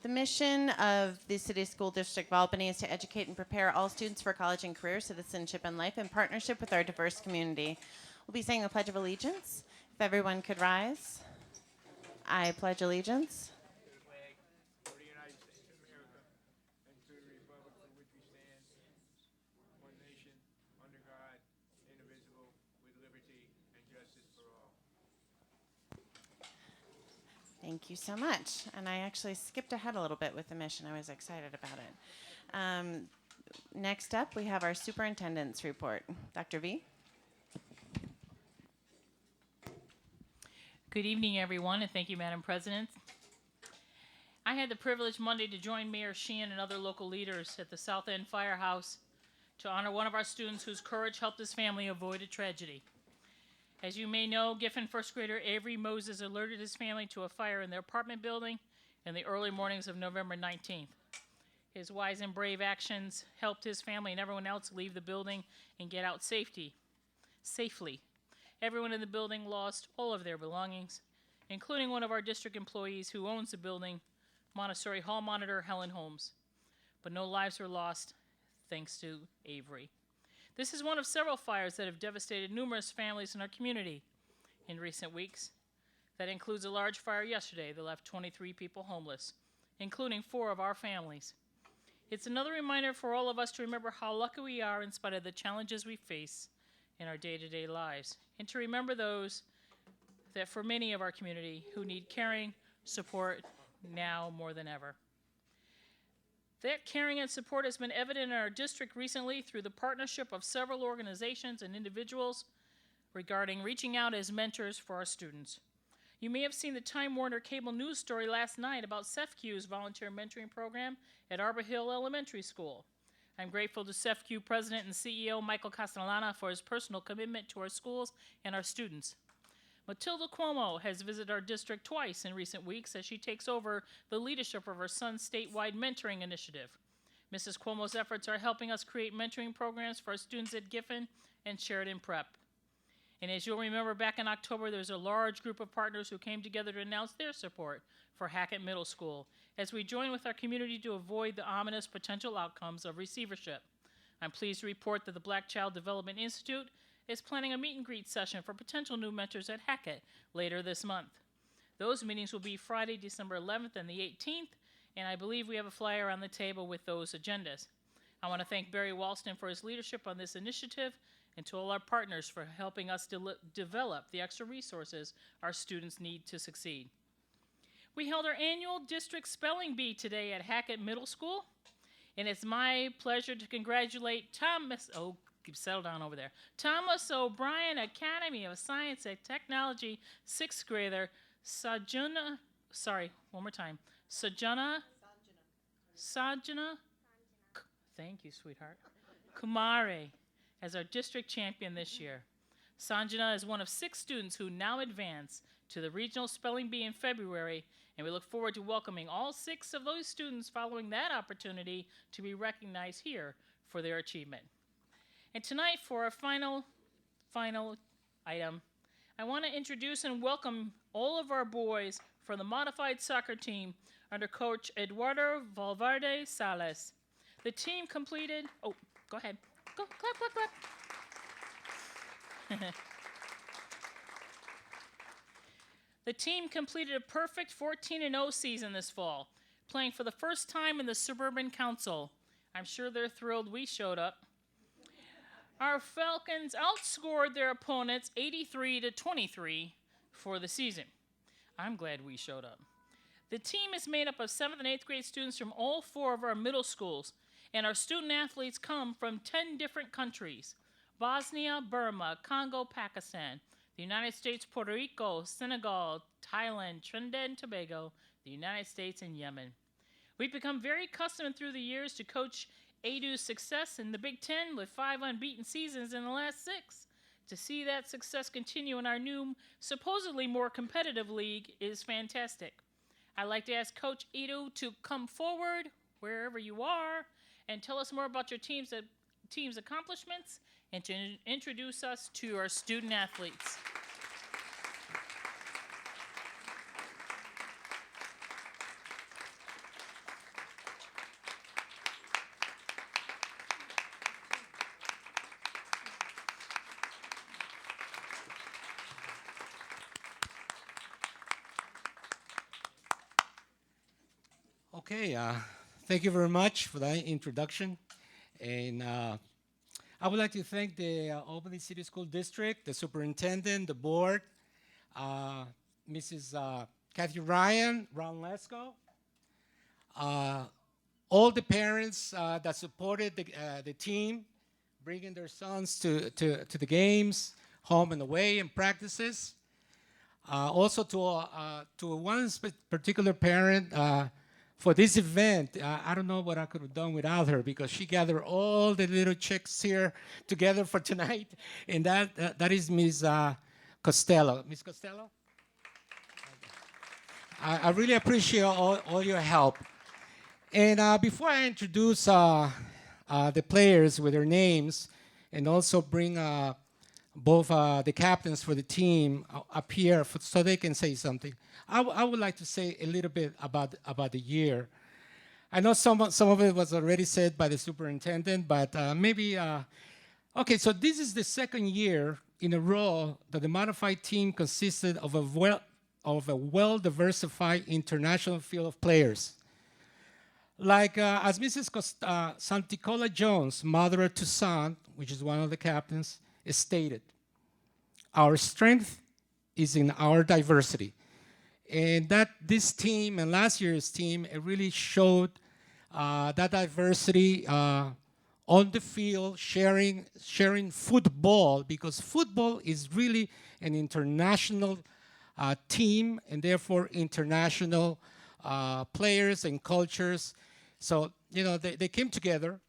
The mission of the City School District of Albany is to educate and prepare all students for college and career, citizenship, and life in partnership with our diverse community. We'll be saying the Pledge of Allegiance. If everyone could rise. I pledge allegiance To the flag of the United States of America and to the republic for which we stand, one nation, under God, indivisible, with liberty and justice for all. Thank you so much. And I actually skipped ahead a little bit with the mission. I was excited about it. Next up, we have our superintendent's report. Dr. V. Good evening, everyone, and thank you, Madam President. I had the privilege Monday to join Mayor Sheehan and other local leaders at the South End Firehouse to honor one of our students whose courage helped his family avoid a tragedy. As you may know, Giffen first grader Avery Moses alerted his family to a fire in their apartment building in the early mornings of November 19th. His wise and brave actions helped his family and everyone else leave the building and get out safely. Everyone in the building lost all of their belongings, including one of our district employees who owns the building, Montessori Hall monitor Helen Holmes. But no lives were lost, thanks to Avery. This is one of several fires that have devastated numerous families in our community in recent weeks. That includes a large fire yesterday that left 23 people homeless, including 4 of our families. It's another reminder for all of us to remember how lucky we are in spite of the challenges we face in our day-to-day lives, and to remember those that for many of our community who need caring, support now more than ever. That caring and support has been evident in our district recently through the partnership of several organizations and individuals regarding reaching out as mentors for our students. You may have seen the Time Warner cable news story last night about CEFCU's volunteer mentoring program at Arbor Hill Elementary School. I'm grateful to CEFCU President and CEO Michael Castellana for his personal commitment to our schools and our students. Matilda Cuomo has visited our district twice in recent weeks as she takes over the leadership of her son's statewide mentoring initiative. Mrs. Cuomo's efforts are helping us create mentoring programs for our students at Giffen and Sheridan Prep. And as you'll remember, back in October, there was a large group of partners who came together to announce their support for Hackett Middle School as we join with our community to avoid the ominous potential outcomes of receivership. I'm pleased to report that the Black Child Development Institute is planning a meet and greet session for potential new mentors at Hackett later this month. Those meetings will be Friday, December 11th and the 18th, and I believe we have a flyer on the table with those agendas. I want to thank Barry Walston for his leadership on this initiative and to all our partners for helping us develop the extra resources our students need to succeed. We held our annual district spelling bee today at Hackett Middle School, and it's my pleasure to congratulate Thomas O'Brien Academy of Science and Technology 6th grader Sajana thank you, sweetheart, Kumare as our district champion this year. Sanjana is one of 6 students who now advance to the regional spelling bee in February, and we look forward to welcoming all 6 of those students following that opportunity to be recognized here for their achievement. And tonight, for our final item, I want to introduce and welcome all of our boys from the modified soccer team under Coach Eduardo Valverde Salas. The team completed, go ahead. Go, clap, clap, clap. The team completed a perfect 14-0 season this fall, playing for the first time in the Suburban Council. I'm sure they're thrilled we showed up. Our Falcons outscored their opponents 83-23 for the season. I'm glad we showed up. The team is made up of 7th and 8th grade students from all 4 of our middle schools, and our student athletes come from 10 different countries: Bosnia, Burma, Congo, Pakistan, the United States, Puerto Rico, Senegal, Thailand, Trinidad and Tobago, the United States, and Yemen. We've become very accustomed through the years to Coach Adu's success in the Big Ten with 5 unbeaten seasons in the last 6. To see that success continue in our new, supposedly more competitive league is fantastic. I'd like to ask Coach Adu to come forward, wherever you are, and tell us more about your team's accomplishments and to introduce us to our student athletes. Okay, thank you very much for that introduction. And I would like to thank the Albany City School District, the superintendent, the board, Mrs. Kathy Ryan, Ron Lesko, all the parents that supported the team, bringing their sons to the games, home and away, and practices. Also to one particular parent for this event, I don't know what I could have done without her because she gathered all the little chicks here together for tonight, and that is Ms. Costello. Ms. Costello? I really appreciate all your help. And before I introduce the players with their names and also bring both the captains for the team up here so they can say something, I would like to say a little bit about the year. I know some of it was already said by the superintendent, but maybe, okay, so this is the second year in a row that the modified team consisted of a well-diversified international field of players. Like as Mrs. Santicola Jones, mother of Toussaint, which is one of the captains, stated, our strength is in our diversity. And that this team and last year's team, it really showed that diversity on the field, sharing football, because football is really an international team and therefore international players and cultures. So, you know, they came together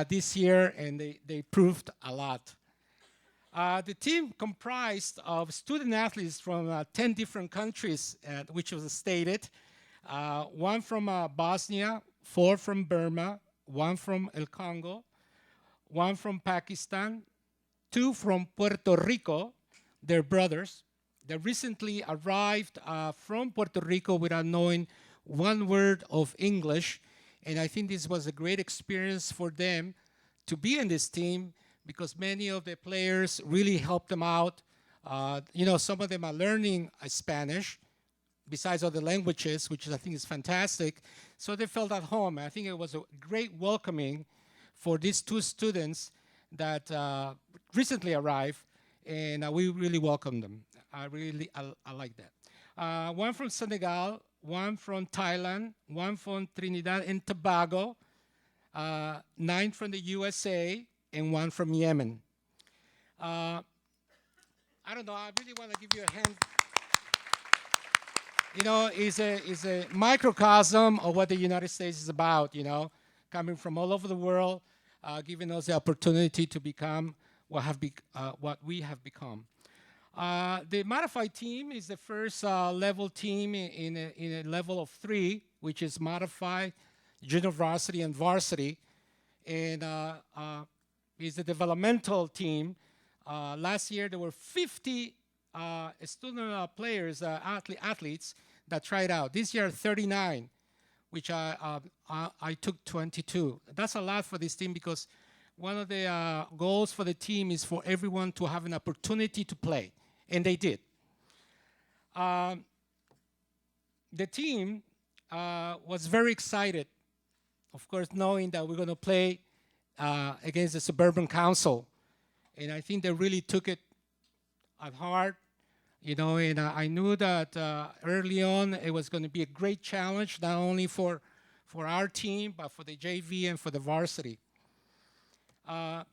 this year and they proved a lot. The team comprised of student athletes from 10 different countries, which was stated. One from Bosnia, 4 from Burma, 1 from El Congo, 1 from Pakistan, 2 from Puerto Rico, their brothers. They recently arrived from Puerto Rico without knowing one word of English. And I think this was a great experience for them to be in this team because many of the players really helped them out. You know, some of them are learning Spanish besides other languages, which I think is fantastic. So they felt at home. I think it was a great welcoming for these 2 students that recently arrived, and we really welcomed them. I like that. 1 from Senegal, 1 from Thailand, 1 from Trinidad and Tobago, 9 from the USA, and 1 from Yemen. I don't know, I really want to give you a hand. You know, it's a microcosm of what the United States is about, you know, coming from all over the world, giving us the opportunity to become what we have become. The modified team is the first level team in a level of 3, which is modified, junior varsity, and varsity. And is the developmental team. Last year, there were 50 student players, athletes that tried out. This year, 39, which I took 22. That's a lot for this team because one of the goals for the team is for everyone to have an opportunity to play, and they did. The team was very excited, of course, knowing that we're going to play against the Suburban Council, and I think they really took it at heart, you know, and I knew that early on it was going to be a great challenge, not only for our team, but for the JV and for the varsity. To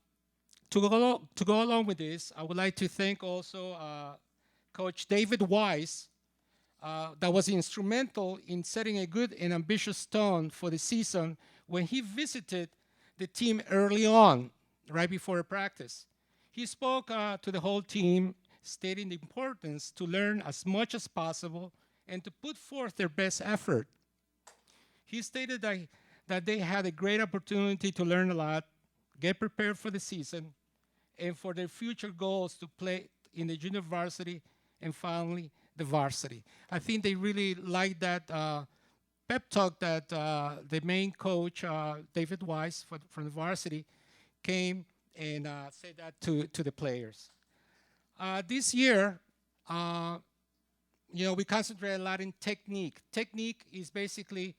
go along with this, I would like to thank also Coach David Wise, that was instrumental in setting a good and ambitious tone for the season when he visited the team early on, right before a practice. He spoke to the whole team, stating the importance to learn as much as possible and to put forth their best effort. He stated that they had a great opportunity to learn a lot, get prepared for the season, and for their future goals to play in the junior varsity and finally the varsity. I think they really liked that pep talk that the main coach, David Wise from the varsity, came and said that to the players. This year, you know, we concentrate a lot in technique. Technique is basically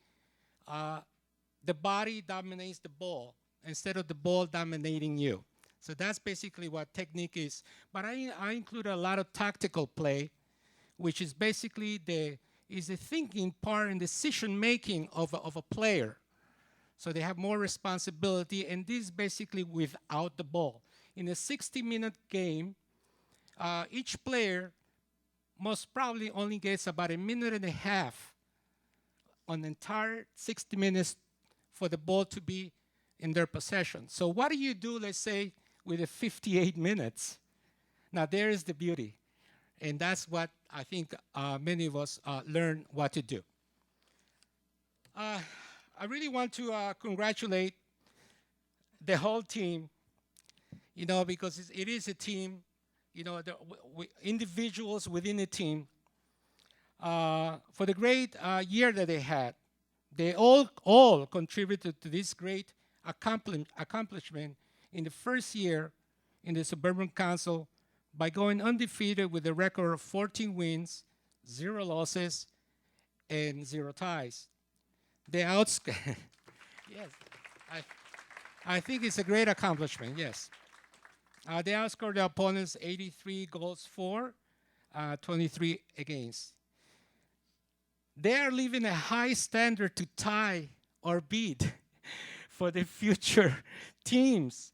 the body dominates the ball instead of the ball dominating you. So that's basically what technique is. But I include a lot of tactical play, which is basically the thinking part and decision making of a player. So they have more responsibility, and this is basically without the ball. In a 60-minute game, each player most probably only gets about a minute and a half on the entire 60 minutes for the ball to be in their possession. So what do you do, let's say, with the 58 minutes? Now, there is the beauty. And that's what I think many of us learn what to do. I really want to congratulate the whole team, because it is a team, individuals within a team, for the great year that they had. They all contributed to this great accomplishment in the first year in the Suburban Council by going undefeated with a record of 14 wins, 0 losses, and 0 ties. They yes, I think it's a great accomplishment, yes. They outscored their opponents 83 goals for, 23 against. They are leaving a high standard to tie or beat for the future teams.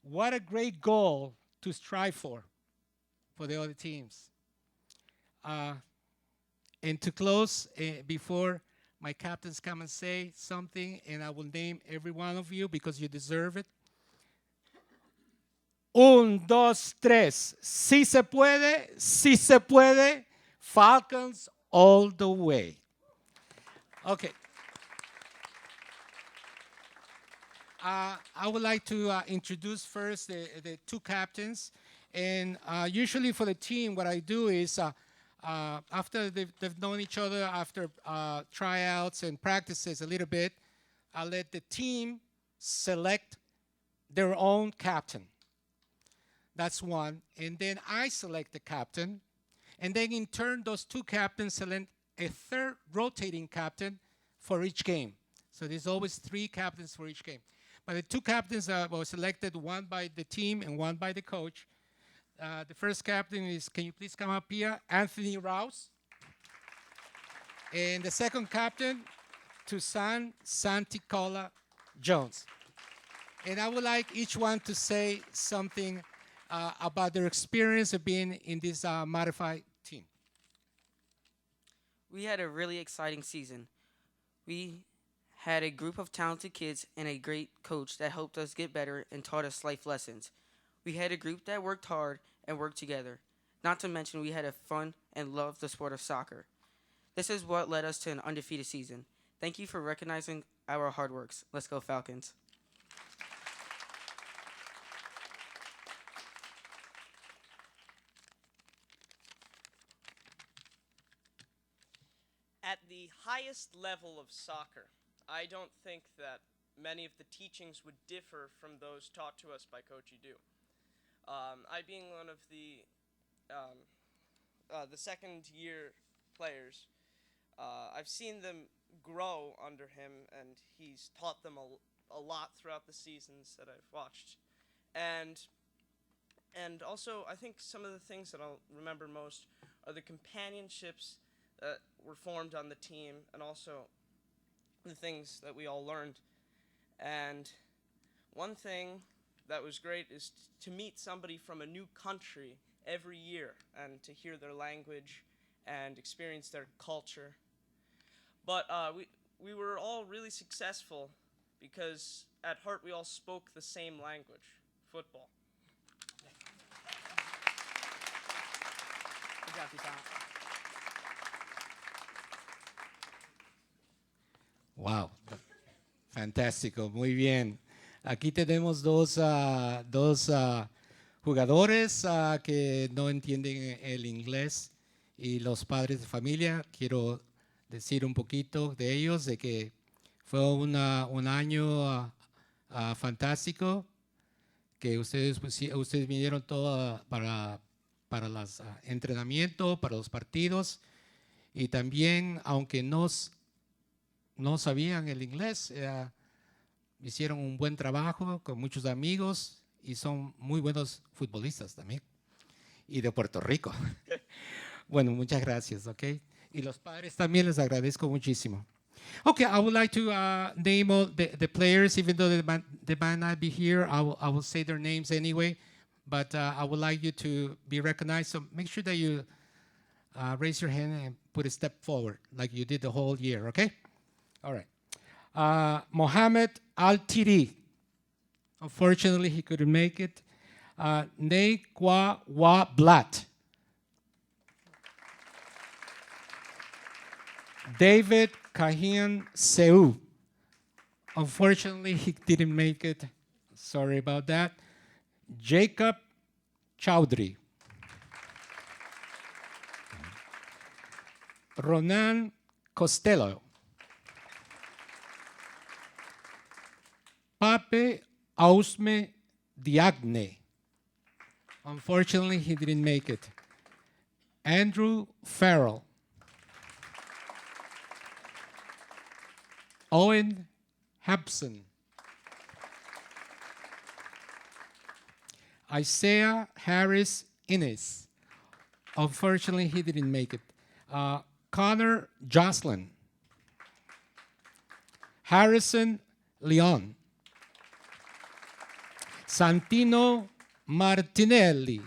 What a great goal to strive for the other teams. And to close, before my captains come and say something, and I will name every one of you because you deserve it. 1, 2, 3. Si se puede, si se puede. Falcons all the way. Okay. I would like to introduce first the 2 captains. And usually for the team, what I do is after they've known each other, after tryouts and practices a little bit, I let the team select their own captain. That's one. And then I select the captain. And then in turn, those 2 captains select a third rotating captain for each game. So there's always 3 captains for each game. But the 2 captains were selected, one by the team and one by the coach. The first captain is, can you please come up here, Anthony Rouse. And the second captain, Toussaint Santicola Jones. And I would like each one to say something about their experience of being in this modified team. We had a really exciting season. We had a group of talented kids and a great coach that helped us get better and taught us life lessons. We had a group that worked hard and worked together. Not to mention we had a fun and loved the sport of soccer. This is what led us to an undefeated season. Thank you for recognizing our hard works. Let's go Falcons. At the highest level of soccer, I don't think that many of the teachings would differ from those taught to us by Coach Edu. I being one of the second year players, I've seen them grow under him, and he's taught them a lot throughout the seasons that I've watched. And also, I think some of the things that I'll remember most are the companionships that were formed on the team, and also the things that we all learned. And one thing that was great is to meet somebody from a new country every year and to hear their language and experience their culture. But we were all really successful because at heart we all spoke the same language, football. Good job, Toussaint. Wow, fantástico, muy bien. Aquí tenemos dos jugadores que no entienden el inglés y los padres de familia. Quiero decir un poquito de ellos, de que fue un año fantástico, que ustedes vinieron todos para los entrenamientos, para los partidos, y también, aunque nos no sabían el inglés. Hicieron un buen trabajo con muchos amigos y son muy buenos futbolistas también. Y de Puerto Rico. Bueno, muchas gracias, ¿ok? Y los padres también les agradezco muchísimo. Okay, I would like to name all the players, even though they might not be here. I will say their names anyway, but I would like you to be recognized. So make sure that you raise your hand and put a step forward, like you did the whole year. Okay? All right. Mohammed Al-Tiri. Unfortunately, he couldn't make it. Nei Kwa Wa Blat. David Kahian Seu. Unfortunately, he didn't make it. Sorry about that. Jacob Chowdhury. Ronan Costello. Pape Ausme Diagne. Unfortunately, he didn't make it. Andrew Farrell. Owen Hapson. Isaiah Harris Innes. Unfortunately, he didn't make it. Connor Jocelyn. Harrison Leon. Santino Martinelli.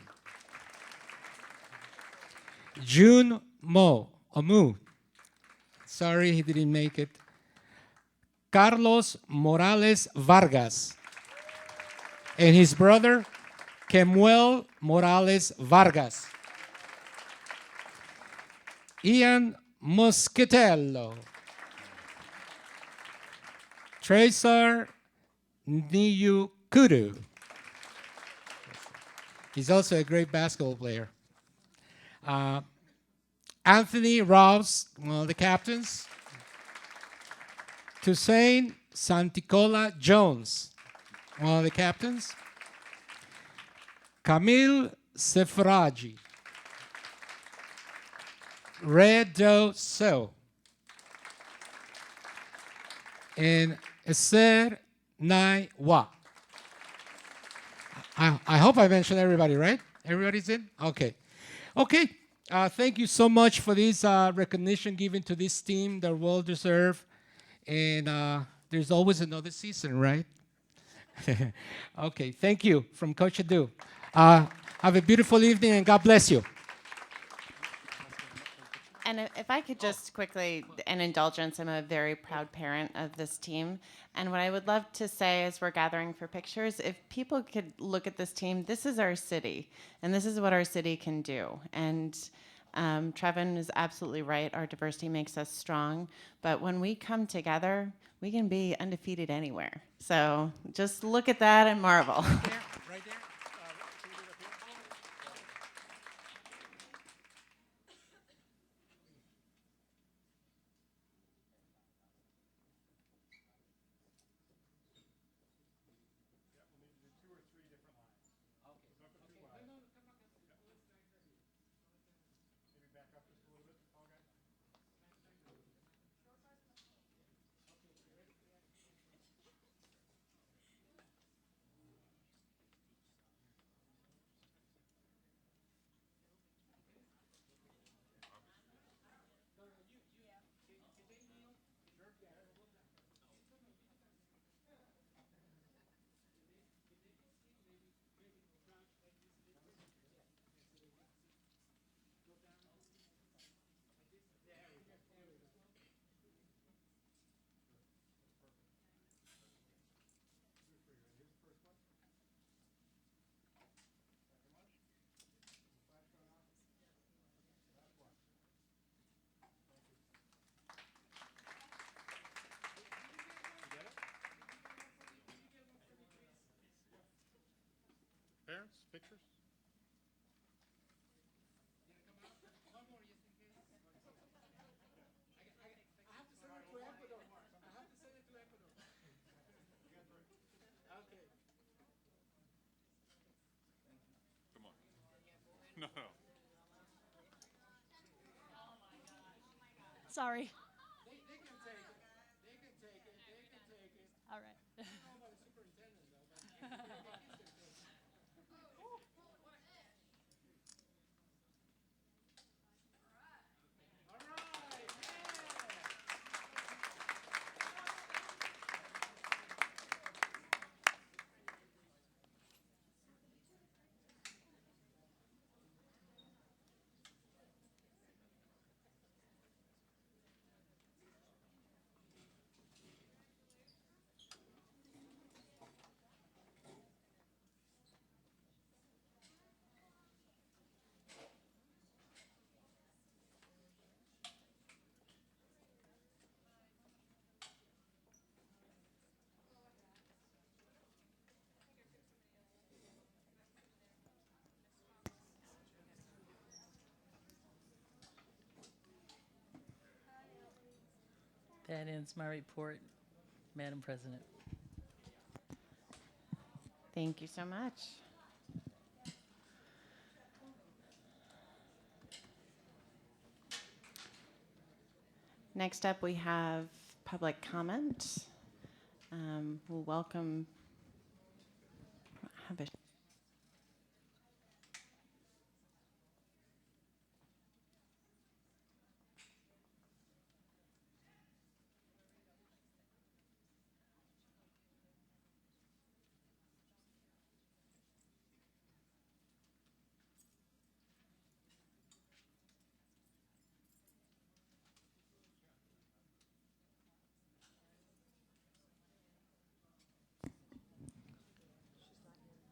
June Omu. Sorry, he didn't make it. Carlos Morales Vargas. And his brother, Kemuel Morales Vargas. Ian Moschitello. Tracer Niyukuru. He's also a great basketball player. Anthony Rouse, one of the captains. Toussaint Santicola Jones, one of the captains. Camille Sefraji. Redo So. And Eser Naiwa. I hope I mentioned everybody, right? Everybody's in? Okay. Okay. Thank you so much for this recognition given to this team. They're well deserved. And there's always another season, right? Okay. Thank you from Coach Adu. Have a beautiful evening and God bless you. And if I could just quickly, an indulgence, I'm a very proud parent of this team. And what I would love to say as we're gathering for pictures, if people could look at this team, this is our city, and this is what our city can do. And Trevin is absolutely right. Our diversity makes us strong. But when we come together, we can be undefeated anywhere. So just look at that and marvel. Right there. Parents, pictures? Come on. No. Sorry. All right. That ends my report, Madam President. Thank you so much. Next up, we have public comment. We'll welcome. Have a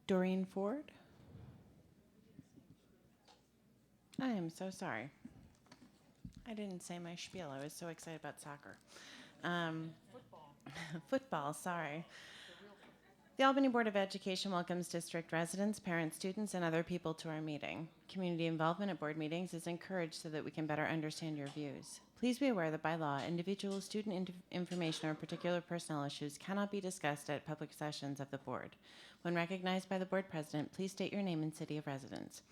Doreen Ford. I am so sorry. I didn't say my spiel. I was so excited about soccer. Football. Football, sorry. The Albany Board of Education welcomes district residents, parents, students, and other people to our meeting. Community involvement at board meetings is encouraged so that we can better understand your views. Please be aware that by law, individual student information or particular personnel issues cannot be discussed at public sessions of the board. When recognized by the board president, please state your name and city of residence.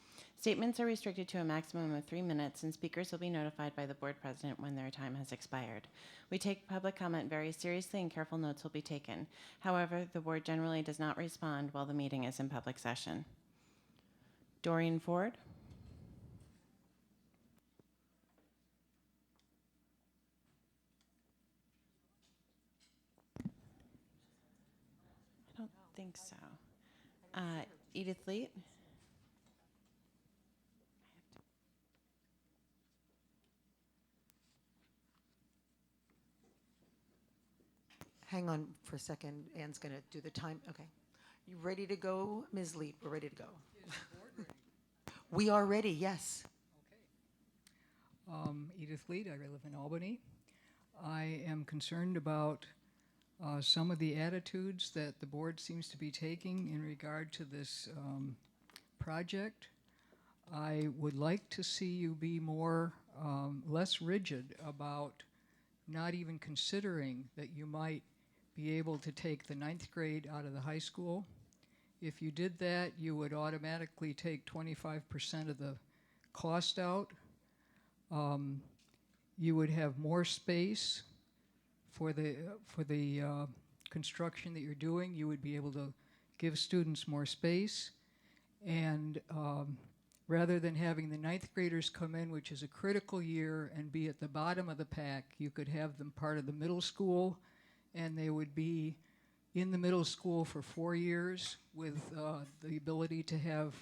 Statements are restricted to a maximum of 3 minutes, and speakers will be notified by the board president when their time has expired. We take public comment very seriously, and careful notes will be taken. However, the board generally does not respond while the meeting is in public session. Doreen Ford. I don't think so. Edith Leet. Hang on for a second. Anne's going to do the time. Okay. You ready to go, Ms. Leet? We're ready to go. Is the board ready? We are ready, yes. Okay. Edith Leet, I live in Albany. I am concerned about some of the attitudes that the board seems to be taking in regard to this project. I would like to see you be less rigid about not even considering that you might be able to take the 9th grade out of the high school. If you did that, you would automatically take 25% of the cost out. You would have more space for the construction that you're doing. You would be able to give students more space. And rather than having the 9th graders come in, which is a critical year, and be at the bottom of the pack, you could have them part of the middle school, and they would be in the middle school for 4 years with the ability to have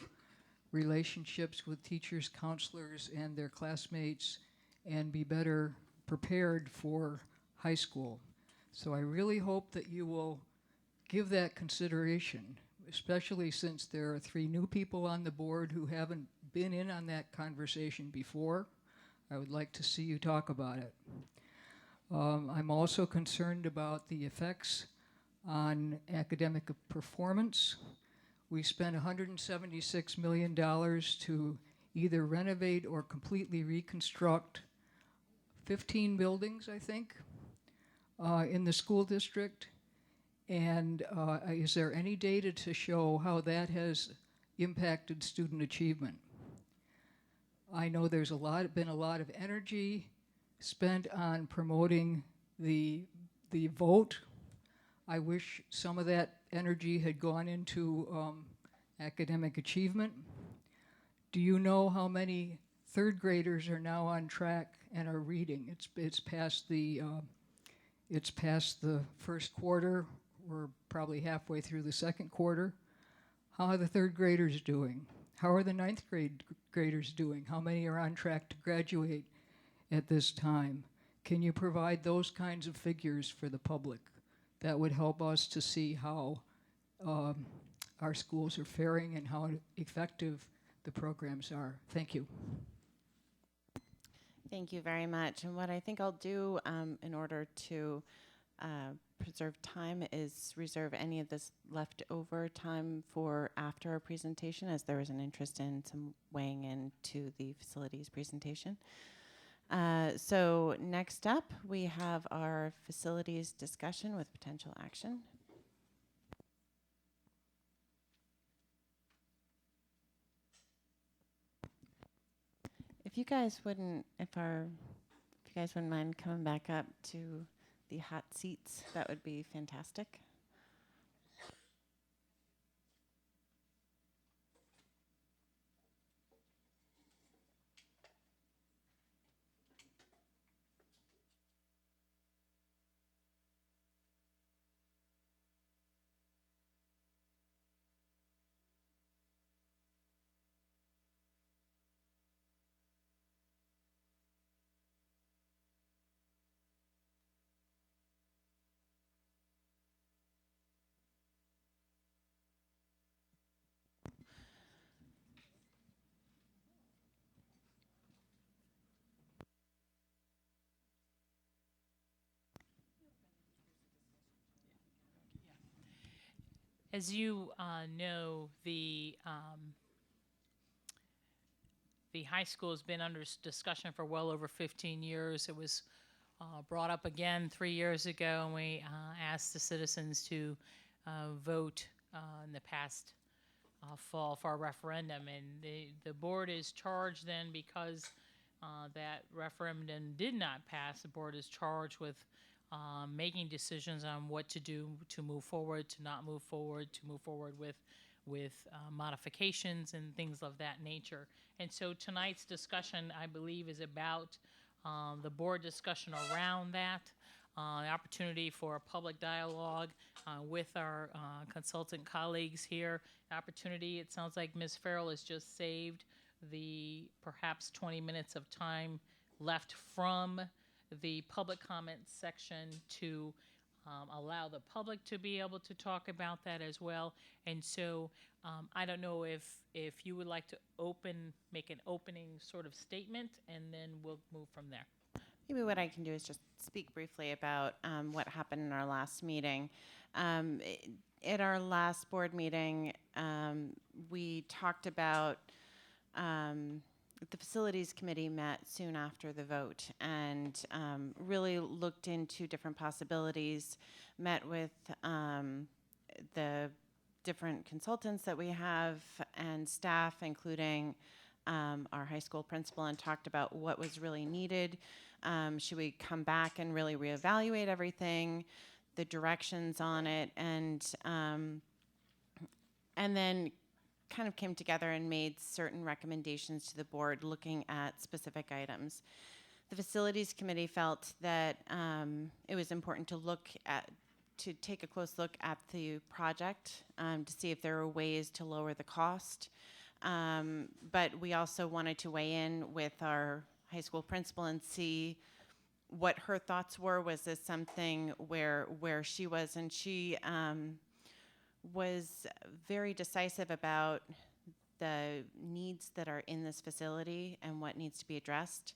relationships with teachers, counselors, and their classmates, and be better prepared for high school. So I really hope that you will give that consideration, especially since there are 3 new people on the board who haven't been in on that conversation before. I would like to see you talk about it. I'm also concerned about the effects on academic performance. We spent $176 million to either renovate or completely reconstruct 15 buildings, I think, in the school district. And is there any data to show how that has impacted student achievement? I know there's been a lot of energy spent on promoting the vote. I wish some of that energy had gone into academic achievement. Do you know how many third graders are now on track and are reading? It's past the first quarter. We're probably halfway through the second quarter. How are the third graders doing? How are the ninth graders doing? How many are on track to graduate at this time? Can you provide those kinds of figures for the public? That would help us to see how our schools are faring and how effective the programs are. Thank you. Thank you very much. And what I think I'll do in order to preserve time is reserve any of this leftover time for after our presentation, as there was an interest in some weighing into the facilities presentation. So next up, we have our facilities discussion with potential action. If you guys wouldn't mind coming back up to the hot seats, that would be fantastic. As you know, the high school has been under discussion for well over 15 years. It was brought up again 3 years ago, and we asked the citizens to vote in the past fall for a referendum. And the board is charged then, because that referendum did not pass, the board is charged with making decisions on what to do to move forward, to not move forward, to move forward with modifications and things of that nature. And so tonight's discussion, I believe, is about the board discussion around that, the opportunity for a public dialogue with our consultant colleagues here. The opportunity, it sounds like Ms. Farrell has just saved the perhaps 20 minutes of time left from the public comment section to allow the public to be able to talk about that as well. And so I don't know if you would like to make an opening sort of statement, and then we'll move from there. Maybe what I can do is just speak briefly about what happened in our last meeting. At our last board meeting, we talked about the facilities committee met soon after the vote and really looked into different possibilities, met with the different consultants that we have and staff, including our high school principal, and talked about what was really needed. Should we come back and really reevaluate everything, the directions on it, and then kind of came together and made certain recommendations to the board looking at specific items. The facilities committee felt that it was important to take a close look at the project to see if there were ways to lower the cost. But we also wanted to weigh in with our high school principal and see what her thoughts were. Was this something where she was? And she was very decisive about the needs that are in this facility and what needs to be addressed.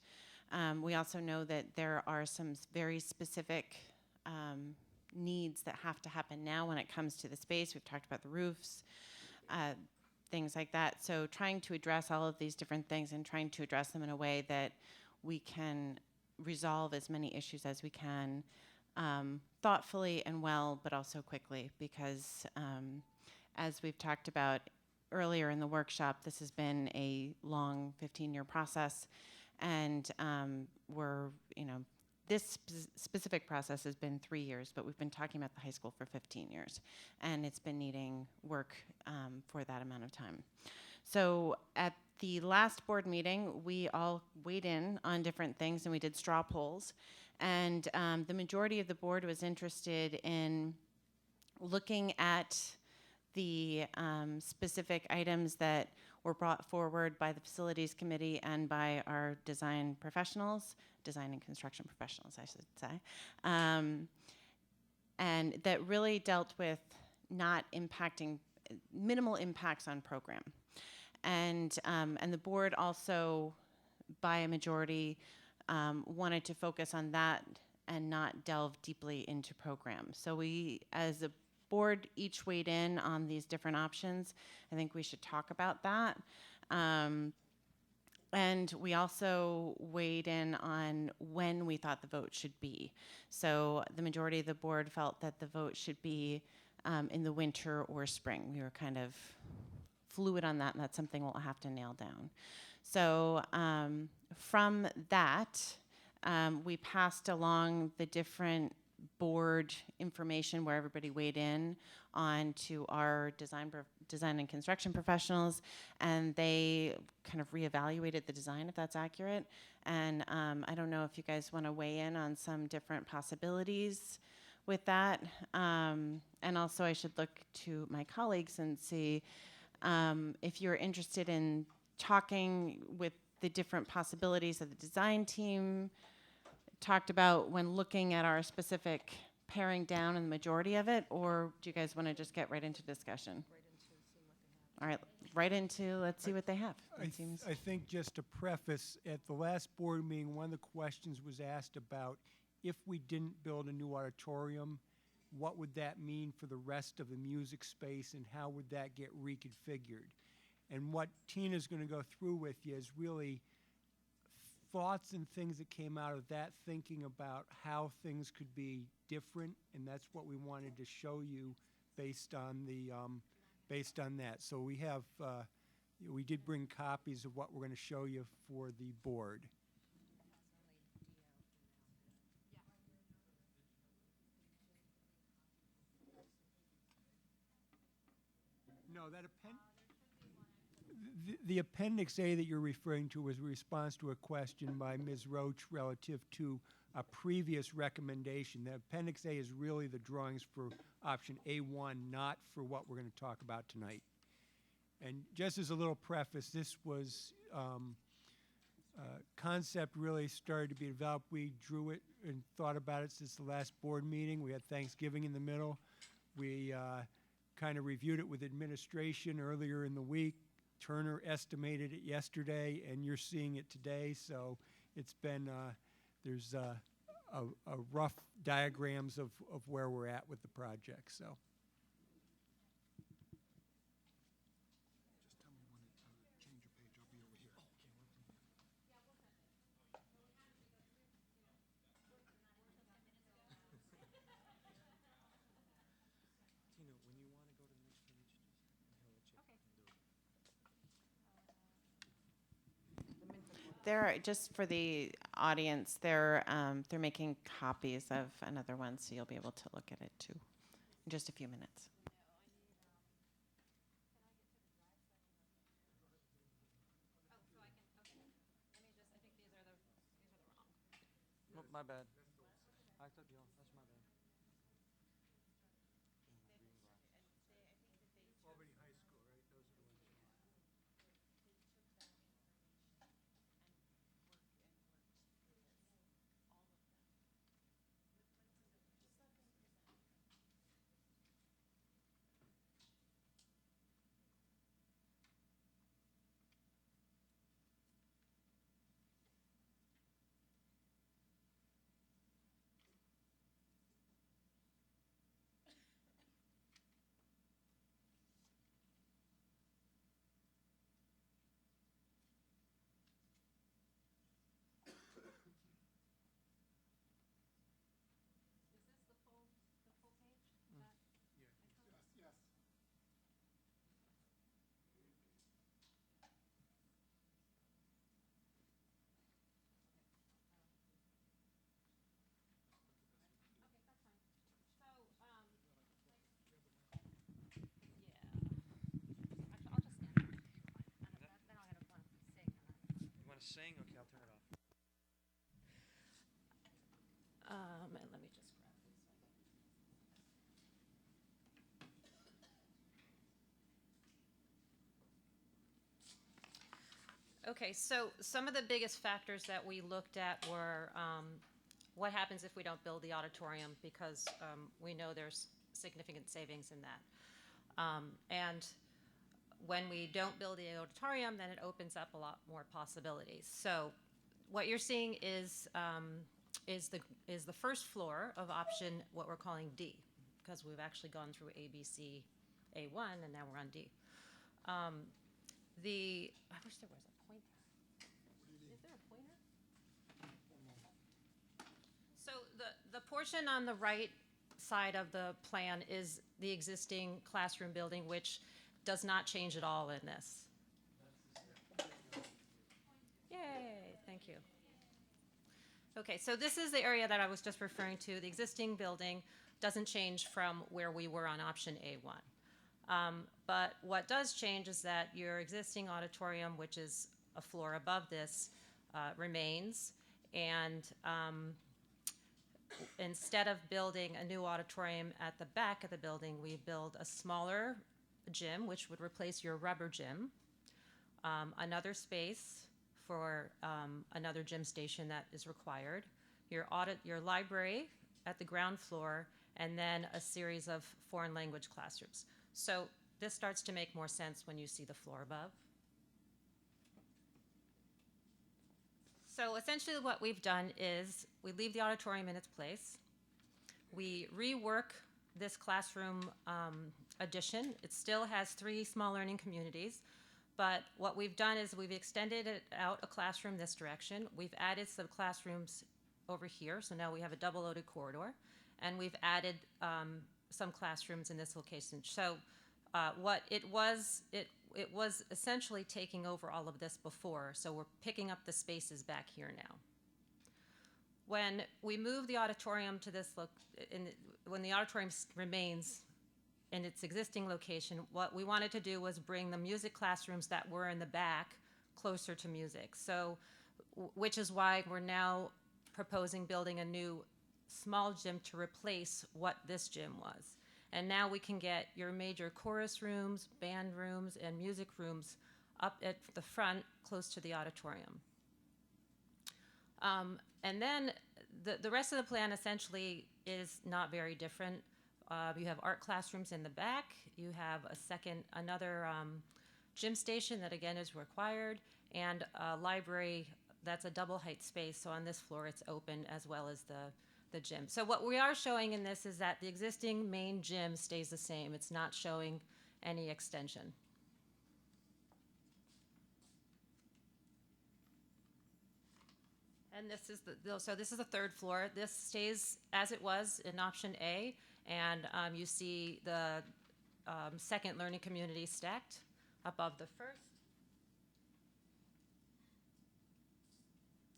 We also know that there are some very specific needs that have to happen now when it comes to the space. We've talked about the roofs, things like that. So trying to address all of these different things and trying to address them in a way that we can resolve as many issues as we can, thoughtfully and well, but also quickly, because as we've talked about earlier in the workshop, this has been a long 15-year process, and we're this specific process has been 3 years, but we've been talking about the high school for 15 years, and it's been needing work for that amount of time. So at the last board meeting, we all weighed in on different things, and we did straw polls. And the majority of the board was interested in looking at the specific items that were brought forward by the facilities committee and by our design professionals, design and construction professionals, I should say, and that really dealt with not impacting, minimal impacts on program. And the board also, by a majority, wanted to focus on that and not delve deeply into program. So we, as a board, each weighed in on these different options. I think we should talk about that. And we also weighed in on when we thought the vote should be. So the majority of the board felt that the vote should be in the winter or spring. We were kind of fluid on that, and that's something we'll have to nail down. So from that, we passed along the different board information where everybody weighed in on to our design and construction professionals, and they kind of reevaluated the design, if that's accurate. And I don't know if you guys want to weigh in on some different possibilities with that. And also I should look to my colleagues and see if you're interested in talking with the different possibilities that the design team talked about when looking at our specific paring down in the majority of it, or do you guys want to just get right into discussion? All right, right into, let's see what they have. I think just to preface, at the last board meeting, one of the questions was asked about if we didn't build a new auditorium, what would that mean for the rest of the music space and how would that get reconfigured? And what Tina's going to go through with you is really thoughts and things that came out of that, thinking about how things could be different, and that's what we wanted to show you based on the based on that. So we have we did bring copies of what we're going to show you for the board. No, that the Appendix A that you're referring to was a response to a question by Ms. Roach relative to a previous recommendation. The Appendix A is really the drawings for option A1, not for what we're going to talk about tonight. And just as a little preface, this was concept really started to be developed. We drew it and thought about it since the last board meeting. We had Thanksgiving in the middle. We kind of reviewed it with administration earlier in the week. Turner estimated it yesterday, and you're seeing it today. So it's been, there's a rough diagrams of where we're at with the project. So. They're, just for the audience, they're making copies of another one, so you'll be able to look at it too in just a few minutes. Oh, my bad. I thought you. That's my bad. sing? Okay, I'll turn it off. And let me just grab these. Okay, so some of the biggest factors that we looked at were what happens if we don't build the auditorium, because we know there's significant savings in that. And when we don't build the auditorium, then it opens up a lot more possibilities. So what you're seeing is the first floor of option, what we're calling D, because we've actually gone through A, B, C, A1, and now we're on D. I wish there was a pointer. Is there a pointer? So the portion on the right side of the plan is the existing classroom building, which does not change at all in this. Yay, thank you. Okay, so this is the area that I was just referring to. The existing building doesn't change from where we were on option A1. But what does change is that your existing auditorium, which is a floor above this, remains. And instead of building a new auditorium at the back of the building, we build a smaller gym, which would replace your rubber gym, another space for another gym station that is required, your library at the ground floor, and then a series of foreign language classrooms. So this starts to make more sense when you see the floor above. So essentially what we've done is we leave the auditorium in its place. We rework this classroom addition. It still has 3 small learning communities, but what we've done is we've extended it out a classroom this direction. We've added some classrooms over here, so now we have a double-loaded corridor, and we've added some classrooms in this location. So what it was essentially taking over all of this before, so we're picking up the spaces back here now. When we move the auditorium to this when the auditorium remains in its existing location, what we wanted to do was bring the music classrooms that were in the back closer to music. So, which is why we're now proposing building a new small gym to replace what this gym was. And now we can get your major chorus rooms, band rooms, and music rooms up at the front close to the auditorium. And then the rest of the plan essentially is not very different. You have art classrooms in the back. You have another gym station that again is required, and a library that's a double height space. So on this floor it's open as well as the gym. So what we are showing in this is that the existing main gym stays the same. It's not showing any extension. And this is this is the 3rd floor. This stays as it was in option A, and you see the 2nd learning community stacked above the 1st.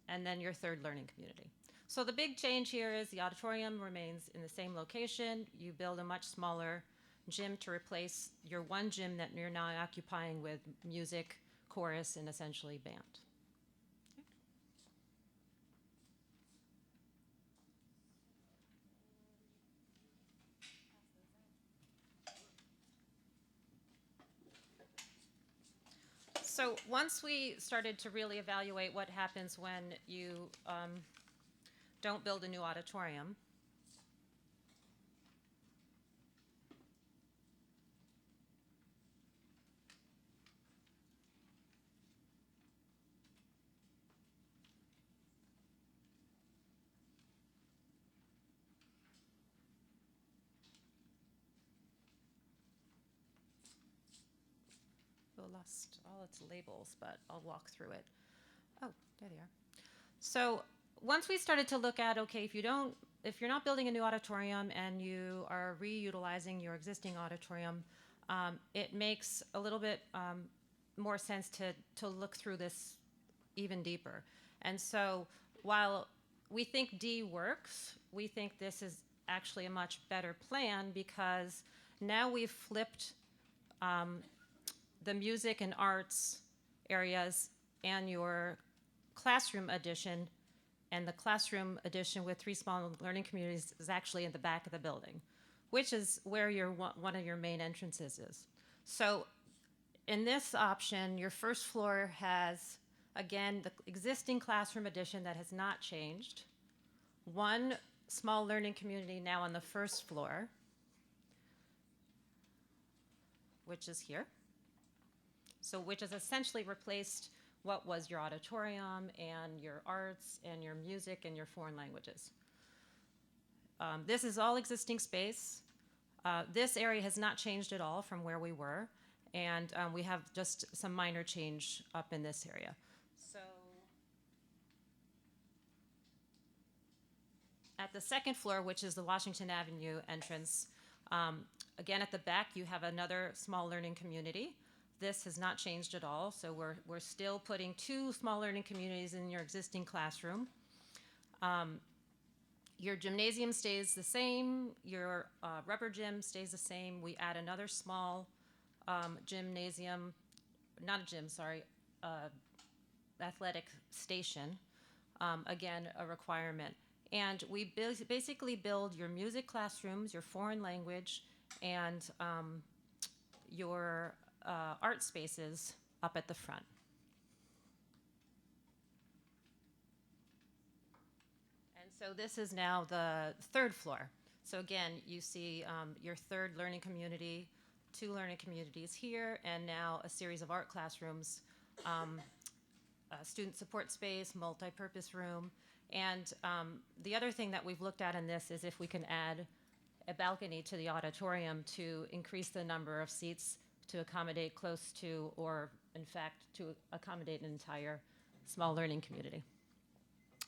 And then your 3rd learning community. So the big change here is the auditorium remains in the same location. You build a much smaller gym to replace your one gym that you're now occupying with music, chorus, and essentially band. So once we started to really evaluate what happens when you don't build a new auditorium, lost all its labels, but I'll walk through it. Oh, there they are. So once we started to look at, okay, if you're not building a new auditorium and you are reutilizing your existing auditorium, it makes a little bit more sense to look through this even deeper. And so while we think D works, we think this is actually a much better plan, because now we've flipped the music and arts areas and your classroom addition, and the classroom addition with 3 small learning communities is actually in the back of the building, which is where one of your main entrances is. So in this option, your first floor has, again, the existing classroom addition that has not changed. 1 small learning community now on the first floor, which is here. So which has essentially replaced what was your auditorium and your arts and your music and your foreign languages. This is all existing space. This area has not changed at all from where we were, and we have just some minor change up in this area. So at the second floor, which is the Washington Avenue entrance, again at the back you have another small learning community. This has not changed at all, so we're still putting 2 small learning communities in your existing classroom. Your gymnasium stays the same, your rubber gym stays the same. We add another small gymnasium, not a gym, sorry, athletic station, again, a requirement. And we basically build your music classrooms, your foreign language, and your art spaces up at the front. And so this is now the 3rd floor. So again, you see your 3rd learning community, 2 learning communities here, and now a series of art classrooms, a student support space, multi-purpose room. And the other thing that we've looked at in this is if we can add a balcony to the auditorium to increase the number of seats to accommodate close to, or in fact, to accommodate an entire small learning community.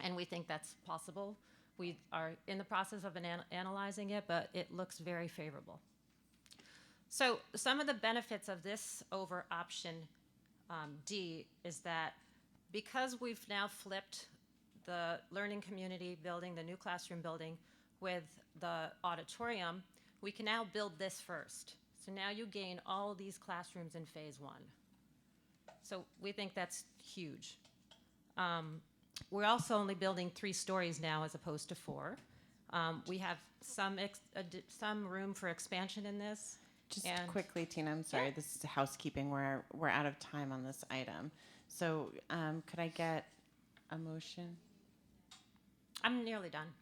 And we think that's possible. We are in the process of analyzing it, but it looks very favorable. So some of the benefits of this over option D is that because we've now flipped the learning community building, the new classroom building, with the auditorium, we can now build this first. So now you gain all these classrooms in phase 1. So we think that's huge. We're also only building 3 stories now as opposed to 4. We have some room for expansion in this. Just And- quickly, Tina, I'm sorry, this is housekeeping. We're out of time on this item. So could I get a motion? I'm nearly done.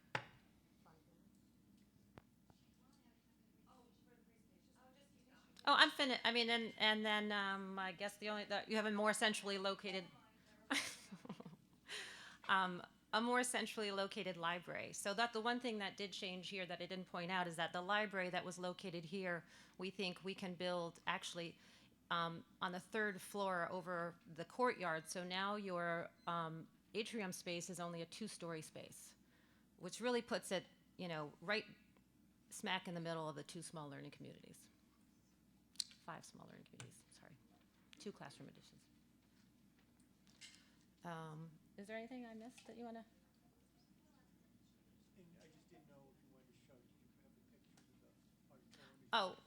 Oh, I'm finished. I mean, and then I guess you have a more centrally located, a more centrally located library. So that the one thing that did change here that I didn't point out is that the library that was located here, we think we can build actually on the 3rd floor over the courtyard. So now your atrium space is only a 2-story space, which really puts it, right smack in the middle of the 2 small learning communities. 5 small learning communities, sorry. 2 classroom additions. Is there anything I missed that you want to? Oh,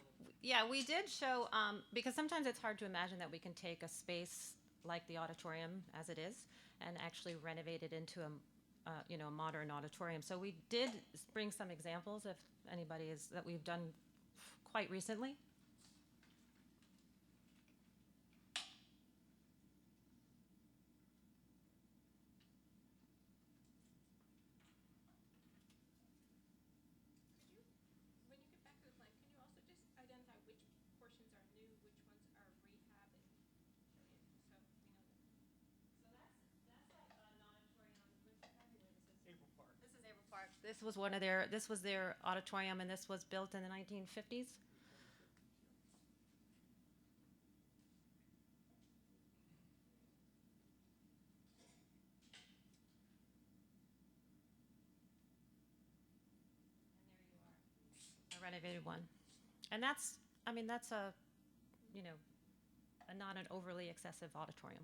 yeah, we did show, because sometimes it's hard to imagine that we can take a space like the auditorium as it is and actually renovate it into a modern auditorium. So we did bring some examples if anybody that we've done quite recently. When you get back to the plan, can you also just identify which portions are new, which ones are rehab, and so we know that? So that's like an auditorium. April Park. This is April Park. This was their auditorium, and this was built in the 1950s. A renovated one. And that's a, not an overly excessive auditorium.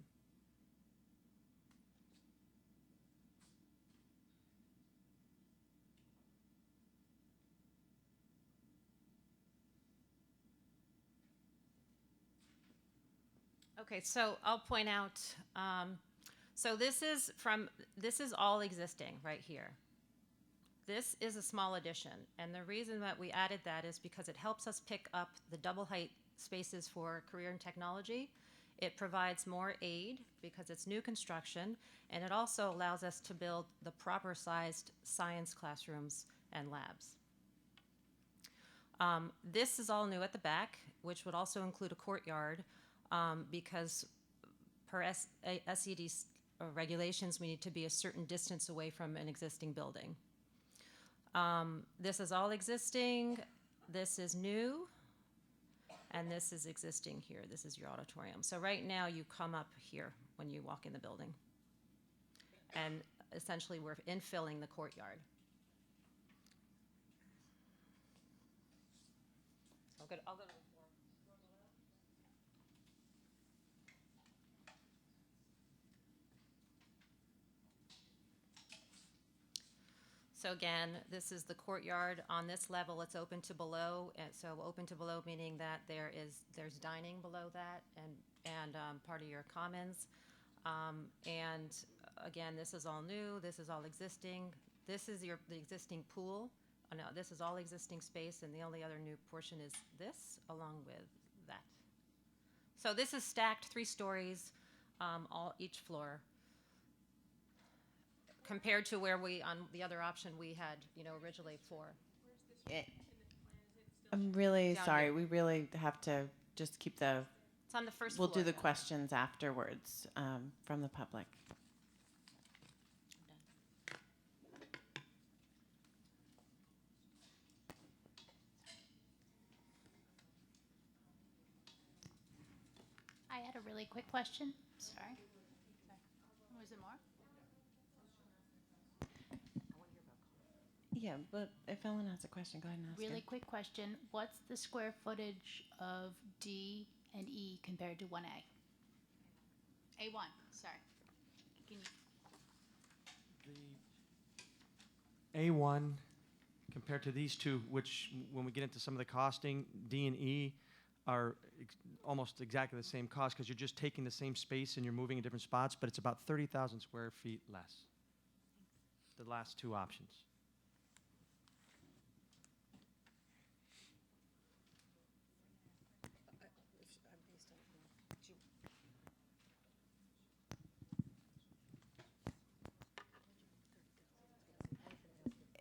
Okay, so I'll point out, So this is all existing right here. This is a small addition, and the reason that we added that is because it helps us pick up the double height spaces for career and technology. It provides more aid because it's new construction, and it also allows us to build the proper sized science classrooms and labs. This is all new at the back, which would also include a courtyard, because per SED regulations, we need to be a certain distance away from an existing building. This is all existing, this is new, and this is existing here. This is your auditorium. So right now you come up here when you walk in the building. And essentially we're infilling the courtyard. I'll go to the floor. So again, this is the courtyard. On this level, it's open to below. And so open to below meaning that there's dining below that and part of your commons. And again, this is all new. This is all existing. This is the existing pool. Oh, no, this is all existing space, and the only other new portion is this, along with that. So this is stacked 3 stories, each floor, compared to where on the other option we had, originally 4. I'm really Down sorry. here. We really have to just keep the. It's on the first We'll floor. do the though. questions afterwards from the public. I had a really quick question. Sorry. Was there more? Yeah, but if Ellen has a question, go ahead and ask Really her. quick question. What's the square footage of D and E compared to 1A? A1, sorry. Can you, A1 compared to these two, which when we get into some of the costing, D and E are almost exactly the same cost because you're just taking the same space and you're moving in different spots, but it's about 30,000 square feet less. The last 2 options.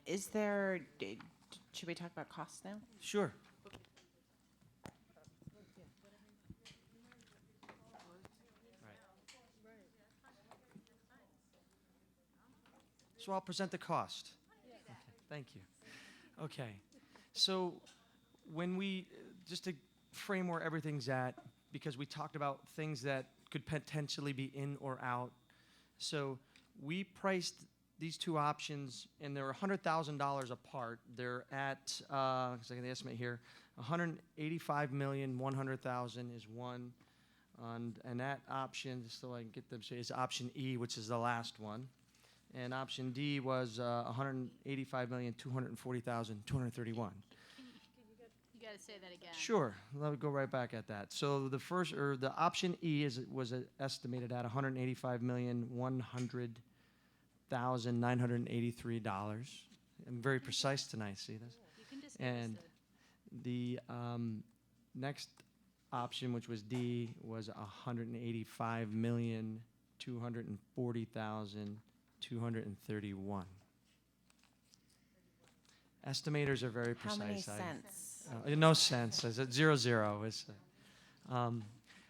Is there? Should we talk about costs now? Sure. So I'll present the cost. Okay, thank you. Okay, so when just to frame where everything's at, because we talked about things that could potentially be in or out. So we priced these 2 options, and they're $100,000 apart. They're at, because I can estimate here, $185,100,000 is one, and that option, just so I can get them straight, is option E, which is the last one, and option D was $185,240,231. you got to say that again. Sure, let me go right back at that. So the option E was estimated at $185,100,983. I'm very precise tonight. See this? You can just give us And the next option, which was D, was $185,240,231. Estimators are very How many precise. cents? No sense. It's at 0.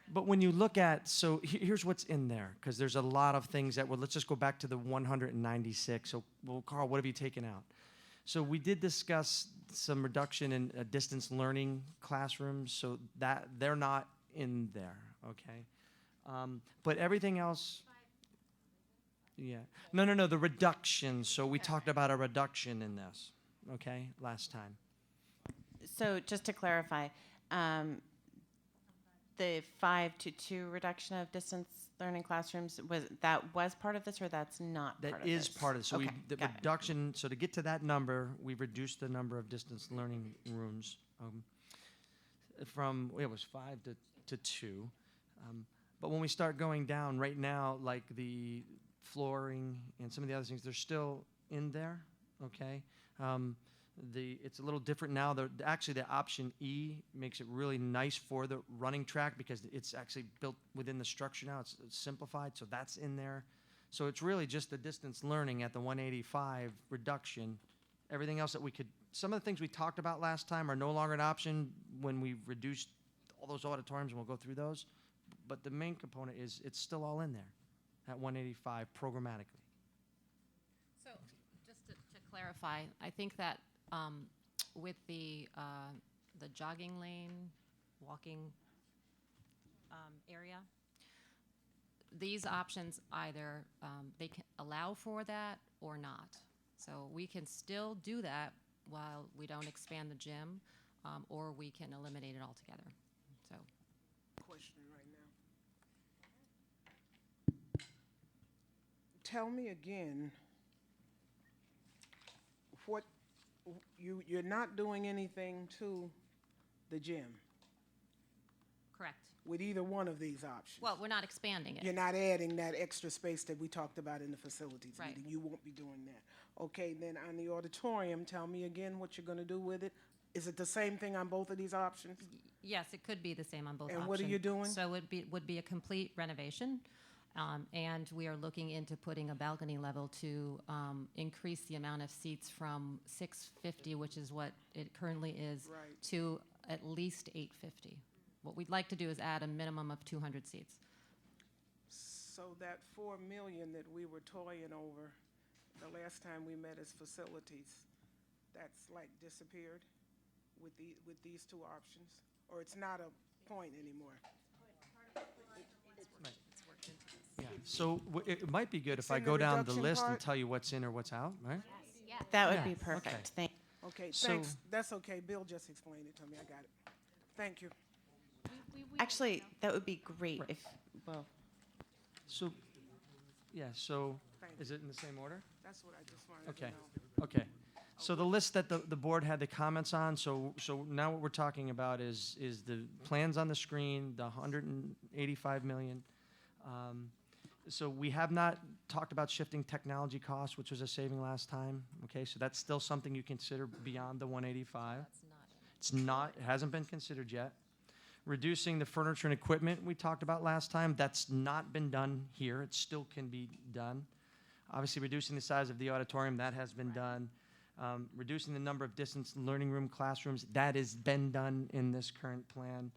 But when you look at, so here's what's in there, because there's a lot of things that, let's just go back to the 196. So, Carl, what have you taken out? So we did discuss some reduction in distance learning classrooms, so that they're not in there, okay? But everything else, yeah. No, the reduction. So we talked about a reduction in this, okay, last time. So just to clarify, the 5 to 2 reduction of distance learning classrooms, was part of this, or that's not That part of is this? part of it. So Okay, the got it. reduction, so to get to that number, we reduced the number of distance learning rooms from, it was 5 to 2. But when we start going down right now, like the flooring and some of the other things, they're still in there, okay? It's a little different now. Actually, the option E makes it really nice for the running track because it's actually built within the structure now. It's simplified, so that's in there. So it's really just the distance learning at the 185 reduction. Everything else that we could, some of the things we talked about last time are no longer an option when we reduced all those auditoriums, and we'll go through those. But the main component is it's still all in there at 185 programmatically. So, just to clarify, I think that with the jogging lane, walking area, these options either they can allow for that or not. So we can still do that while we don't expand the gym, or we can eliminate it altogether. So. Question right now. Tell me again what you're not doing anything to the gym Correct. with either one of these options. Well, we're not expanding it. You're not adding that extra space that we talked about in the facilities Right. meeting. You won't be doing that. Okay, then on the auditorium, tell me again what you're going to do with it. Is it the same thing on both of these options? Yes, it could be the same on both options. And what are you doing? So it would be a complete renovation, and we are looking into putting a balcony level to increase the amount of seats from 650, which is what it currently is, Right. to at least 850. What we'd like to do is add a minimum of 200 seats. So that 4 million that we were toying over the last time we met as facilities, that's like disappeared with these two options? Or it's not a point anymore? Yeah. So it might be good if It's I in the go down the reduction list and part? tell you what's in or what's out, right? That would Yeah, be okay. perfect. Thank. Okay, So- thanks. That's okay. Bill just explained it to me. I got it. Thank you. Actually, that would be great if. Well, So, yeah, so Thank is it in the same order? That's what I just wanted to Okay, know. okay. So the list that the board had the comments on, so now what we're talking about is the plans on the screen, the 185 million. So we have not talked about shifting technology costs, which was a saving last time, okay? So that's still something you consider beyond the 185. It's not, it hasn't been considered yet. Reducing the furniture and equipment we talked about last time, that's not been done here. It still can be done. Obviously, reducing the size of the auditorium, that has been done. Reducing the number of distance learning room classrooms, that has been done in this current plan.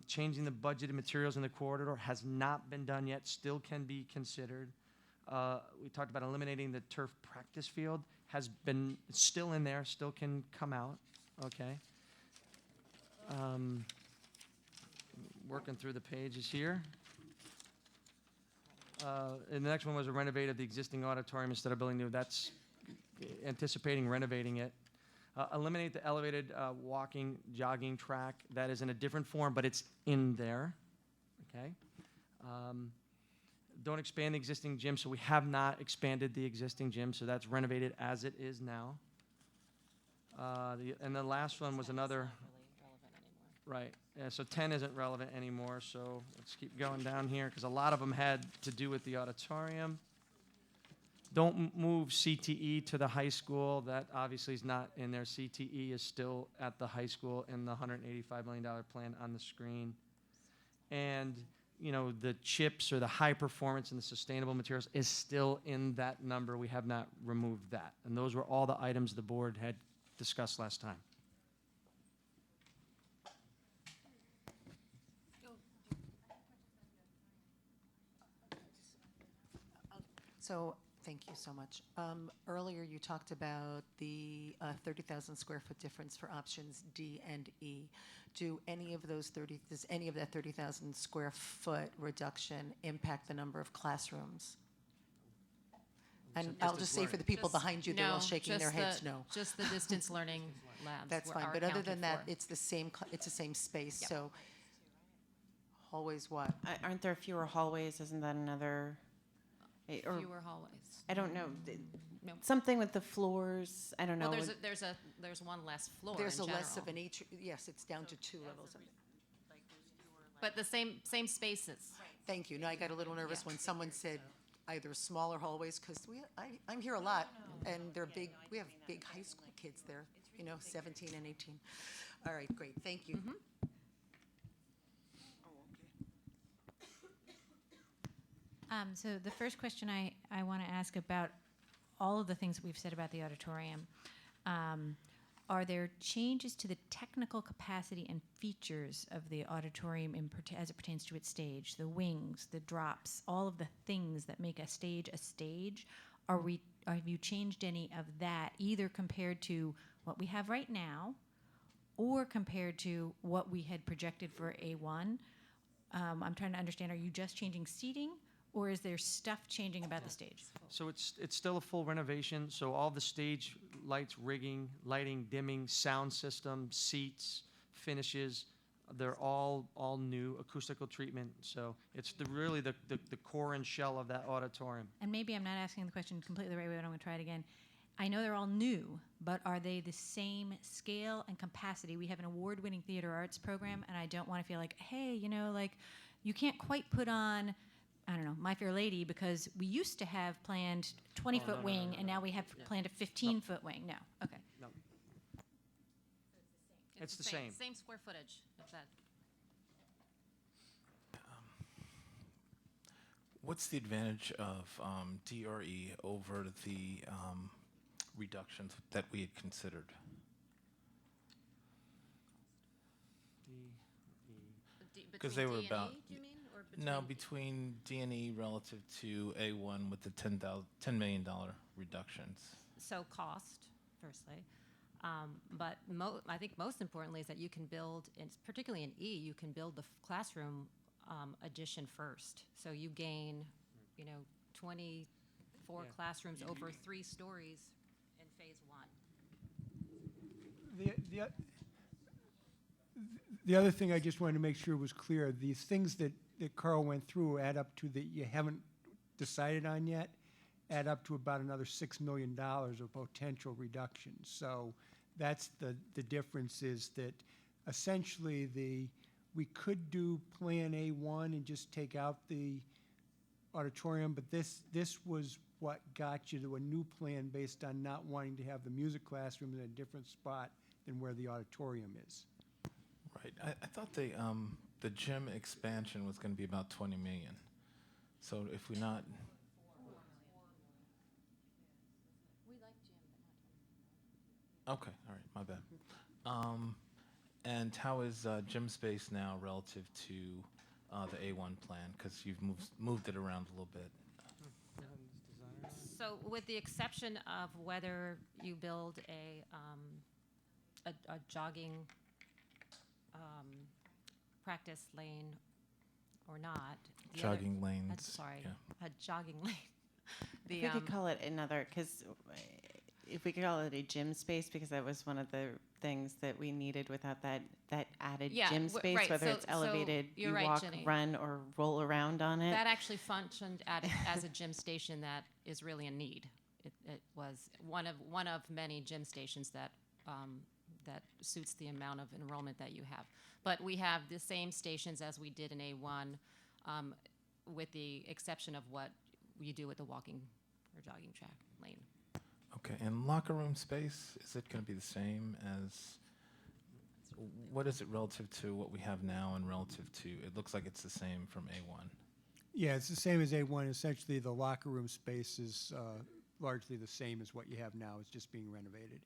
Changing the budgeted materials in the corridor has not been done yet, still can be considered. We talked about eliminating the turf practice field, has been still in there, still can come out, okay? Working through the pages here. And the next one was a renovate of the existing auditorium instead of building new. That's anticipating renovating it. Eliminate the elevated walking, jogging track. That is in a different form, but it's in there, okay? Don't expand the existing gym, so we have not expanded the existing gym, so that's renovated as it is now. And the last one was another. Right, yeah, so 10 isn't relevant anymore, so let's keep going down here, because a lot of them had to do with the auditorium. Don't move CTE to the high school, that obviously is not in there. CTE is still at the high school in the $185 million plan on the screen. And, you know, the chips or the high performance and the sustainable materials is still in that number. We have not removed that. And those were all the items the board had discussed last time. So, thank you so much. Earlier, you talked about the 30,000 square foot difference for options D and E. Does any of that 30,000 square foot reduction impact the number of classrooms? And I'll just say for the people behind you, they're all shaking their heads no. Just the distance learning labs. That's fine, are but other accounted than that, for. it's the same space, Yep. so hallways what? aren't there fewer hallways? Isn't that another? Or Fewer hallways. I don't know. No. Something with the floors. I don't know. Well, there's one less floor There's in a less general. of an yes, it's down to 2 levels. But the same spaces. Thank you. No, I got a little nervous when someone said either smaller hallways, because I'm here a lot, and they're big, we have big high school kids there, 17 and 18. All right, great, thank you. So the first question I want to ask about all of the things that we've said about the auditorium, are there changes to the technical capacity and features of the auditorium as it pertains to its stage, the wings, the drops, all of the things that make a stage? Have you changed any of that, either compared to what we have right now or compared to what we had projected for A1? I'm trying to understand, are you just changing seating, or is there stuff changing about the stage? So it's still a full renovation. So all the stage lights, rigging, lighting, dimming, sound system, seats, finishes, they're all new acoustical treatment. So it's really the core and shell of that auditorium. And maybe I'm not asking the question completely the right way, but I'm going to try it again. I know they're all new, but are they the same scale and capacity? We have an award-winning theater arts program, and I don't want to feel like, hey, you can't quite put on, I don't know, My Fair Lady, because we used to have planned 20-foot wing, and now we have planned a 15-foot wing. No, okay. No. It's the same. Same square footage of that. What's the advantage of DRE over the reductions that we had considered? Because they were about between D&E relative to A1 with the $10 million reductions. So cost, firstly. But I think most importantly is that you can build, particularly in E, you can build the classroom addition first. So you gain, 24 classrooms over 3 stories in phase 1. The other thing I just wanted to make sure was clear, these things that Carl went through add up to, that you haven't decided on yet, add up to about another $6 million of potential reductions. So that's the difference, is that essentially we could do Plan A1 and just take out the auditorium, but this was what got you to a new plan based on not wanting to have the music classroom in a different spot than where the auditorium is. Right. I thought the gym expansion was going to be about 20 million. So if we not. We like gym, but not 20. Okay. All right. My bad. And how is gym space now relative to the A1 plan? Because you've moved it around a little bit. So with the exception of whether you build a jogging practice lane or not. Jogging lanes. Sorry, yeah. a jogging lane. If we could call it another, because if we could call it a gym space, because that was one of the things that we needed without that added gym space, right. whether So- it's elevated, so you're you right, walk, Jenny. run, or roll around on it. That actually functioned as a gym station that is really in need. It was one of many gym stations that suits the amount of enrollment that you have. But we have the same stations as we did in A1, with the exception of what you do with the walking or jogging track lane. Okay. And locker room space, is it going to be the same as? What is it relative to what we have now and relative to? It looks like it's the same from A1. Yeah, it's the same as A1. Essentially, the locker room space is largely the same as what you have now. It's just being renovated.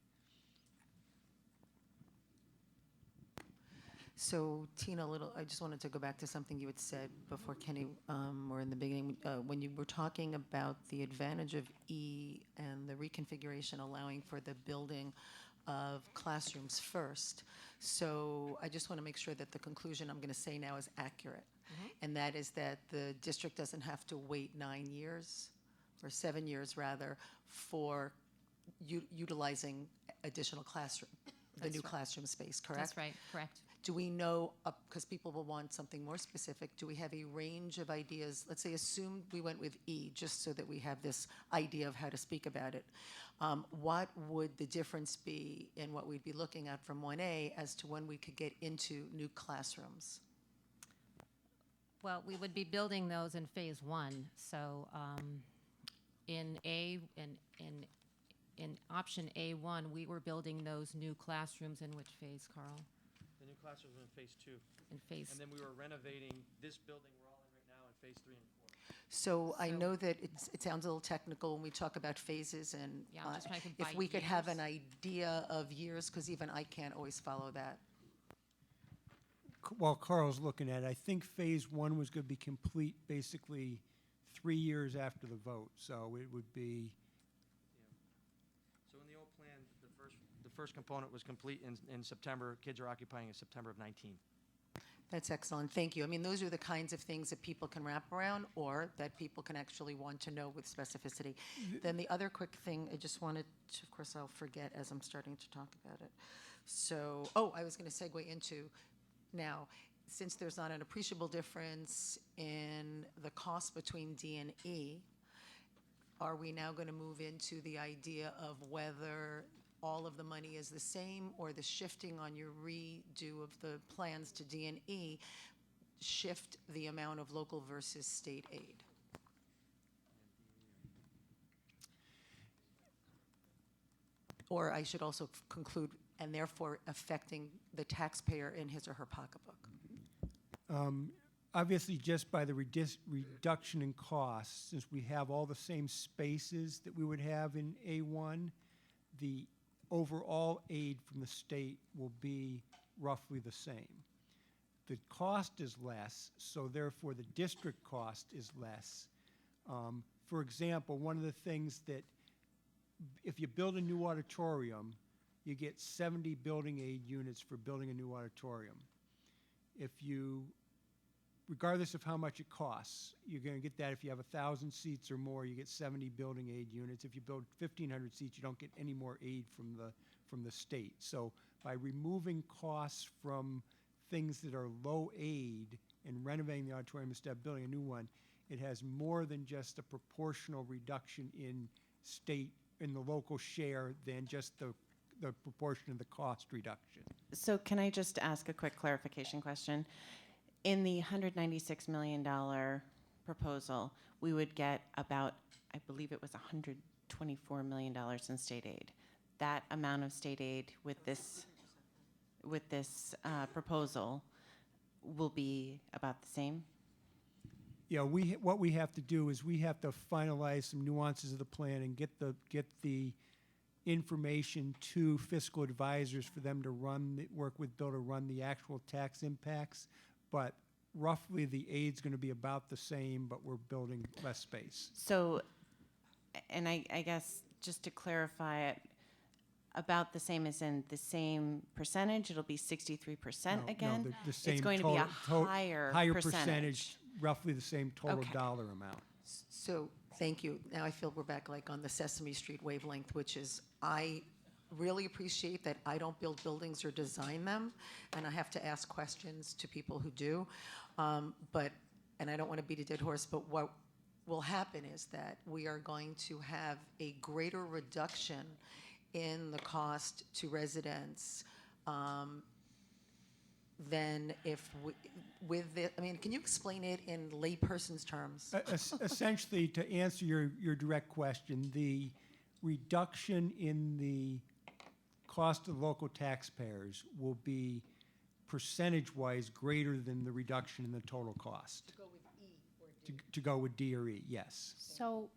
So Tina, I just wanted to go back to something you had said before, Kenny, or in the beginning, when you were talking about the advantage of E and the reconfiguration allowing for the building of classrooms first. So I just want to make sure that the conclusion I'm going to say now is accurate. And that is that the district doesn't have to wait 9 years, or 7 years rather, for utilizing additional classroom, the new classroom space, correct? That's right, correct. Do we know, because people will want something more specific, do we have a range of ideas? Let's say, assume we went with E, just so that we have this idea of how to speak about it. What would the difference be in what we'd be looking at from 1A as to when we could get into new classrooms? Well, we would be building those in phase one. So in option A1, we were building those new classrooms in which phase, Carl? The new classrooms in phase 2. In phase. And then we were renovating this building we're all in right now in phase 3 and 4. So I So- know that it sounds a little technical when we talk about phases, and Yeah, I'm just trying to think if by we could have years. an idea of years, because even I can't always follow that. While Carl's looking at it, I think phase one was going to be complete basically 3 years after the vote. So it would be, So in the old plan, the first component was complete in September. Kids are occupying in September of 19. That's excellent, thank you. I mean, those are the kinds of things that people can wrap around, or that people can actually want to know with specificity. Then the other quick thing, I just wanted to, of course, I'll forget as I'm starting to talk about it. So, I was going to segue into, now, since there's not an appreciable difference in the cost between D and E, are we now going to move into the idea of whether all of the money is the same, or the shifting on your redo of the plans to D and E shift the amount of local versus state aid? Or I should also conclude, and therefore affecting the taxpayer in his or her pocketbook. obviously, just by the reduction in costs, since we have all the same spaces that we would have in A1, the overall aid from the state will be roughly the same. The cost is less, so therefore the district cost is less. For example, one of the things that, if you build a new auditorium, you get 70 building aid units for building a new auditorium. If you, regardless of how much it costs, you're going to get that. If you have 1,000 seats or more, you get 70 building aid units. If you build 1,500 seats, you don't get any more aid from the state. So by removing costs from things that are low aid and renovating the auditorium instead of building a new one, it has more than just a proportional reduction in the local share than just the proportion of the cost reduction. So can I just ask a quick clarification question? In the $196 million proposal, we would get about, I believe it was $124 million in state aid. That amount of state aid with this proposal will be about the same? Yeah, what we have to do is we have to finalize some nuances of the plan and get the information to fiscal advisors for them to work with Bill to run the actual tax impacts. But roughly the aid's going to be about the same, but we're building less space. So, and I guess just to clarify it, about the same as in the same percentage, it'll be 63% again? No, the same it's going to be a higher percentage, roughly the same total Okay. dollar amount. So, thank you. Now I feel we're back like on the Sesame Street wavelength, which is, I really appreciate that I don't build buildings or design them, and I have to ask questions to people who do. And I don't want to beat a dead horse, but what will happen is that we are going to have a greater reduction in the cost to residents than if can you explain it in layperson's terms? Essentially, to answer your direct question, the reduction in the cost of local taxpayers will be percentage-wise greater than the reduction in the total cost. To go with E or D? To go with D or E, yes. So,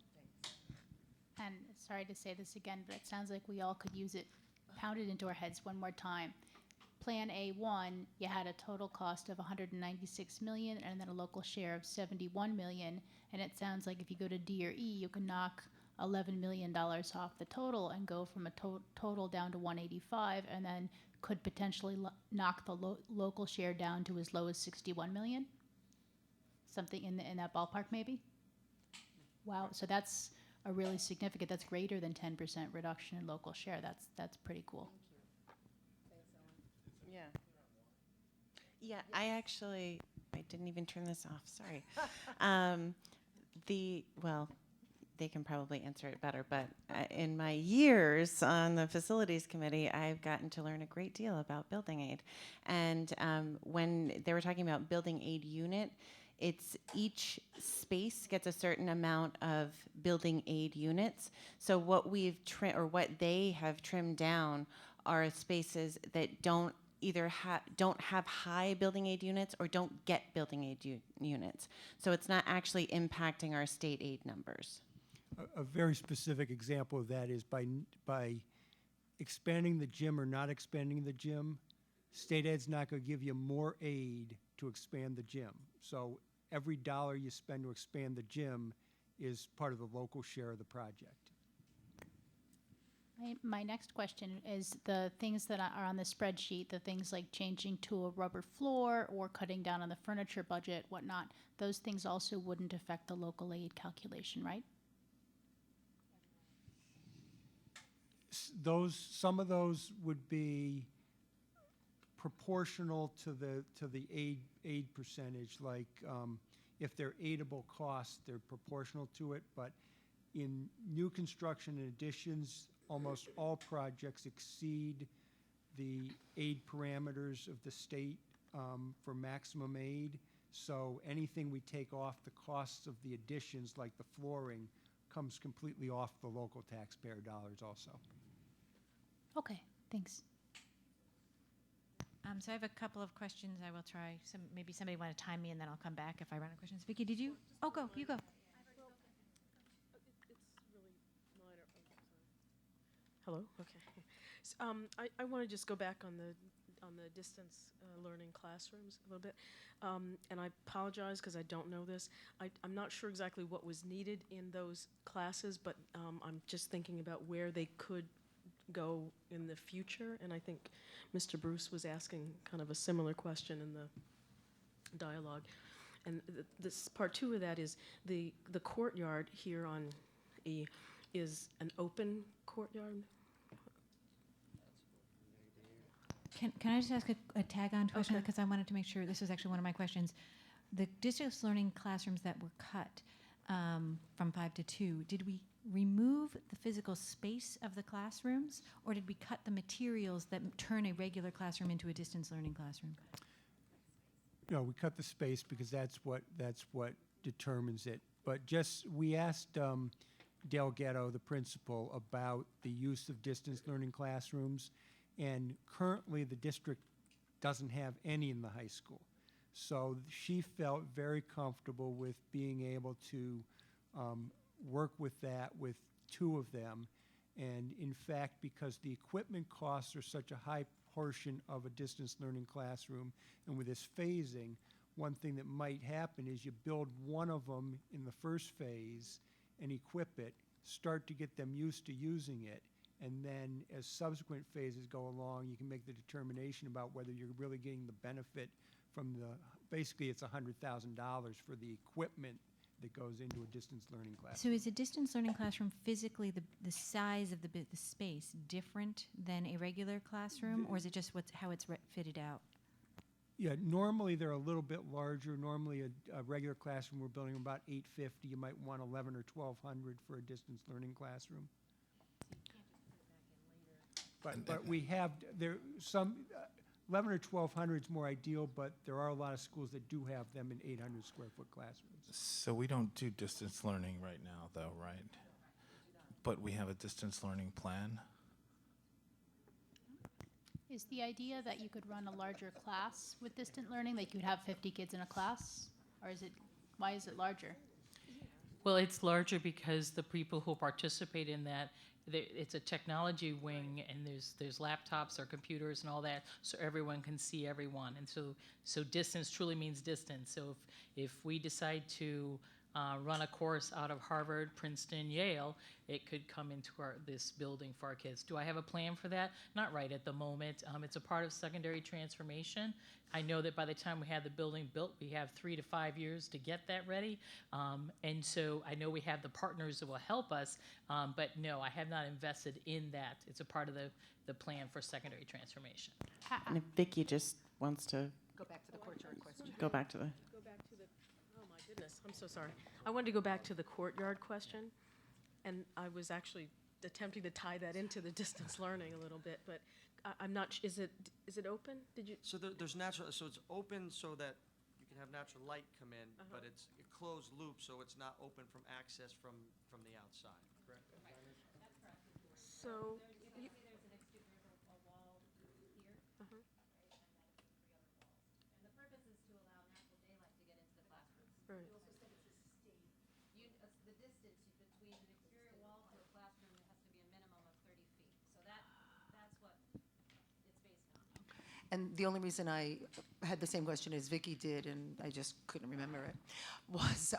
and sorry to say this again, but it sounds like we all could use it pounded into our heads one more time. Plan A1, you had a total cost of 196 million and then a local share of 71 million. And it sounds like if you go to D or E, you can knock $11 million off the total and go from a total down to 185, and then could potentially knock the local share down to as low as 61 million. Something in that ballpark, maybe. Wow. So that's a really significant. That's greater than 10% reduction in local share. That's pretty cool. Yeah. Yeah, I didn't even turn this off, sorry. They can probably answer it better, but in my years on the facilities committee, I've gotten to learn a great deal about building aid. And when they were talking about building aid unit, it's each space gets a certain amount of building aid units. So what we've or what they have trimmed down are spaces that don't either don't have high building aid units or don't get building aid units. So it's not actually impacting our state aid numbers. A very specific example of that is by expanding the gym or not expanding the gym, state aid's not going to give you more aid to expand the gym. So every dollar you spend to expand the gym is part of the local share of the project. My next question is the things that are on the spreadsheet, the things like changing to a rubber floor or cutting down on the furniture budget, whatnot, those things also wouldn't affect the local aid calculation, right? Some of those would be proportional to the aid percentage. Like if they're aidable costs, they're proportional to it. But in new construction and additions, almost all projects exceed the aid parameters of the state for maximum aid. So anything we take off the costs of the additions, like the flooring, comes completely off the local taxpayer dollars also. Okay, thanks. So I have a couple of questions. I will try. Maybe somebody want to time me, and then I'll come back if I run out of questions. Vicky, did you? Oh, go. You go. Hello. Okay. So, I want to just go back on the distance learning classrooms a little bit, and I apologize because I don't know this. I'm not sure exactly what was needed in those classes, but I'm just thinking about where they could go in the future, and I think Mr. Bruce was asking kind of a similar question in the dialogue. And this part two of that is the courtyard here on E is an open courtyard. Can I just ask a tag-on question? Because I wanted to make sure, this was actually one of my questions. The distance learning classrooms that were cut from 5 to 2, did we remove the physical space of the classrooms, or did we cut the materials that turn a regular classroom into a distance learning classroom? No, we cut the space because that's what determines it. But we asked Dale Ghetto, the principal, about the use of distance learning classrooms, and currently the district doesn't have any in the high school. So she felt very comfortable with being able to work with that with 2 of them. And in fact, because the equipment costs are such a high portion of a distance learning classroom, and with this phasing, one thing that might happen is you build one of them in the first phase and equip it, start to get them used to using it, and then as subsequent phases go along, you can make the determination about whether you're really getting the benefit from basically it's $100,000 for the equipment that goes into a distance learning class. So is a distance learning classroom physically the size of the space different than a regular classroom, or is it just how it's fitted out? Yeah, normally they're a little bit larger. Normally a regular classroom we're building about 850. You might want 11 or 1200 for a distance learning classroom. But we have there some 11 or 1200 is more ideal, but there are a lot of schools that do have them in 800 square foot classrooms. So we don't do distance learning right now, though, right? But we have a distance learning plan. Is the idea that you could run a larger class with distant learning, like you'd have 50 kids in a class? Or why is it larger? Well, it's larger because the people who participate in that, it's a technology wing, and there's laptops or computers and all that, so everyone can see everyone. And so distance truly means distance. So if we decide to run a course out of Harvard, Princeton, Yale, it could come into this building for our kids. Do I have a plan for that? Not right at the moment. It's a part of secondary transformation. I know that by the time we have the building built, we have 3 to 5 years to get that ready. And so I know we have the partners that will help us, but no, I have not invested in that. It's a part of the plan for secondary transformation. And if Vicky just wants to Go back to the courtyard question. go back to the Oh my goodness, I'm so sorry. I wanted to go back to the courtyard question, and I was actually attempting to tie that into the distance learning a little bit, but I'm not. Is it open? Did you? So there's natural. So it's open so that you can can have natural light come in, but Uh-huh. it's a closed loop, so it's not open from access from the outside, correct? So, you- uh-huh. And the purpose is to allow natural daylight to get into the classrooms. Right. You also said it's a sustain. The distance between an exterior wall to a classroom has to be a minimum of 30 feet. So that's what it's based on. And the only reason I had the same question as Vicky did, and I just couldn't remember it, was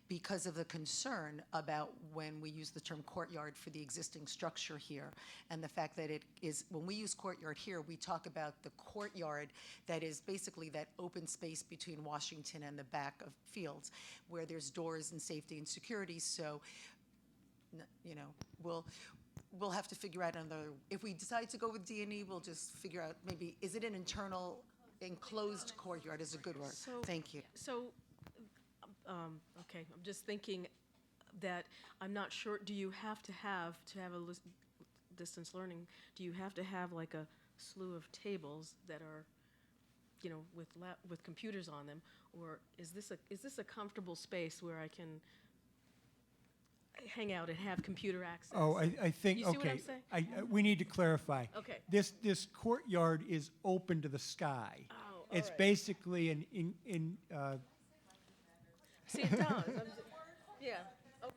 because of the concern about when we use the term courtyard for the existing structure here, and the fact that it is, when we use courtyard here, we talk about the courtyard that is basically that open space between Washington and the back of Fields, where there's doors and safety and security, so, you know, we'll have to figure out another, if we decide to go with D&E, we'll just figure out, maybe, is it an internal enclosed courtyard is a good word. So- Thank you. So, okay, I'm just thinking that I'm not sure, do you have to have a distance learning, do you have to have like a slew of tables that are, you know, with computers on them? Or is this a comfortable space where I can hang out and have computer access? Oh, I think, You see what I'm okay, saying? we need to clarify. Okay. This courtyard is open to the sky. Oh, all It's right. basically See, it does. Yeah, okay.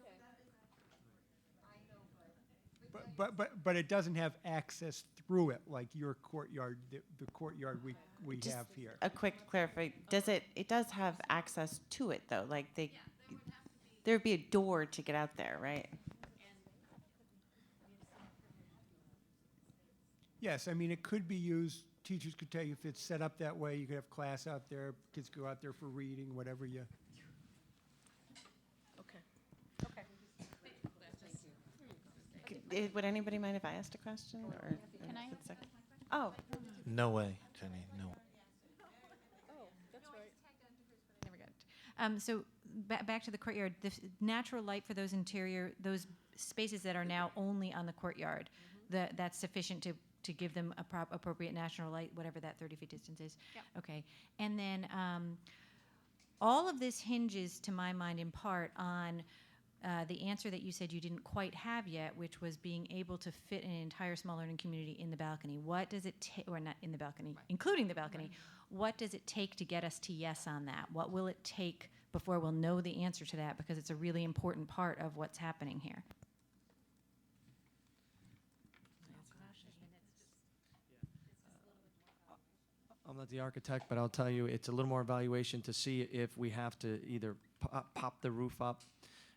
but it doesn't have access through it like your courtyard, the courtyard we Just have here. a quick clarify. It does have access to it though? Like there'd be a door to get out there, right? Yes, I mean, it could be used, teachers could tell you if it's set up that way, you could have class out there, kids go out there for reading, whatever you. Okay. Would anybody mind if I asked a question? Or Can I? Oh, No way, Jenny, no. Oh, that's right. Never got it. So back to the courtyard, the natural light for those those spaces that are now only on the courtyard, that's sufficient to give them appropriate natural light, whatever that 30 feet distance is? Yep. Okay. And then all of this hinges, to my mind, in part on the answer that you said you didn't quite have yet, which was being able to fit an entire small learning community in the balcony. What does it take, or not in the balcony, including the balcony, what does it take to get us to yes on that? What will it take before we'll know the answer to that? Because it's a really important part of what's happening here. I'm not the architect, but I'll tell you, it's a little more evaluation to see if we have to either pop the roof up.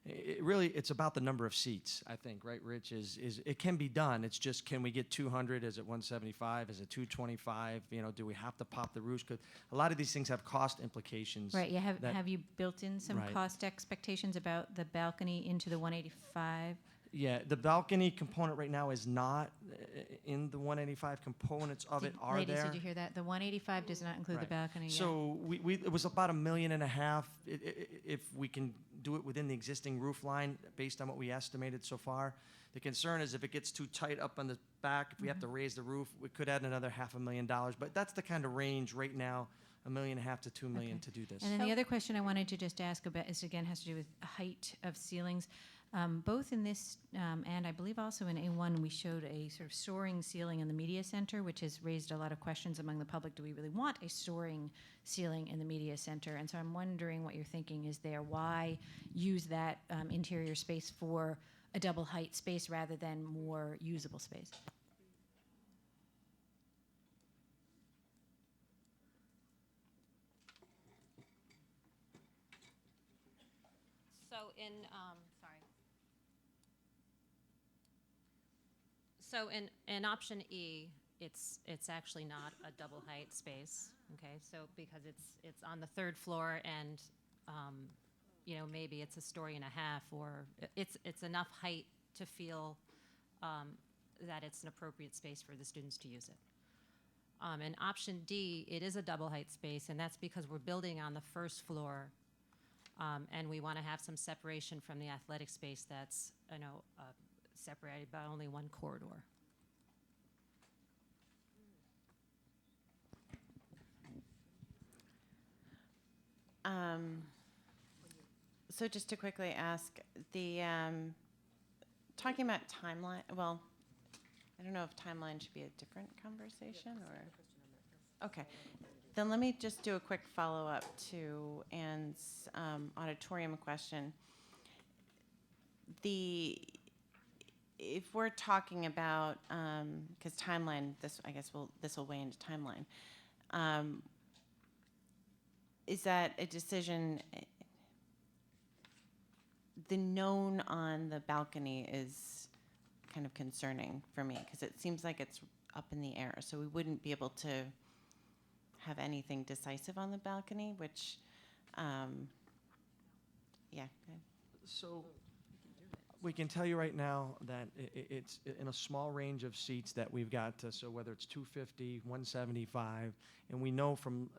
It's about the number of seats, I think, right, Rich? It can be done. It's just, can we get 200? Is it 175? Is it 225? You know, do we have to pop the roofs? Because a lot of these things have cost implications. Right, you that- have you built in some Right. cost expectations about the balcony into the 185? Yeah, the balcony component right now is not in the 185 components of it are Ladies, there. did you hear that? The 185 does not include the Right. balcony yet. So it was about $1.5 million if we can do it within the existing roof line based on what we estimated so far. The concern is if it gets too tight up on the back, if we have to raise the roof, we could add another $500,000. But that's the kind of range right now, $1.5 million to $2 million Okay. to do this. And then the other question I wanted to just ask about is, again, has to do with height of ceilings. Both in this and I believe also in A1, we showed a sort of soaring ceiling in the media center, which has raised a lot of questions among the public. Do we really want a soaring ceiling in the media center? And so I'm wondering what your thinking is there. Why use that interior space for a double height space rather than more usable space? So So in option E, it's actually not a double height space. Okay, so because it's on the third floor and maybe it's a story and a half, or it's enough height to feel that it's an appropriate space for the students to use it. In option D, it is a double height space, and that's because we're building on the first floor. And we want to have some separation from the athletic space that's, separated by only one corridor. So just to quickly ask, the, talking about timeline, well, I don't know if timeline should be a different conversation or? Okay, then let me just do a quick follow-up to Ann's auditorium question. If we're talking about, because timeline, I guess this will weigh into timeline. Is that a decision? The known on the balcony is kind of concerning for me because it seems like it's up in the air. So we wouldn't be able to have anything decisive on the balcony, which, yeah. So we can tell you right now that it's in a small range of seats that we've got, so whether it's 250, 175, and we know from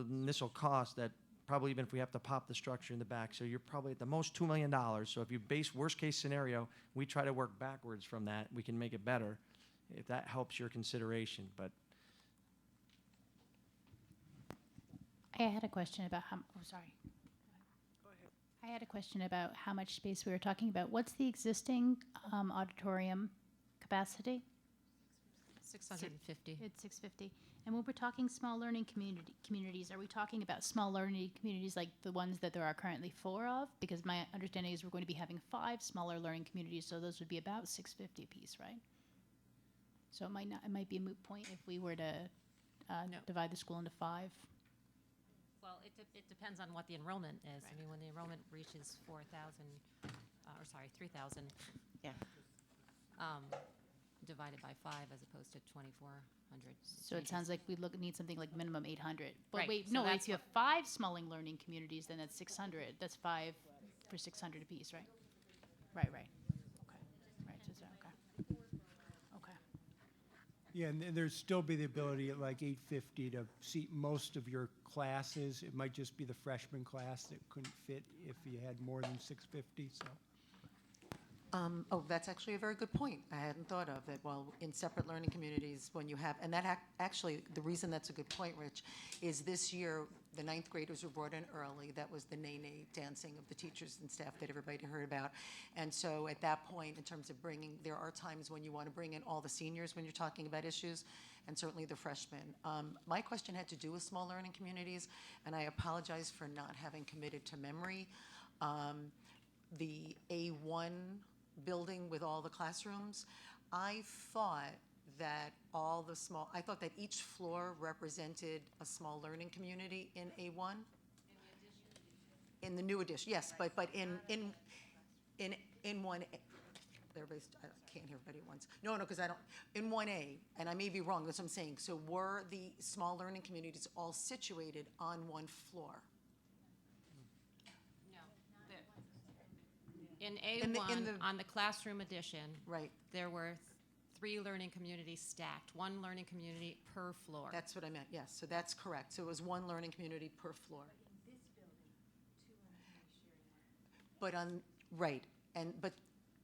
initial cost that probably even if we have to pop the structure in the back, so you're probably at the most $2 million. So if you base worst case scenario, we try to work backwards from that. We can make it better if that helps your consideration. But I had a question about how, oh, sorry. I had a question about how much space we were talking about. What's the existing auditorium capacity? 650. It's 650. And when we're talking small learning communities, are we talking about small learning communities like the ones that there are currently 4 of? Because my understanding is we're going to be having 5 smaller learning communities, so those would be about 650 apiece, right? So it might be a moot point if we were to divide the school into 5. Well, it depends on what the enrollment is. I mean, when the enrollment reaches 3,000, yeah, divided by 5 as opposed to 2,400. So it sounds like we need something like minimum 800. But Right, wait, so no, that's if you have 5 small learning communities, then that's 600. That's 5 for 600 apiece, right? Right. Okay. Right. So okay. Okay. Yeah, and there'd still be the ability at like 850 to seat most of your classes. It might just be the freshman class that couldn't fit if you had more than 650, so. Oh, that's actually a very good point. I hadn't thought of it. Well, in separate learning communities, when you have, and that actually, the reason that's a good point, Rich, is this year, the 9th graders were brought in early. That was the nay dancing of the teachers and staff that everybody heard about. And so at that point, in terms of bringing, there are times when you want to bring in all the seniors when you're talking about issues, and certainly the freshmen. My question had to do with small learning communities, and I apologize for not having committed to memory. The A1 building with all the classrooms, I thought that I thought that each floor represented a small learning community in A1. In the new addition, yes, but in 1A, everybody's, I can't hear everybody at once. No, because I don't, in 1A, and I may be wrong, that's what I'm saying. So were the small learning communities all situated on one floor? In In A1, the- on the classroom edition, Right. there were 3 learning communities stacked, 1 learning community per floor. That's what I meant, yes, so that's correct. So it was 1 learning community per floor. But right, but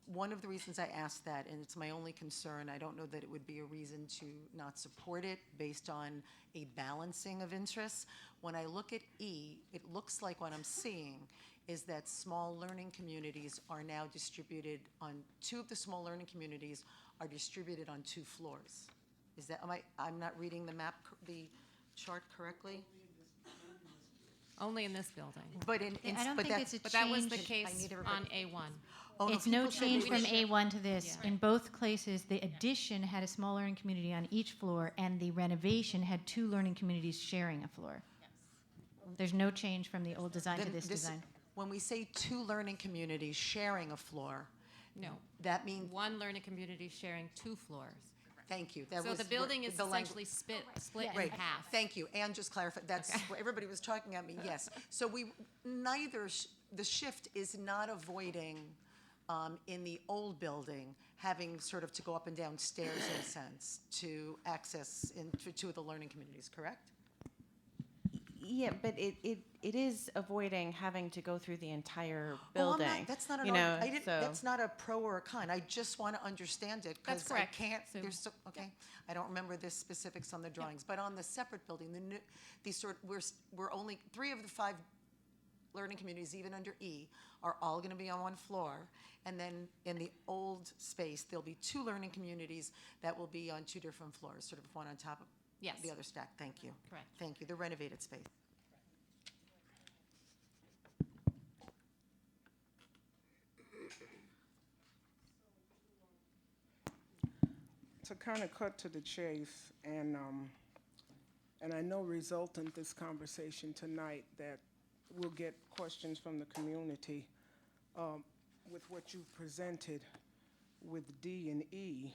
one of the reasons I asked that, and it's my only concern, I don't know that it would be a reason to not support it based on a balancing of interests. When I look at E, it looks like what I'm seeing is that small learning communities are now distributed on 2 of the small learning communities are distributed on 2 floors. Is that, I'm not reading the map, the chart correctly? Only in this building. But I don't think it's a But that was the change. case on A1. Oh, It's no people said change they from did. A1 to this. Yeah. In both cases, the addition had a small learning community on each floor, and the renovation had 2 learning communities sharing a floor. There's no change from the old design to Then this design. When we say 2 learning communities sharing a floor, No. that means, 1 learning community sharing 2 floors. thank you. That So was the building is the language- essentially split in Right, half. thank you. Anne just clarified, that's, what everybody was talking at me, yes. So the shift is not avoiding, in the old building, having sort of to go up and down stairs in a sense, to access into 2 of the learning communities, correct? Yeah, but it is avoiding having to go through the entire Oh, building. that's not an you know, argument. so That's not a pro or a con. I just want to understand it That's because I correct. can't. So- There's okay. I don't remember the specifics on the drawings, but on the separate building, these we're only 3 of the 5 learning communities, even under E, are all going to be on one floor. And then in the old space, there'll be 2 learning communities that will be on 2 different floors, sort of one on top of Yes. the other stack. Thank you. Correct. Thank you. The renovated space. To kind of cut to the chase, and I know resultant this conversation tonight that we'll get questions from the community with what you've presented with D and E.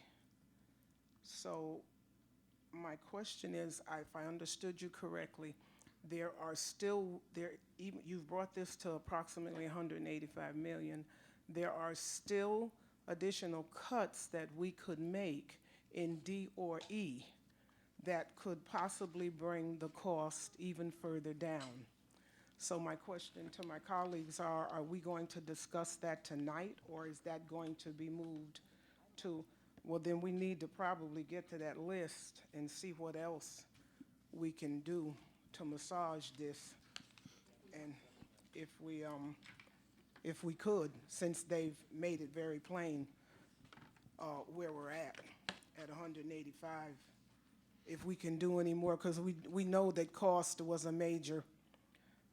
So my question is, if I understood you correctly, there are still, even you've brought this to approximately 185 million. There are still additional cuts that we could make in D or E that could possibly bring the cost even further down. So my question to my colleagues are we going to discuss that tonight, or is that going to be moved to, well, then we need to probably get to that list and see what else we can do to massage this. And if we could, since they've made it very plain where we're at 185, if we can do any more, because we know that cost was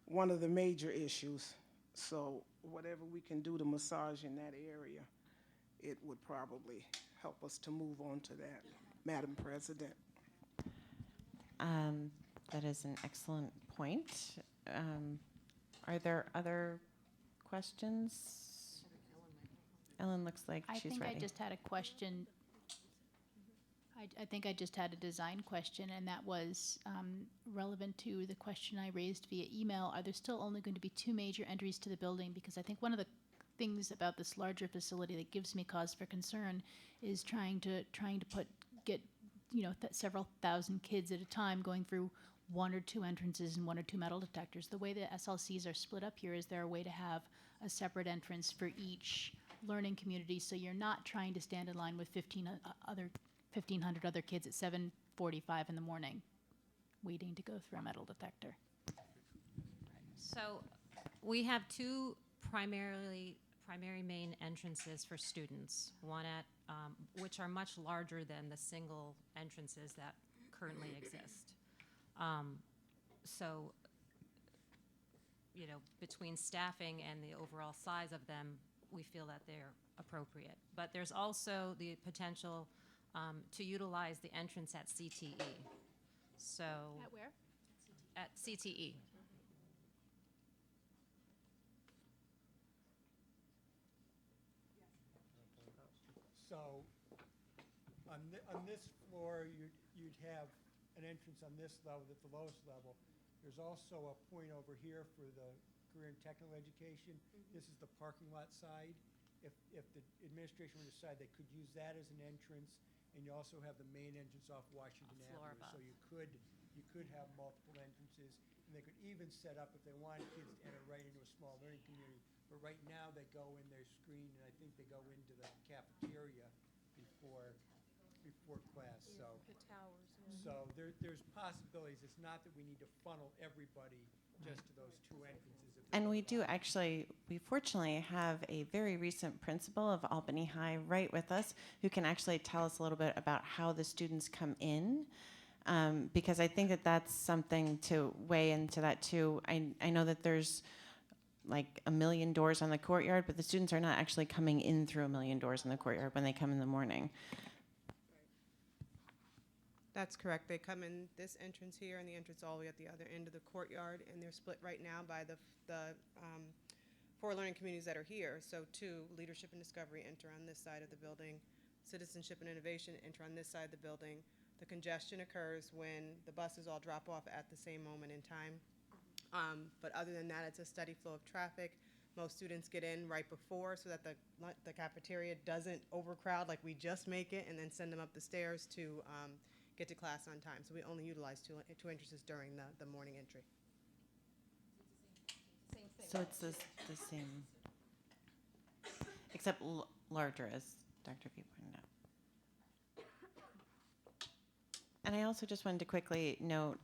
one of the major issues. So whatever we can do to massage in that area, it would probably help us to move on to that, Madam President. That is an excellent point. Are there other questions? Ellen looks like I she's think ready. I just had a question. I think I just had a design question, and that was relevant to the question I raised via email. Are there still only going to be 2 major entries to the building? Because I think one of the things about this larger facility that gives me cause for concern is trying to get several thousand kids at a time going through 1 or 2 entrances and 1 or 2 metal detectors. The way the SLCs are split up here, is there a way to have a separate entrance for each learning community, so you're not trying to stand in line with 1,500 other kids at 7:45 in the morning waiting to go through a metal detector? So we have 2 primary main entrances for students, one at which are much larger than the single entrances that currently exist. So, between staffing and the overall size of them, we feel that they're appropriate. But there's also the potential to utilize the entrance at CTE. So At where? at CTE. So on this floor, you'd have an entrance on this level, at the lowest level. There's also a point over here for the career and technical education. This is the parking lot side. If the administration were to decide, they could use that as an entrance, and you also have the main entrance off Washington Floor Avenue. So above. you could have multiple entrances, and they could even set up, if they wanted kids to enter right into a small learning community. But right now, they go in, they're screened, and I think they go into the cafeteria before class. So The towers, yeah. so there's possibilities. It's not that we need to funnel everybody just to those 2 entrances. And we fortunately have a very recent principal of Albany High right with us who can actually tell us a little bit about how the students come in, because I think that that's something to weigh into that too. I know that there's like 1 million doors on the courtyard, but the students are not actually coming in through 1 million doors in the courtyard when they come in the morning. That's correct. They come in this entrance here and the entrance all the way at the other end of the courtyard, and they're split right now by the 4 learning communities that are here. So 2, leadership and discovery, enter on this side of the building. Citizenship and innovation, enter on this side of the building. The congestion occurs when the buses all drop off at the same moment in time. But other than that, it's a steady flow of traffic. Most students get in right before so that the cafeteria doesn't overcrowd, like we just make it, and then send them up the stairs to get to class on time. So we only utilize 2 entrances during the morning entry. So it's the same, except larger, as Dr. V pointed out. And I also just wanted to quickly note,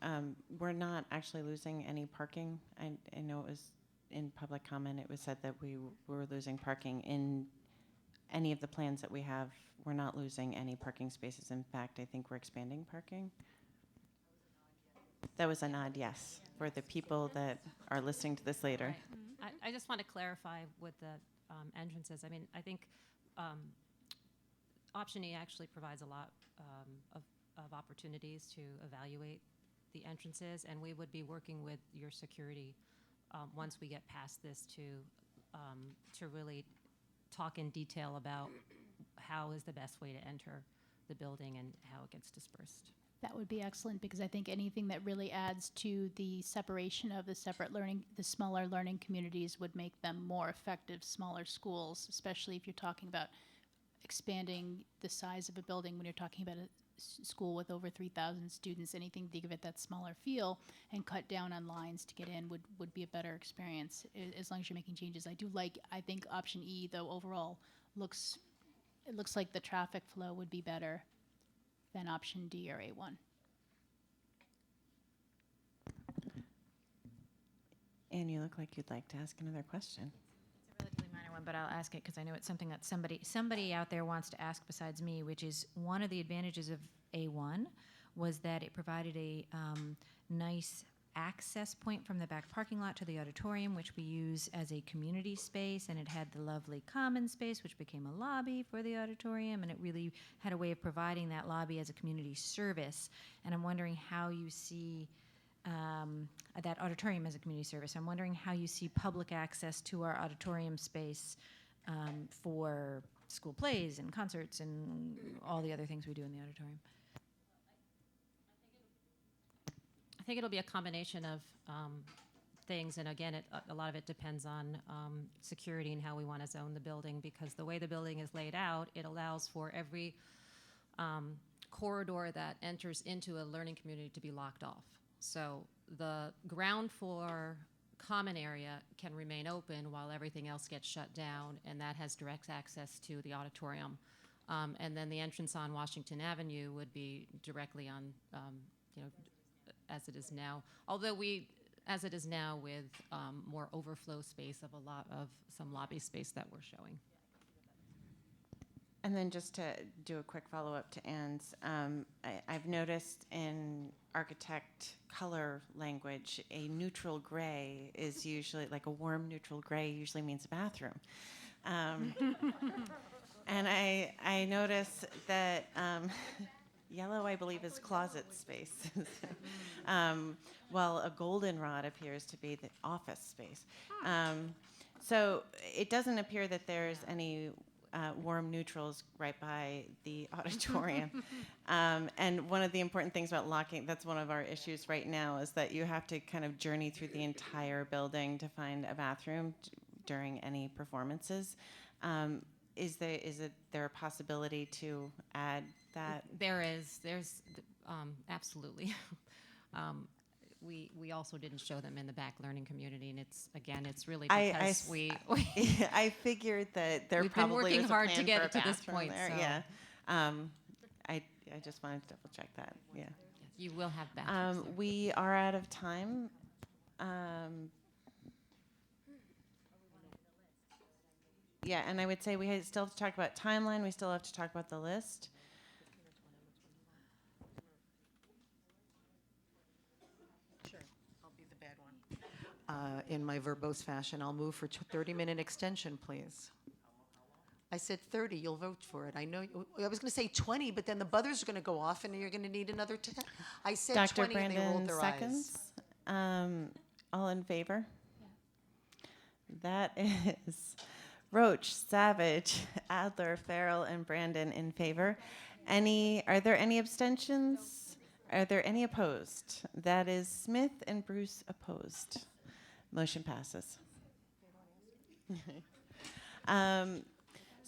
we're not actually losing any parking. I know it was in public comment, it was said that we were losing parking. In any of the plans that we have, we're not losing any parking spaces. In fact, I think we're expanding parking. That was a nod, yes, for the people that are listening to this later. I just want to clarify with the entrances. I mean, I think option E actually provides a lot of opportunities to evaluate the entrances, and we would be working with your security once we get past this to really talk in detail about how is the best way to enter the building and how it gets dispersed. That would be excellent, because I think anything that really adds to the separation of the separate learning, the smaller learning communities, would make them more effective, smaller schools, especially if you're talking about expanding the size of a building when you're talking about a school with over 3,000 students. Anything to give it that smaller feel and cut down on lines to get in would be a better experience, as long as you're making changes. I think option E, though, overall looks like the traffic flow would be better than option D or A1. Anne, you look like you'd like to ask another question. It's a relatively minor one, but I'll ask it because I know it's something that somebody out there wants to ask besides me, which is one of the advantages of A1 was that it provided a nice access point from the back parking lot to the auditorium, which we use as a community space, and it had the lovely common space, which became a lobby for the auditorium, and it really had a way of providing that lobby as a community service. And I'm wondering how you see that auditorium as a community service. I'm wondering how you see public access to our auditorium space for school plays and concerts and all the other things we do in the auditorium. I think it'll be a combination of things, and again, a lot of it depends on security and how we want to zone the building, because the way the building is laid out, it allows for every corridor that enters into a learning community to be locked off. So the ground floor common area can remain open while everything else gets shut down, and that has direct access to the auditorium. And then the entrance on Washington Avenue would be directly on, as it is now. Although as it is now, with more overflow space of a lot of some lobby space that we're showing. And then just to do a quick follow-up to Anne's, I've noticed in architect color language, a neutral gray is usually, like a warm neutral gray usually means a bathroom. And I notice that yellow, I believe, is closet space, while a goldenrod appears to be the office space. So it doesn't appear that there's any warm neutrals right by the auditorium. And one of the important things about locking, that's one of our issues right now, is that you have to kind of journey through the entire building to find a bathroom during any performances. Is there a possibility to add that? There's absolutely. We also didn't show them in the back learning community, and it's really because I figured that there we've probably been working was a hard plan to get for it a to this bathroom point. there. So. Yeah, I just wanted to double check that. Yeah, you will have bathrooms there. We are out of time. Yeah, and I would say we still have to talk about timeline. We still have to talk about the list. Sure, I'll be the bad one. In my verbose fashion, I'll move for 30-minute extension, please. I said 30, you'll vote for it. I know, I was going to say 20, but then the buzzers are going to go off and you're going to need another 10. I said Dr. 20 and they rolled Brandon their seconds. eyes. All in favor? That is Roach, Savage, Adler, Farrell, and Brandon in favor. Are there any abstentions? Are there any opposed? That is Smith and Bruce opposed. Motion passes.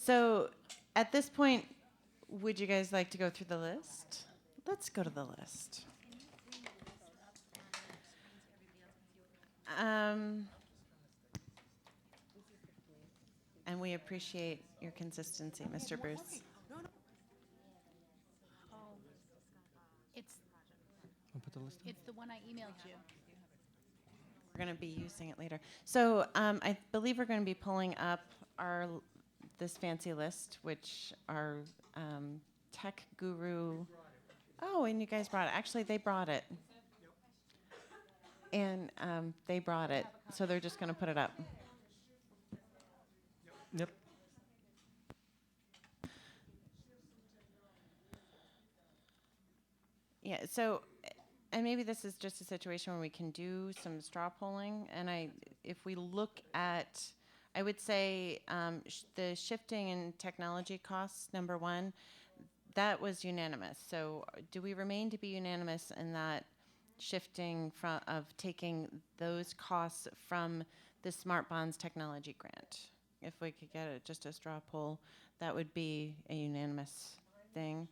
So at this point, would you guys like to go through the list? Let's go to the list. And we appreciate your consistency, Mr. Bruce. It's I'll put the list on. it's the one I emailed you. We're going to be using it later. So I believe we're going to be pulling up this fancy list, which our tech guru. Oh, and you guys brought it. Actually, they brought it. And they brought it, so they're just going to put it up. Yep. Yeah, so, and maybe this is just a situation where we can do some straw polling, and if we look at, I would say the shifting in technology costs, number one, that was unanimous. So do we remain to be unanimous in that shifting of taking those costs from the Smart Bonds Technology Grant? If we could get just a straw poll, that would be a unanimous thing.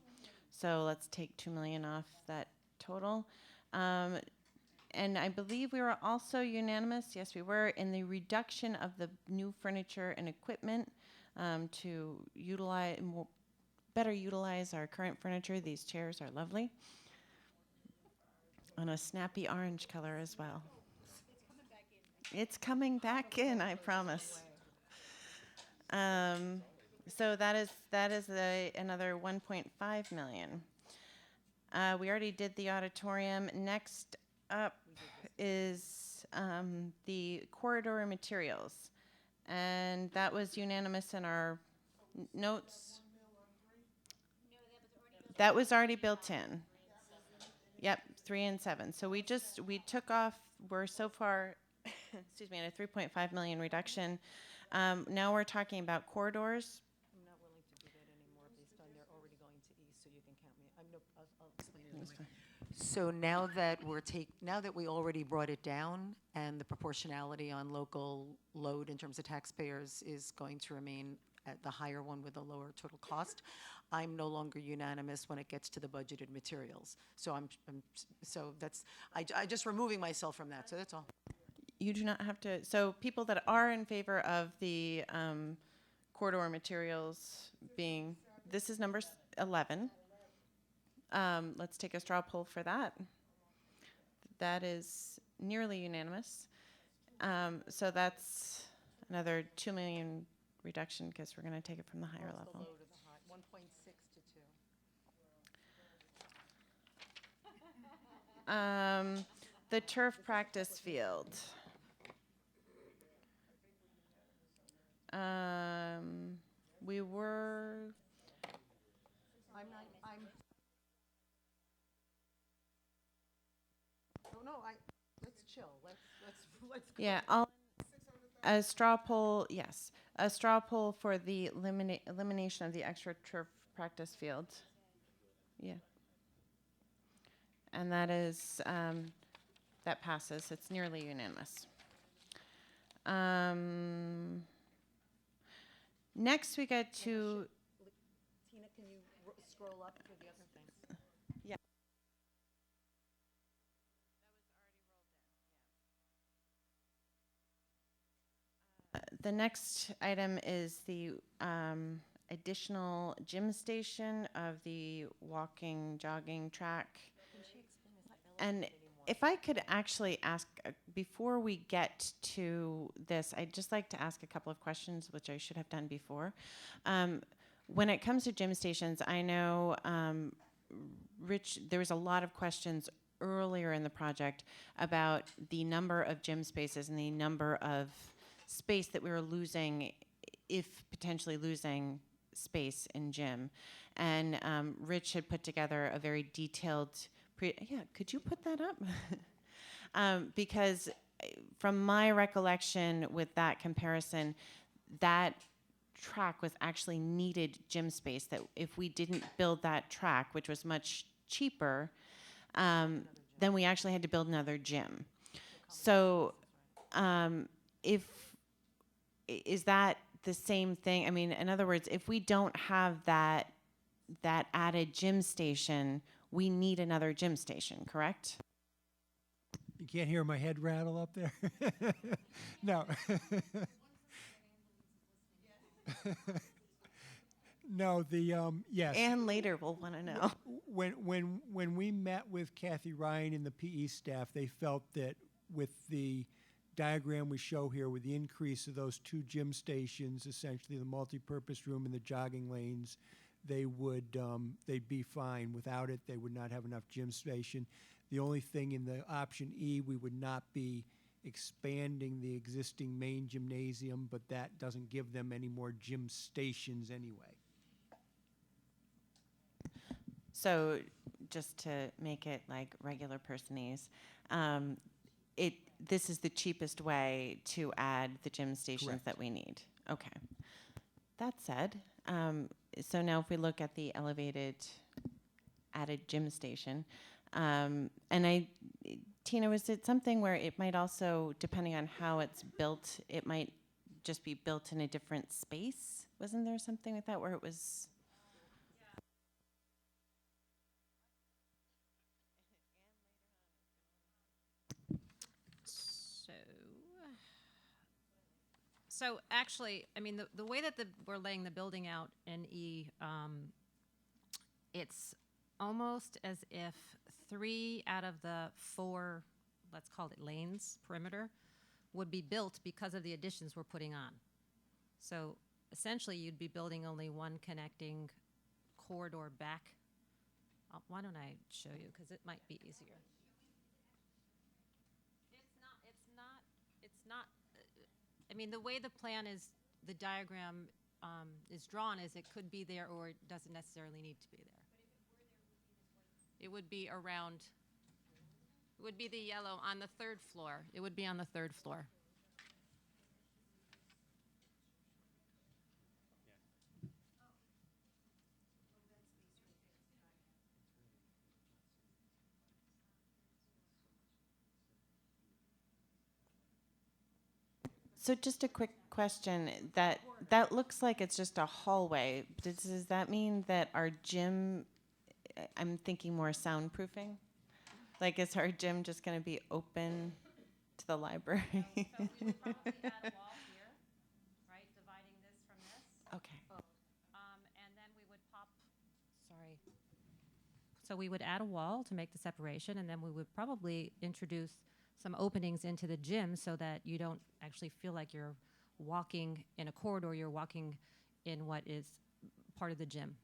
So let's take 2 million off that total. And I believe we were also unanimous, yes we were, in the reduction of the new furniture and equipment to better utilize our current furniture. These chairs are lovely. And a snappy orange color as well. It's coming back in, I promise. So that is another 1.5 million. We already did the auditorium. Next up is the corridor materials, and that was unanimous in our notes. That was already built in. Yep, 3 and 7. So we took off. We're so far, excuse me, at a 3.5 million reduction. Now we're talking about corridors. I'm not willing to do that anymore based on they're already going to E, so you can count me. I'll explain it That's anyway. fine. So now that we already brought it down and the proportionality on local load in terms of taxpayers is going to remain at the higher one with a lower total cost, I'm no longer unanimous when it gets to the budgeted materials. So I just removing myself from that. So that's all. You do not have to. So people that are in favor of the corridor materials being, this is number 11. Let's take a straw poll for that. That is nearly unanimous. So that's another 2 million reduction because we're going to take it from the higher level. 1.6 to 2. The turf practice field. We were. Let's chill. Let's. Yeah, a straw poll. Yes, a straw poll for the elimination of the extra turf practice field. Yeah. And that is, that passes. It's nearly unanimous. Next we get to... Tina, can you scroll up for the other things? Yeah. The next item is the additional gym station of the walking, jogging track. And if I could actually ask, before we get to this, I'd just like to ask a couple of questions, which I should have done before. When it comes to gym stations, I know, Rich, there was a lot of questions earlier in the project about the number of gym spaces and the number of space that we were losing, if potentially losing space in gym. And Rich had put together a very detailed could you put that up? Because from my recollection with that comparison, that track was actually needed gym space, that if we didn't build that track, which was much cheaper, then we actually had to build another gym. So is that the same thing? I mean, in other words, if we don't have that added gym station, we need another gym station, correct? You can't hear my head rattle up there? No. No, yes. And later we'll want to know. When we met with Kathy Ryan and the PE staff, they felt that with the diagram we show here with the increase of those 2 gym stations, essentially the multipurpose room and the jogging lanes, they would, they'd be fine. Without it, they would not have enough gym station. The only thing in the option E, we would not be expanding the existing main gymnasium, but that doesn't give them any more gym stations anyway. So just to make it like regular personese, this is the cheapest way to add the gym stations Correct. that we need. Okay. That said, so now if we look at the elevated added gym station, Tina, was it something where it might also, depending on how it's built, it might just be built in a different space? Wasn't there something like that where it was? So actually, I mean, the way that we're laying the building out in E, it's almost as if 3 out of the 4, let's call it lanes, perimeter, would be built because of the additions we're putting on. So essentially, you'd be building only one connecting corridor back. Why don't I show you, because it might be easier. It's not, I mean, the way the plan is, the diagram is drawn is it could be there or it doesn't necessarily need to be there. It would be around, it would be the yellow on the 3rd floor. It would be on the 3rd floor. So just a quick question, that looks like it's just a hallway. Does that mean that our gym, I'm thinking more soundproofing? Like, is our gym just going to be open to the library? So we would probably add a wall here, right, dividing this from this. Okay. And then we would pop, sorry. So we would add a wall to make the separation, and then we would probably introduce some openings into the gym so that you don't actually feel like you're walking in a corridor, you're walking in what is part of the gym.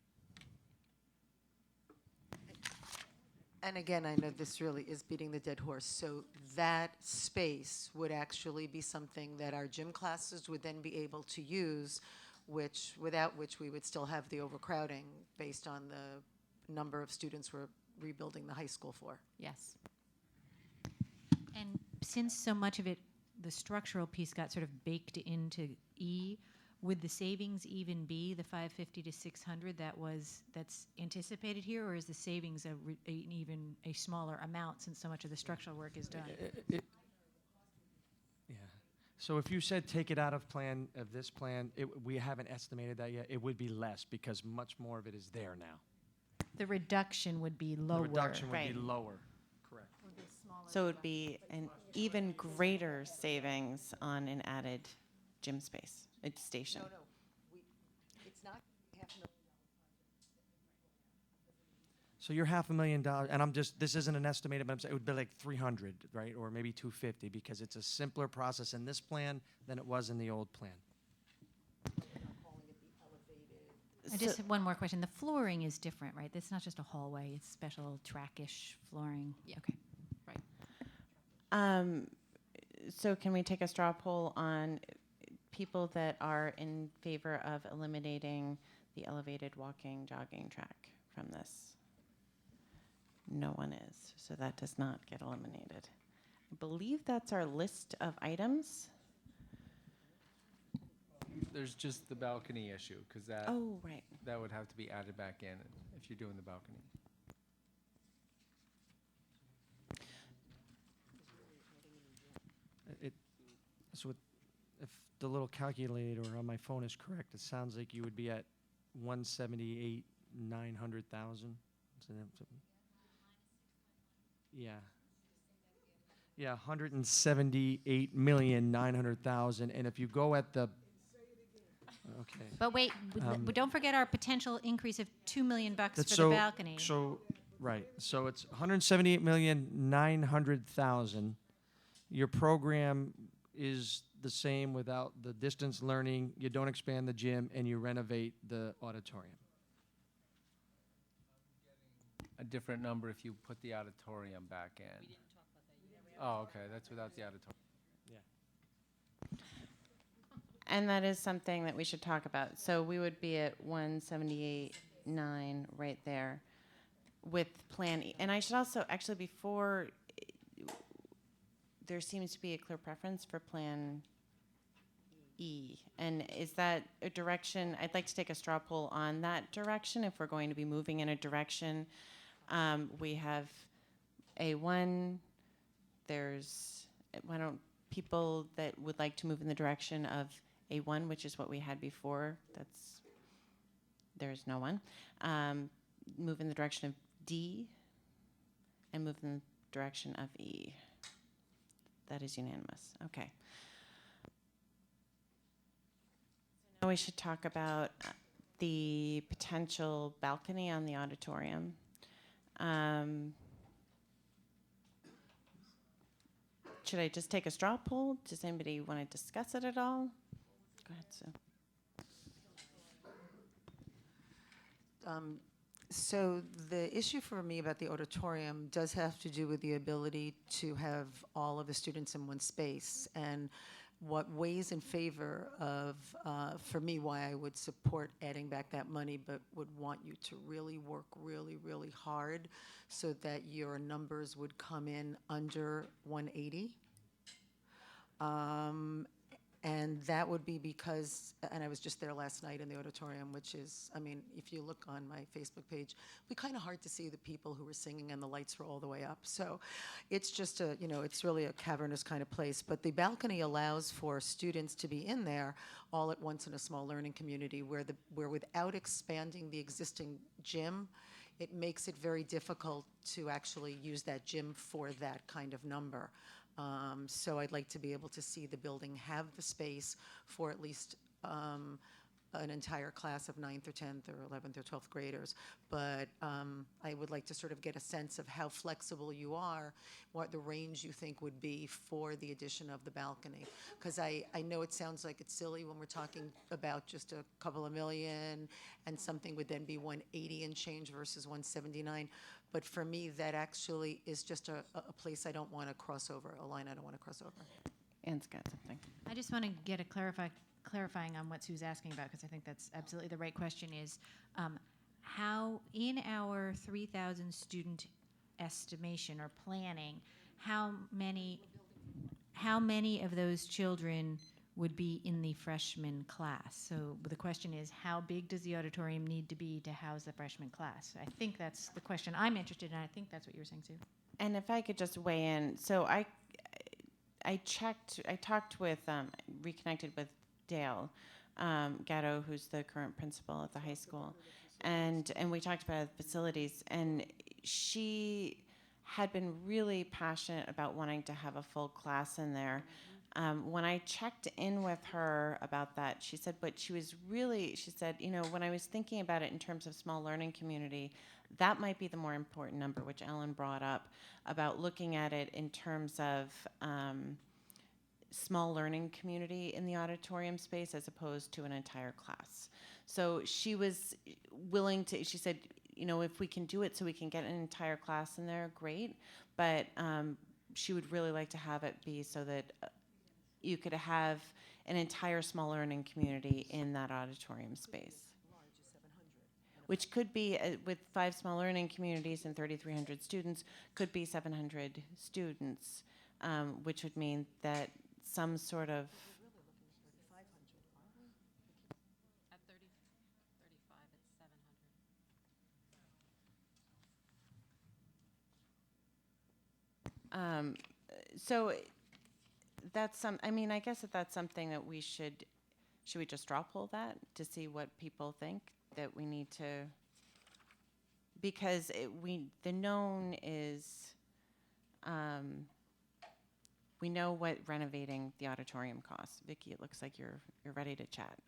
And again, I know this really is beating the dead horse. So that space would actually be something that our gym classes would then be able to use, without which we would still have the overcrowding based on the number of students we're rebuilding the high school for. Yes. And since so much of it, the structural piece got sort of baked into E, would the savings even be the 550 to 600 that's anticipated here, or is the savings even a smaller amount since so much of the structural work is done? Yeah. So if you said take it out of this plan, we haven't estimated that yet. It would be less because much more of it is there now. The reduction would be lower. The reduction would Right. be lower. Correct. So it would be an even greater savings on an added gym space, station. No, it's not $500,000. So you're $500,000, and this isn't an estimated, but I'm saying it would be like 300, right? Or maybe 250 because it's a simpler process in this plan than it was in the old plan. I just have one more question. The flooring is different, right? It's not just a hallway, it's special track-ish flooring. Yeah. Okay. So can we take a straw poll on people that are in favor of eliminating the elevated walking, jogging track from this? No one is, so that does not get eliminated. I believe that's our list of items. There's just the balcony issue, because that, Oh, right. that would have to be added back in if you're doing the balcony. If the little calculator on my phone is correct, it sounds like you would be at 178,900,000. Yeah. Yeah, 178,900,000, and if you go at the, okay. But wait, but don't forget our potential increase of $2 million for That's the balcony. Right. So it's 178,900,000. Your program is the same without the distance learning, you don't expand the gym, and you renovate the auditorium? A different number if you put the auditorium back in. Oh, okay, that's without the auditorium. And that is something that we should talk about. So we would be at 178.9 right there with Plan E. And I should also, actually, before, there seems to be a clear preference for Plan E. And is that a direction? I'd like to take a straw poll on that direction if we're going to be moving in a direction. We have A1. There's, why don't people that would like to move in the direction of A1, which is what we had before, there's no one. Move in the direction of D, and move in the direction of E. That is unanimous. Okay. Now we should talk about the potential balcony on the auditorium. Should I just take a straw poll? Does anybody want to discuss it at all? Go ahead, Sue. So the issue for me about the auditorium does have to do with the ability to have all of the students in one space. And what weighs in favor of, for me, why I would support adding back that money, but would want you to really work really, really hard so that your numbers would come in under 180. And that would be because, and I was just there last night in the auditorium, which is, I mean, if you look on my Facebook page, it'd be kind of hard to see the people who were singing and the lights were all the way up. So it's just a, you know, it's really a cavernous kind of place. But the balcony allows for students to be in there all at once in a small learning community where without expanding the existing gym, it makes it very difficult to actually use that gym for that kind of number. So I'd like to be able to see the building have the space for at least an entire class of 9th or 10th or 11th or 12th graders. But I would like to sort of get a sense of how flexible you are, what the range you think would be for the addition of the balcony. Because I know it sounds like it's silly when we're talking about just a couple of million and something would then be 180 and change versus 179. But for me, that actually is just a place I don't want to cross over, a line I don't want to cross over. Ann's got something. I just want to get a clarifying on what Sue's asking about, because I think that's absolutely the right question, is how, in our 3,000 student estimation or planning, how many of those children would be in the freshman class? So the question is, how big does the auditorium need to be to house the freshman class? I think that's the question I'm interested in. I think that's what you were saying, Sue. And if I could just weigh in. So I talked with, reconnected with Dale Gatto, who's the current principal at the high school. And we talked about facilities, and she had been really passionate about wanting to have a full class in there. When I checked in with her about that, she said, she said, you know, when I was thinking about it in terms of small learning community, that might be the more important number, which Ellen brought up, about looking at it in terms of small learning community in the auditorium space as opposed to an entire class. So she was willing to, she said, you know, if we can do it so we can get an entire class in there, great. But she would really like to have it be so that you could have an entire small learning community in that auditorium space. Which could be, with 5 small learning communities and 3,300 students, could be 700 students, which would mean that some sort of... At 35, it's 700. So that's I mean, I guess that's something that we should we just straw poll that to see what people think that we need to, because the known is, we know what renovating the auditorium costs. Vicki, it looks like you're ready to chat.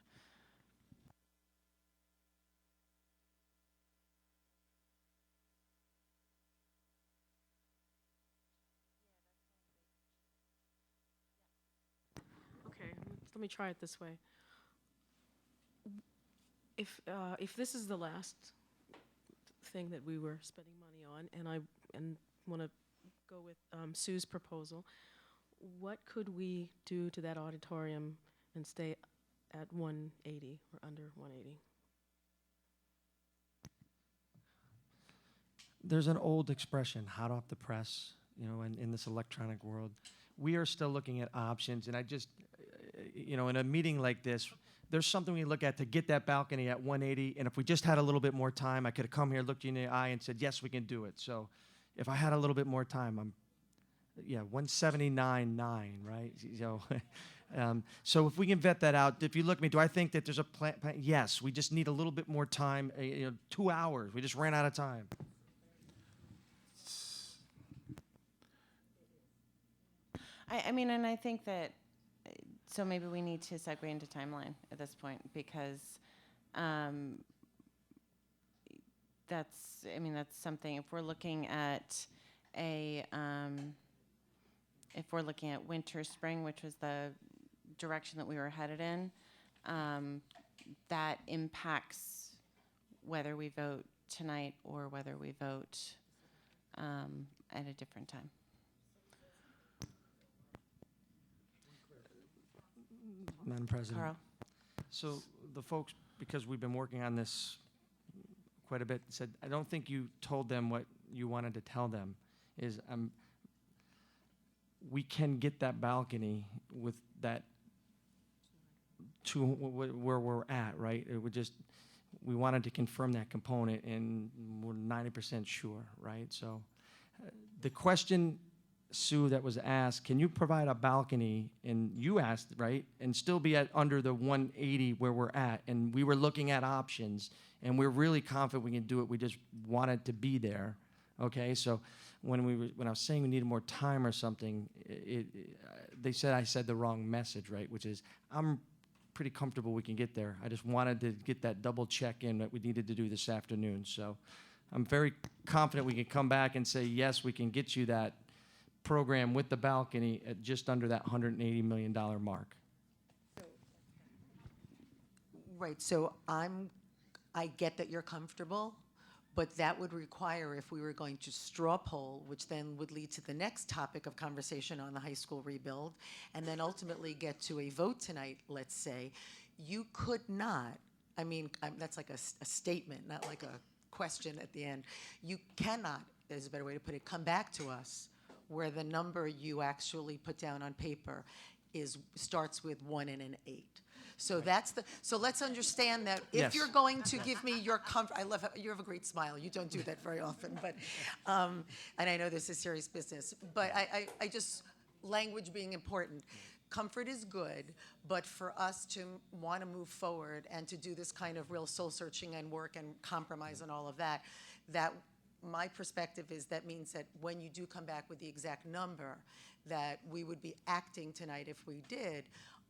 let me try it this way. If this is the last thing that we were spending money on, and I want to go with Sue's proposal, what could we do to that auditorium and stay at 180 or under 180? There's an old expression, hot off the press, you know, in this electronic world. We are still looking at options, and I just, you know, in a meeting like this, there's something we look at to get that balcony at 180, and if we just had a little bit more time, I could have come here, looked you in the eye, and said, yes, we can do it. So if I had a little bit more time, 179.9, right? So if we can vet that out, if you look at me, do I think that there's a plan? Yes, we just need a little bit more time, 2 hours. We just ran out of time. I mean, and I think that, so maybe we need to segue into timeline at this point, because that's something, if we're looking at winter, spring, which was the direction that we were headed in, that impacts whether we vote tonight or whether we vote at a different time. Madam President. Carl. So the folks, because we've been working on this quite a bit, said, I don't think you told them what you wanted to tell them, is we can get that balcony with that to where we're at, right? It would just, we wanted to confirm that component, and we're 90% sure, right? So the question, Sue, that was asked, can you provide a balcony, and you asked, right, and still be at under the 180 where we're at, and we were looking at options, and we're really confident we can do it. We just wanted to be there, okay? So when I was saying we needed more time or something, they said I said the wrong message, right, which is I'm pretty comfortable we can get there. I just wanted to get that double check in that we needed to do this afternoon. So I'm very confident we can come back and say, yes, we can get you that program with the balcony at just under that $180 million mark. Right, so I get that you're comfortable, but that would require, if we were going to straw poll, which then would lead to the next topic of conversation on the high school rebuild, and then ultimately get to a vote tonight, let's say, you could not, that's like a statement, not like a question at the end. You cannot, there's a better way to put it, come back to us where the number you actually put down on paper starts with 1 and an 8. So so let's understand that if Yes. you're going to give me your comfort, you have a great smile. You don't do that very often, but, and I know this is serious business, but I just, language being important. Comfort is good, but for us to want to move forward and to do this kind of real soul searching and work and compromise and all of that, my perspective is that means that when you do come back with the exact number, that we would be acting tonight, if we did,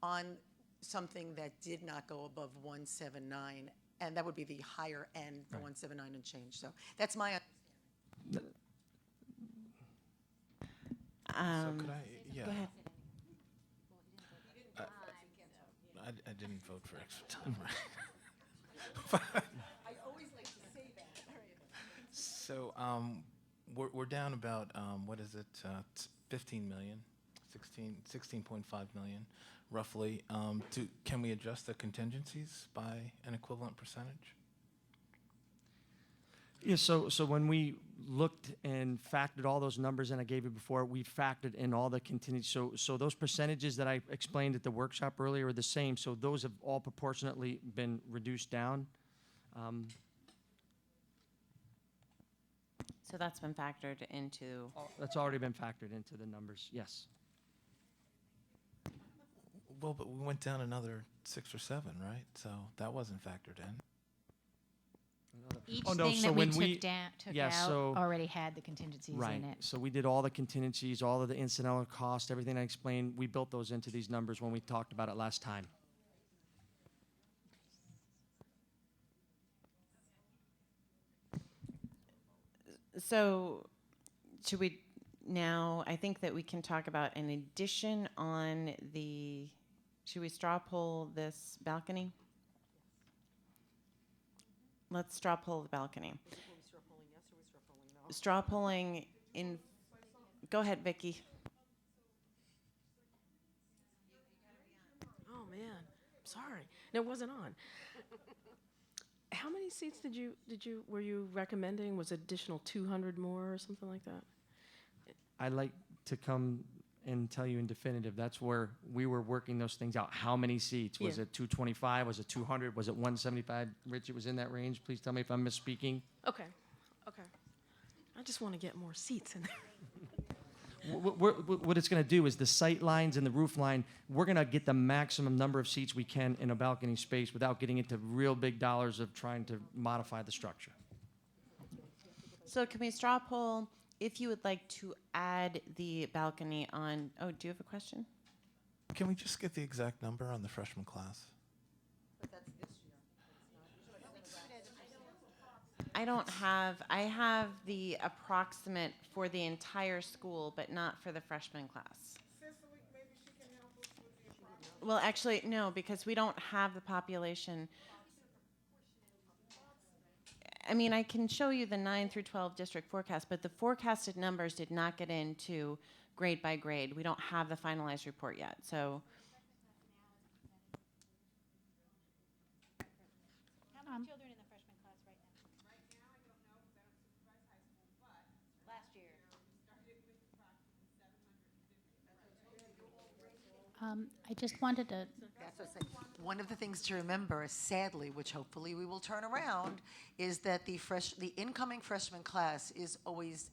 on something that did not go above 179, and that would be the higher end, the 179 and change. So that's my. So could I, yeah. Go ahead. I didn't vote for extra time, right? I always like to say that. So we're down about, what is it, 15 million, 16.5 million, roughly. Can we adjust the contingencies by an equivalent percentage? Yeah, so when we looked and factored all those numbers in I gave you before, we factored in all the contingencies. So those percentages that I explained at the workshop earlier are the same. So those have all proportionately been reduced down. So that's been factored into. That's already been factored into the numbers, yes. Well, but we went down another 6 or 7, right? So that wasn't factored in. Each Oh, no, thing so that we when we- took yeah, out so- already had the contingencies Right. in it. So we did all the contingencies, all of the incidental costs, everything I explained. We built those into these numbers when we talked about it last time. So should we now, I think that we can talk about an addition on the Should we straw poll this balcony? Let's straw poll the balcony. Straw polling in, go ahead, Vicky. Oh, man, sorry. No, it wasn't on. How many seats were you recommending? Was it additional 200 more or something like that? I'd like to come and tell you in definitive, that's where we were working those things out. How many seats? Was Yeah. it 225? Was it 200? Was it 175? Rich, it was in that range. Please tell me if I'm misspeaking. Okay. I just want to get more seats in there. What it's going to do is the sight lines and the roof line, we're going to get the maximum number of seats we can in a balcony space without getting into real big dollars of trying to modify the structure. So can we straw poll if you would like to add the balcony on? Oh, do you have a question? Can we just get the exact number on the freshman class? I have the approximate for the entire school, but not for the freshman class. Well, actually, no, because we don't have the population. I mean, I can show you the 9 through 12 district forecast, but the forecasted numbers did not get into grade by grade. We don't have the finalized report yet, so. How many children in the freshman class right now? Last year. I just wanted to. One of the things to remember, sadly, which hopefully we will turn around, is that the incoming freshman class is always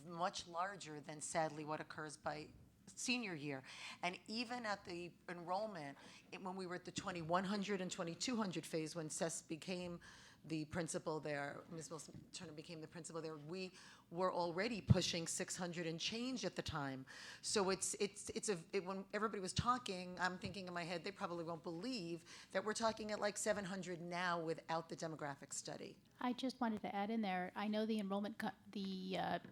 much larger than, sadly, what occurs by senior year. And even at the enrollment, when we were at the 2100 and 2200 phase, when Cess became the principal there, Ms. Wilson Turner became the principal there, we were already pushing 600 and change at the time. So when everybody was talking, I'm thinking in my head, they probably won't believe that we're talking at like 700 now without the demographic study. I just wanted to add in there, I know the enrollment,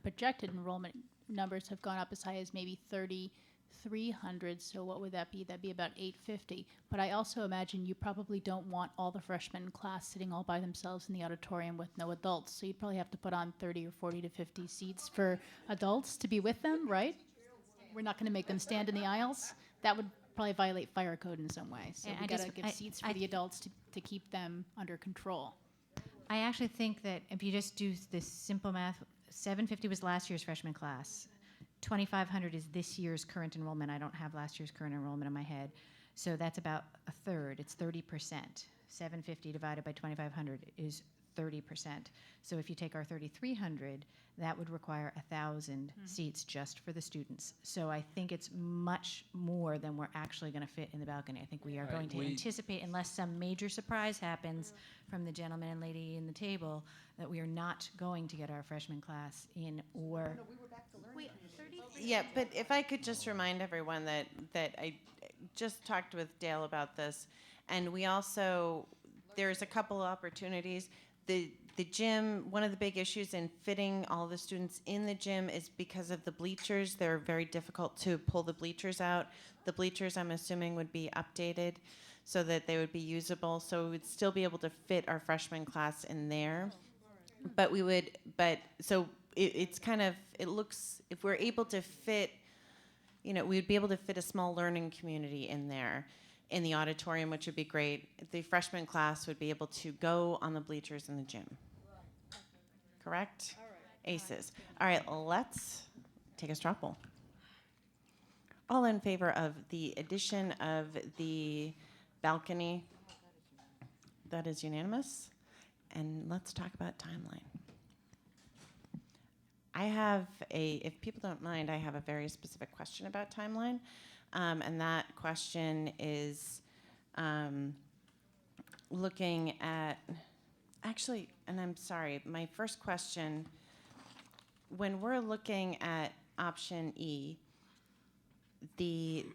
projected enrollment numbers have gone up as high as maybe 3,300, so what would that be? That'd be about 850. But I also imagine you probably don't want all the freshman class sitting all by themselves in the auditorium with no adults, so you'd probably have to put on 30 or 40 to 50 seats for adults to be with them, right? We're not going to make them stand in the aisles. That would probably violate fire code in some way. So we got to give seats for the adults to keep them under control. I actually think that if you just do this simple math, 750 was last year's freshman class. 2,500 is this year's current enrollment. I don't have last year's current enrollment in my head. So that's about a third. It's 30%. 750 divided by 2,500 is 30%. So if you take our 3,300, that would require 1,000 seats just for the students. So I think it's much more than we're actually going to fit in the balcony. I think we are going to anticipate, unless some major surprise happens from the gentleman and lady in the table, that we are not going to get our freshman class in or... Yeah, but if I could just remind everyone that I just talked with Dale about this, and we also, there's a couple opportunities. The gym, one of the big issues in fitting all the students in the gym is because of the bleachers. They're very difficult to pull the bleachers out. The bleachers, I'm assuming, would be updated so that they would be usable. So we would still be able to fit our freshman class in there. But we would, it's kind of, it looks, if we're able to fit, we would be able to fit a small learning community in there, in the auditorium, which would be great. The freshman class would be able to go on the bleachers in the gym. Correct? Aces. All right, let's take a straw poll. All in favor of the addition of the balcony? That is unanimous. And let's talk about timeline. If people don't mind, I have a very specific question about timeline. And that question is looking at, actually, and I'm sorry, my first question, when we're looking at option E, the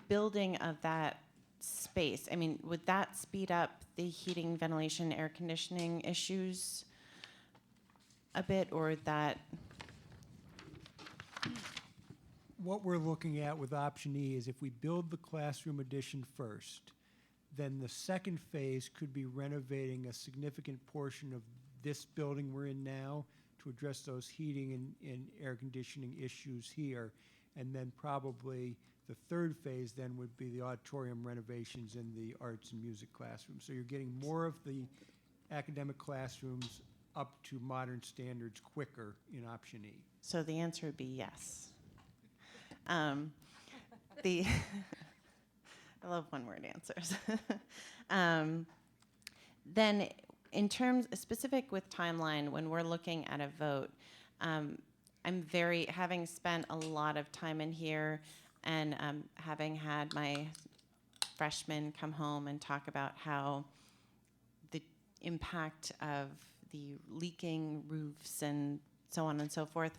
building of that space, I mean, would that speed up the heating, ventilation, air conditioning issues a bit, or that? what we're looking at with option E is if we build the classroom addition first, then the second phase could be renovating a significant portion of this building we're in now to address those heating and air conditioning issues here. And then probably the third phase then would be the auditorium renovations in the arts and music classroom. So you're getting more of the academic classrooms up to modern standards quicker in option E. So the answer would be yes. I love one-word answers. Then, in terms specific with timeline, when we're looking at a vote, having spent a lot of time in here and having had my freshmen come home and talk about how the impact of the leaking roofs and so on and so forth,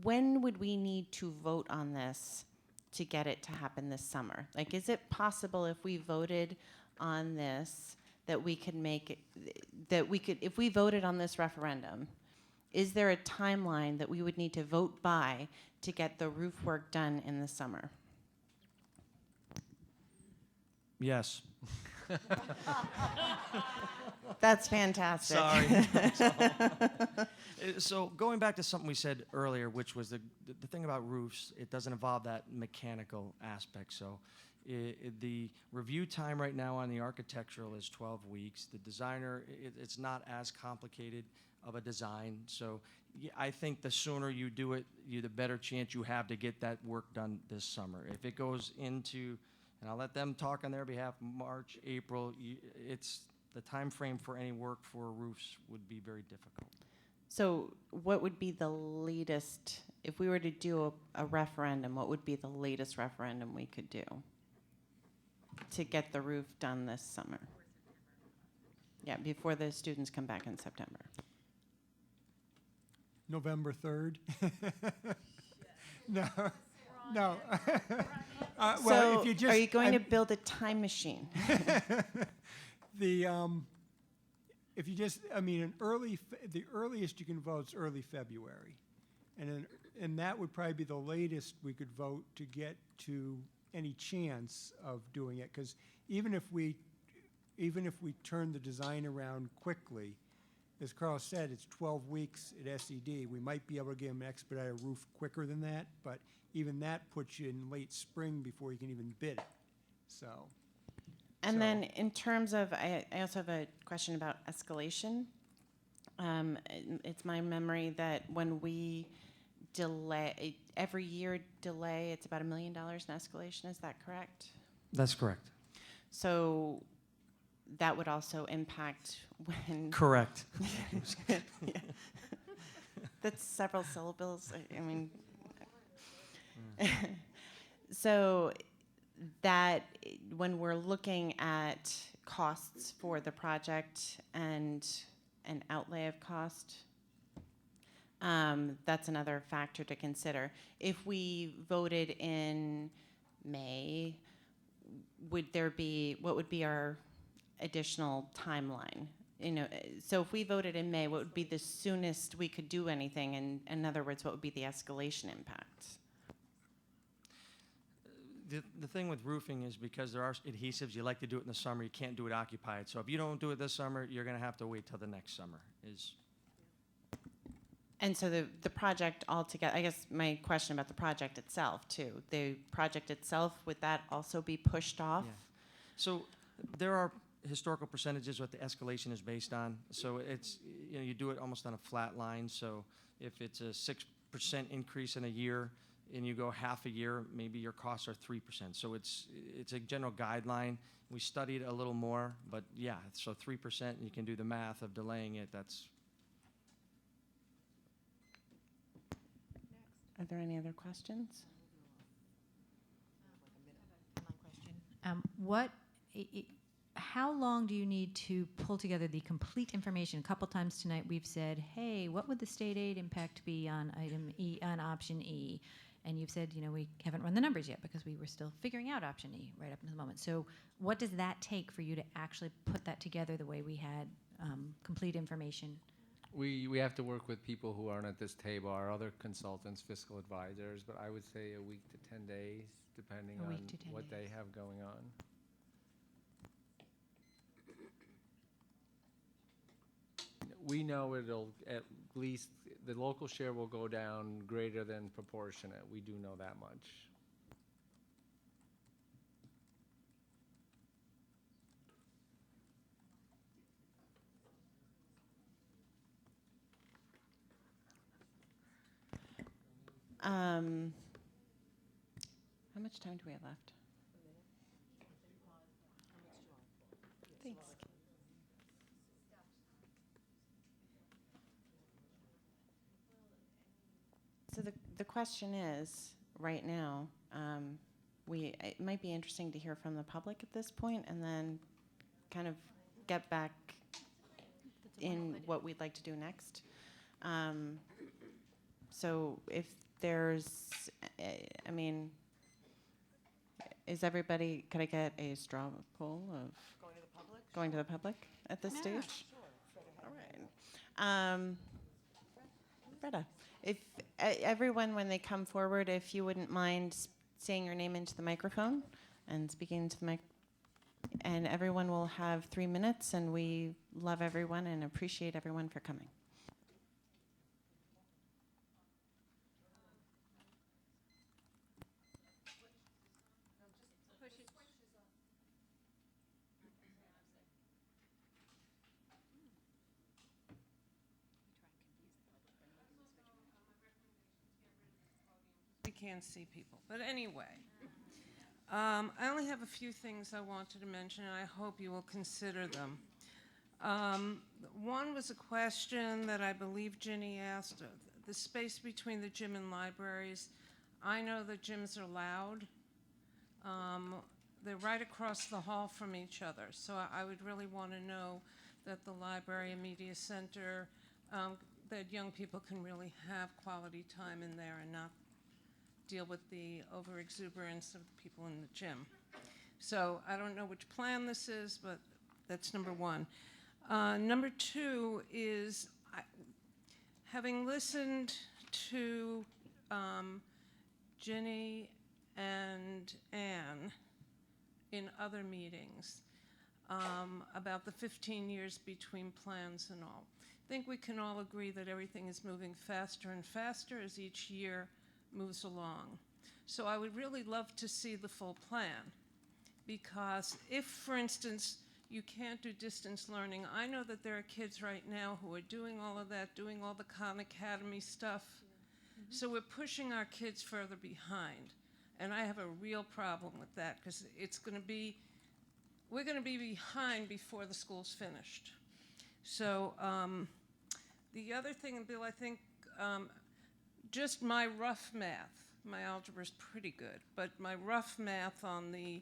when would we need to vote on this to get it to happen this summer? Like, is it possible if we voted on this that we could make it, if we voted on this referendum, is there a timeline that we would need to vote by to get the roof work done in the summer? Yes. That's fantastic. Sorry. So going back to something we said earlier, which was the thing about roofs, it doesn't involve that mechanical aspect. So the review time right now on the architectural is 12 weeks. The designer, it's not as complicated of a design. So I think the sooner you do it, the better chance you have to get that work done this summer. If it goes into, and I'll let them talk on their behalf, March, April, it's the time frame for any work for roofs would be very difficult. So what would be the latest, if we were to do a referendum, what would be the latest referendum we could do to get the roof done this summer? Yeah, before the students come back in September. November 3rd? No, no. Well, So if you just, are you going to build a time machine? If you just, I mean, the earliest you can vote is early February, and that would probably be the latest we could vote to get to any chance of doing it. Because even if we turn the design around quickly, as Carl said, it's 12 weeks at SED. We might be able to give them an expedited roof quicker than that, but even that puts you in late spring before you can even bid it. So. And then in terms of, I also have a question about escalation. It's my memory that when we delay, every year delay, it's about $1 million in escalation, is that correct? That's correct. So that would also impact when... Correct. Yeah. That's several syllables, I mean... So that when we're looking at costs for the project and an outlay of cost, that's another factor to consider. If we voted in May, what would be our additional timeline? You know, so if we voted in May, what would be the soonest we could do anything? And in other words, what would be the escalation impact? The thing with roofing is because there are adhesives, you like to do it in the summer, you can't do it occupied. So if you don't do it this summer, you're going to have to wait till the next summer. And so the project altogether, I guess my question about the project itself too, the project itself, would that also be pushed off? Yeah. So there are historical percentages what the escalation is based on. So it's, you do it almost on a flat line. So if it's a 6% increase in a year, and you go half a year, maybe your costs are 3%. So it's a general guideline. We studied a little more, but yeah, so 3%, you can do the math of delaying it. That's. Are there any other questions? How long do you need to pull together the complete information? A couple times tonight we've said, hey, what would the state aid impact be on item E, on option E? And you've said, we haven't run the numbers yet because we were still figuring out option E right up until the moment. So what does that take for you to actually put that together the way we had complete information? We have to work with people who aren't at this table, our other consultants, fiscal advisors, but I would say a week to 10 days, depending A on week to 10 what they days. have going on. We know it'll, at least, the local share will go down greater than proportionate. We do know that much. How much time do we have left? Thanks. So the question is, right now, it might be interesting to hear from the public at this point, and then kind of get back in what we'd like to do next. So if there's, I mean, is everybody, could I get a straw poll of? Going to the public? Going to the public at this Yeah, stage? sure. All right. Greta, if everyone, when they come forward, if you wouldn't mind saying your name into the microphone and speaking into the mic, and everyone will have 3 minutes, and we love everyone and appreciate everyone for coming. We can't see people. But anyway, I only have a few things I wanted to mention, and I hope you will consider them. One was a question that I believe Ginny asked, the space between the gym and libraries. I know that gyms are loud. They're right across the hall from each other, so I would really want to know that the library and media center, that young people can really have quality time in there and not deal with the overexuberance of people in the gym. So I don't know which plan this is, but that's number one. Number two is, having listened to Ginny and Anne in other meetings about the 15 years between plans and all, I think we can all agree that everything is moving faster and faster as each year moves along. So I would really love to see the full plan, because if, for instance, you can't do distance learning, I know that there are kids right now who are doing all of that, doing all the Khan Academy stuff. So we're pushing our kids further behind. And I have a real problem with that, because we're going to be behind before the school's finished. So the other thing, Bill, I think, just my rough math, my algebra is pretty good, but my rough math on the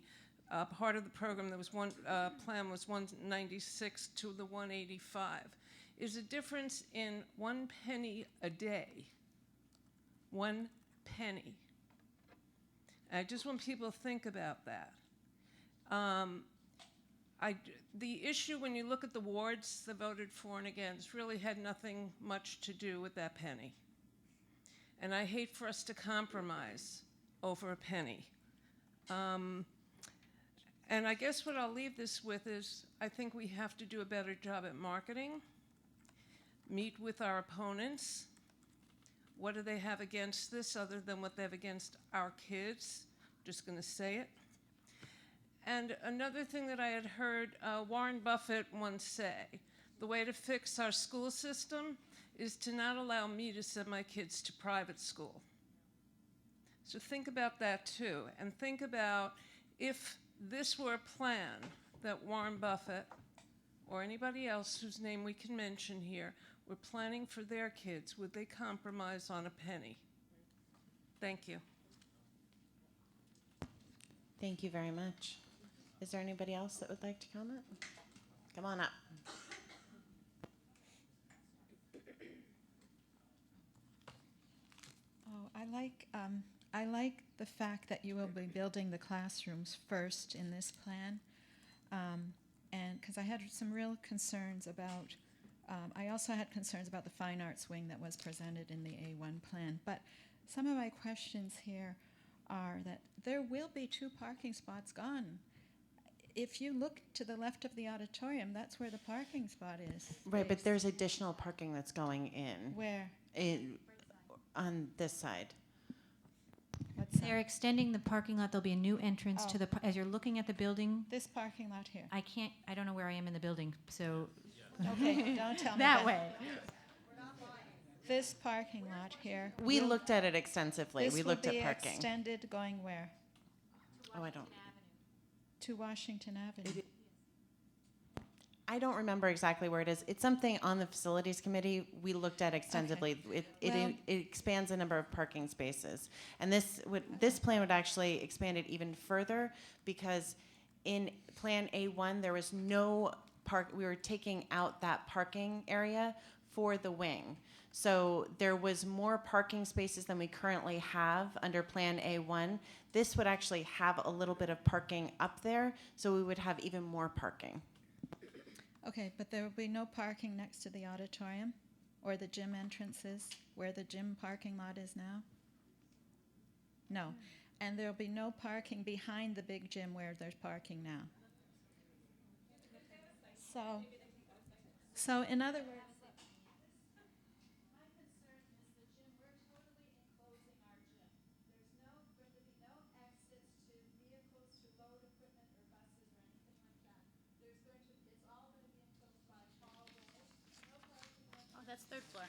part of the program that was plan was 196 to the 185, is a difference in 1 penny a day. 1 penny. I just want people to think about that. The issue when you look at the wards that voted for and against really had nothing much to do with that penny. And I hate for us to compromise over a penny. And I guess what I'll leave this with is, I think we have to do a better job at marketing, meet with our opponents. What do they have against this other than what they have against our kids? Just going to say it. And another thing that I had heard Warren Buffett once say, the way to fix our school system is to not allow me to send my kids to private school. So think about that too, and think about if this were a plan that Warren Buffett or anybody else whose name we can mention here were planning for their kids, would they compromise on a penny? Thank you. Thank you very much. Is there anybody else that would like to comment? Come on up. Oh, I like the fact that you will be building the classrooms first in this plan, and because I had some real concerns about I also had concerns about the fine arts wing that was presented in the A1 plan. But some of my questions here are that there will be 2 parking spots gone. If you look to the left of the auditorium, that's where the parking spot is. Right, but There's- there's additional parking that's going in. Where? On this side. What's They're extending the parking lot. There'll be a new entrance to Oh. the, as you're looking at the building. This parking lot here. I don't know where I am in the building, so. Okay, don't tell me That that. way. This parking lot here. We will- looked at it extensively. This We will looked at be parking. extended going where? Oh, I don't. To Washington Avenue. I don't remember exactly where it is. It's something on the facilities committee we looked at extensively. Well- It expands the number of parking spaces, and this plan would actually expand it even further because in Plan A1 there was no park. We were taking out that parking area for the wing, so there was more parking spaces than we currently have under Plan A1. This would actually have a little bit of parking up there, so we would have even more parking. Okay, but there will be no parking next to the auditorium or the gym entrances where the gym parking lot is now? No. And there'll be no parking behind the big gym where there's parking now? So in other words, Oh, that's 3rd floor.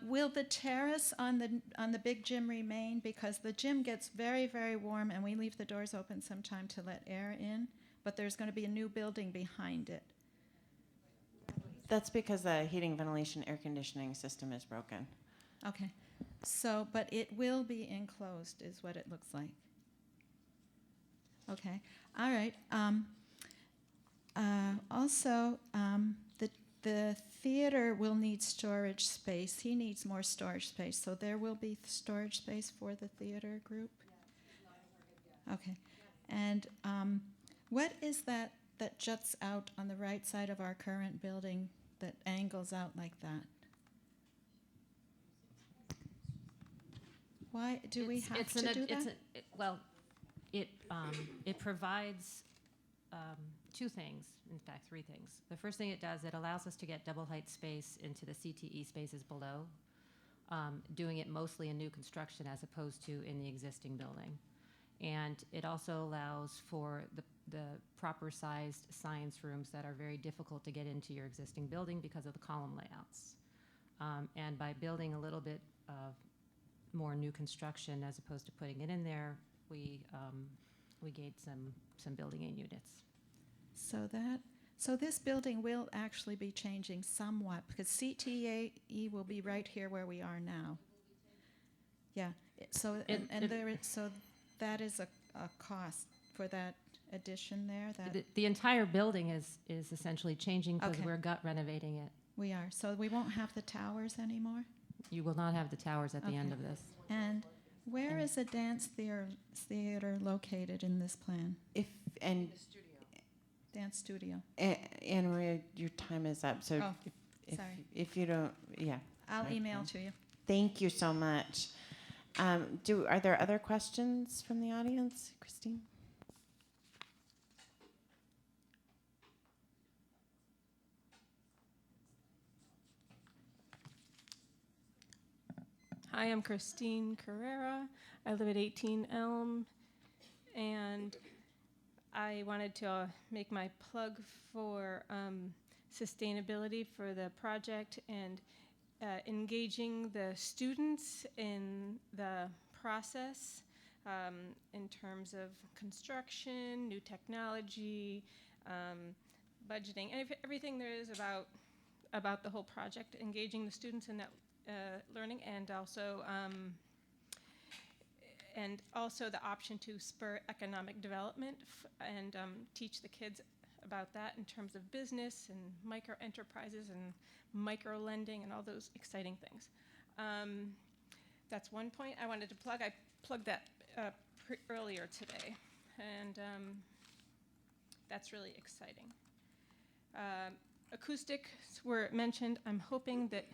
will the terrace on the big gym remain? Because the gym gets very, very warm and we leave the doors open sometime to let air in, but there's going to be a new building behind it. That's because the heating, ventilation, air conditioning system is broken. Okay. So, but it will be enclosed is what it looks like. Okay. All right. Also, the theater will need storage space. He needs more storage space. So there will be storage space for the theater group? Okay. And what is that juts out on the right side of our current building that angles out like that? Why do we have to do that? It provides 2 things, in fact 3 things. The first thing it does, it allows us to get double height space into the CTE spaces below, doing it mostly in new construction as opposed to in the existing building. And it also allows for the proper sized science rooms that are very difficult to get into your existing building because of the column layouts. And by building a little bit of more new construction as opposed to putting it in there, we gained some building in units. So this building will actually be changing somewhat because CTE will be right here where we are now. Yeah. So that is a cost for that addition there. The entire building is essentially changing because Okay. we're gut renovating it. We are. So we won't have the towers anymore? You will not have the towers at the end of this. And where is a dance theater located in this plan? Dance studio. Anna Maria, your time is up. So sorry. if you don't, yeah. I'll that's email fine. to you. Thank you so much. Are there other questions from the audience, Christine? Hi, I'm Christine Carrera. I live at 18 Elm, and I wanted to make my plug for sustainability for the project and engaging the students in the process in terms of construction, new technology, budgeting, everything there is about the whole project, engaging the students in that learning, and also the option to spur economic development and teach the kids about that in terms of business and micro enterprises and micro lending and all those exciting things. That's one point I wanted to plug. I plugged that earlier today, and that's really exciting. Acoustics were mentioned. I'm hoping that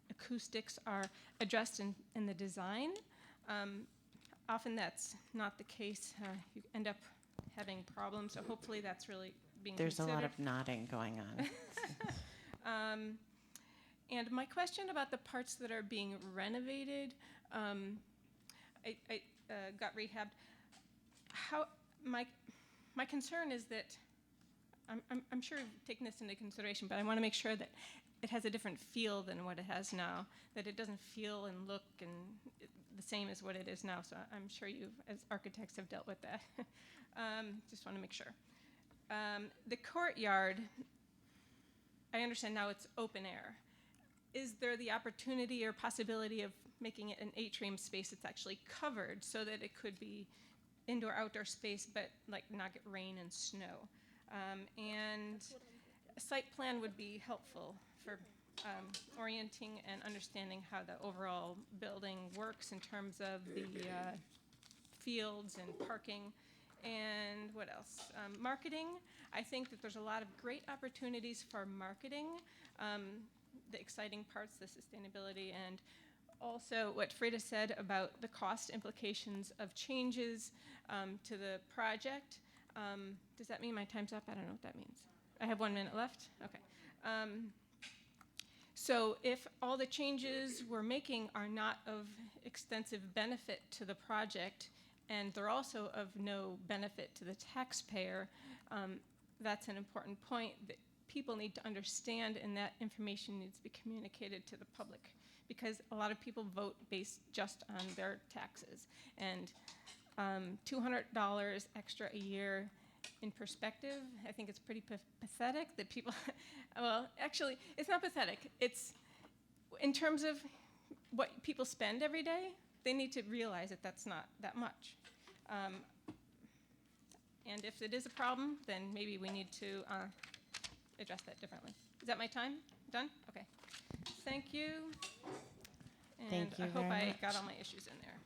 acoustics are addressed in the design. Often that's not the case. You end up having problems, so hopefully that's really being There's a lot considered. of nodding going on. And my question about the parts that are being renovated, I got rehabbed. How my concern is that I'm sure you've taken this into consideration, but I want to make sure that it has a different feel than what it has now. That it doesn't feel and look and the same as what it is now. So I'm sure you, as architects, have dealt with that. Just want to make sure. The courtyard, I understand now it's open air. Is there the opportunity or possibility of making it an atrium space that's actually covered so that it could be indoor-outdoor space, but like not get rain and snow? And a site plan would be helpful for orienting and understanding how the overall building works in terms of the fields and parking. And what else? Marketing. I think that there's a lot of great opportunities for marketing. The exciting parts, the sustainability, and also what Frida said about the cost implications of changes to the project. Does that mean my time's up? I don't know what that means. I have 1 minute left? Okay. So if all the changes we're making are not of extensive benefit to the project, and they're also of no benefit to the taxpayer, that's an important point that people need to understand, and that information needs to be communicated to the public, because a lot of people vote based just on their taxes. And $200 extra a year in perspective, I think it's pretty pathetic that people, well, actually, it's not pathetic. It's, in terms of what people spend every day, they need to realize that that's not that much. And if it is a problem, then maybe we need to address that differently. Is that my time? Done? Okay. Thank you. And Thank you I hope very I much. got all my issues in there.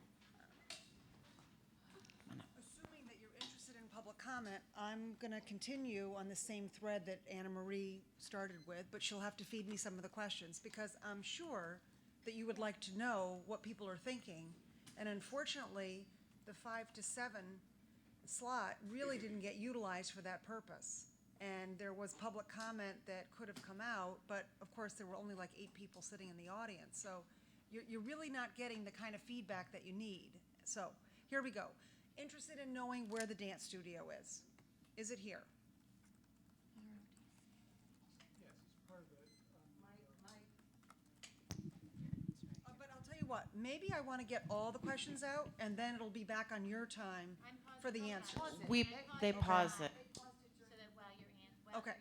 Assuming that you're interested in public comment, I'm going to continue on the same thread that Anna Marie started with, but she'll have to feed me some of the questions, because I'm sure that you would like to know what people are thinking. And unfortunately, the 5 to 7 slot really didn't get utilized for that purpose. And there was public comment that could have come out, but of course there were only like 8 people sitting in the audience. So you're really not getting the kind of feedback that you need. So here we go. Interested in knowing where the dance studio is. Is it here? Yes, it's part of it. But I'll tell you what, maybe I want to get all the questions out, and then it'll be back on your time for the answers. They pause it. Okay.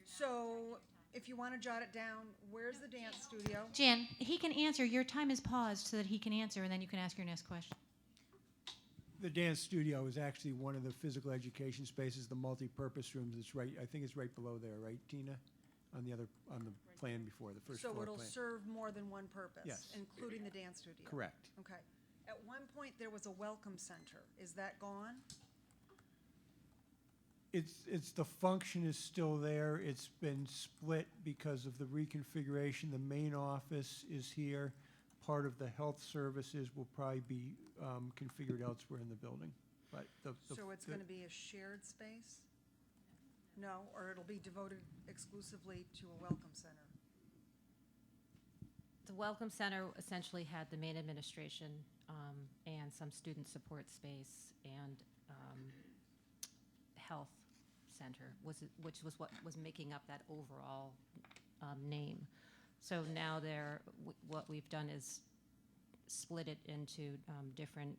So if you want to jot it down, where's the dance studio? Jan, he can answer. Your time is paused so that he can answer, and then you can ask your next question. The dance studio is actually one of the physical education spaces, the multi-purpose rooms. It's right, I think it's right below there, right, Tina? On the plan before, the first So floor it'll plan. serve more than one purpose? Yes. Including the dance studio? Correct. Okay. At one point, there was a welcome center. Is that gone? It's the function is still there. It's been split because of the reconfiguration. The main office is here. Part of the health services will probably be configured elsewhere in the building. But So it's going to be a shared space? No, or it'll be devoted exclusively to a welcome center? The Welcome Center essentially had the main administration and some student support space and health center, which was what was making up that overall name. So now what we've done is split it into different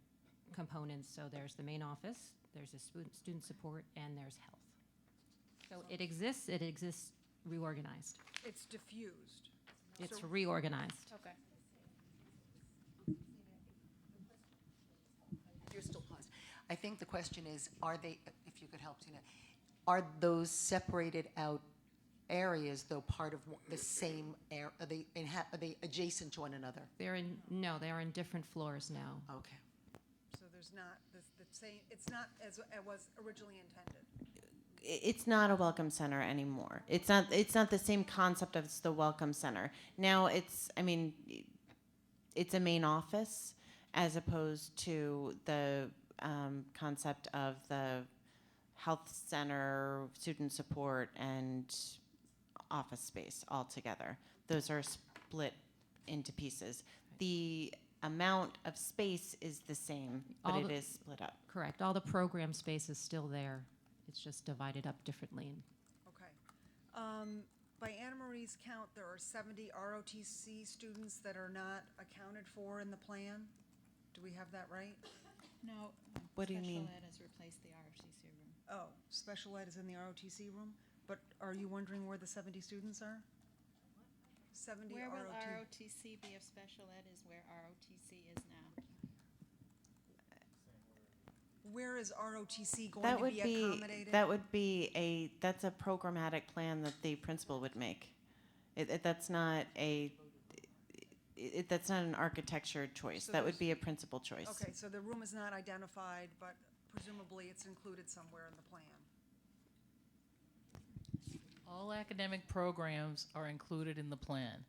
components. So there's the main office, there's a student support, and there's health. So it exists reorganized. It's diffused? It's So- reorganized. Okay. You're still paused. I think the question is, are they, if you could help Tina, are those separated out areas, though, part of the same area? Are they adjacent to one another? They are in different floors now. Okay. So there's not the same, it's not as it was originally intended? it's not a welcome center anymore. It's not the same concept as the welcome center. Now it's a main office as opposed to the concept of the health center, student support, and office space altogether. Those are split into pieces. The amount of space is the same, but All it the- is split up. Correct. All the program space is still there. It's just divided up differently. Okay. By Anna Marie's count, there are 70 ROTC students that are not accounted for in the plan. Do we have that right? No. What do you mean? Special ed has replaced the ROTC room. Oh, special ed is in the ROTC room? But are you wondering where the 70 students are? 70 Where will ROT. ROTC be if special ed is where ROTC is now? Where is ROTC going That to would be be accommodated? that's a programmatic plan that the principal would make. That's not an architecture choice. So That would there's- be a principal choice. Okay, so the room is not identified, but presumably it's included somewhere in the plan. All academic programs are included in the plan.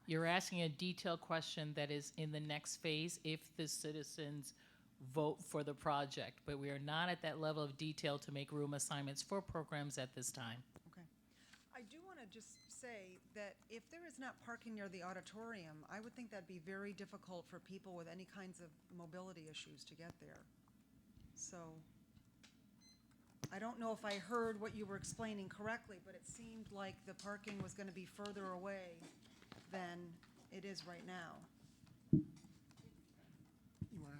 You're asking a detailed question that is in the next phase if the citizens vote for the project, but we are not at that level of detail to make room assignments for programs at this time. Okay. I do want to just say that if there is not parking near the auditorium, I would think that'd be very difficult for people with any kinds of mobility issues to get there. So I don't know if I heard what you were explaining correctly, but it seemed like the parking was going to be further away than it is right now. You wanna?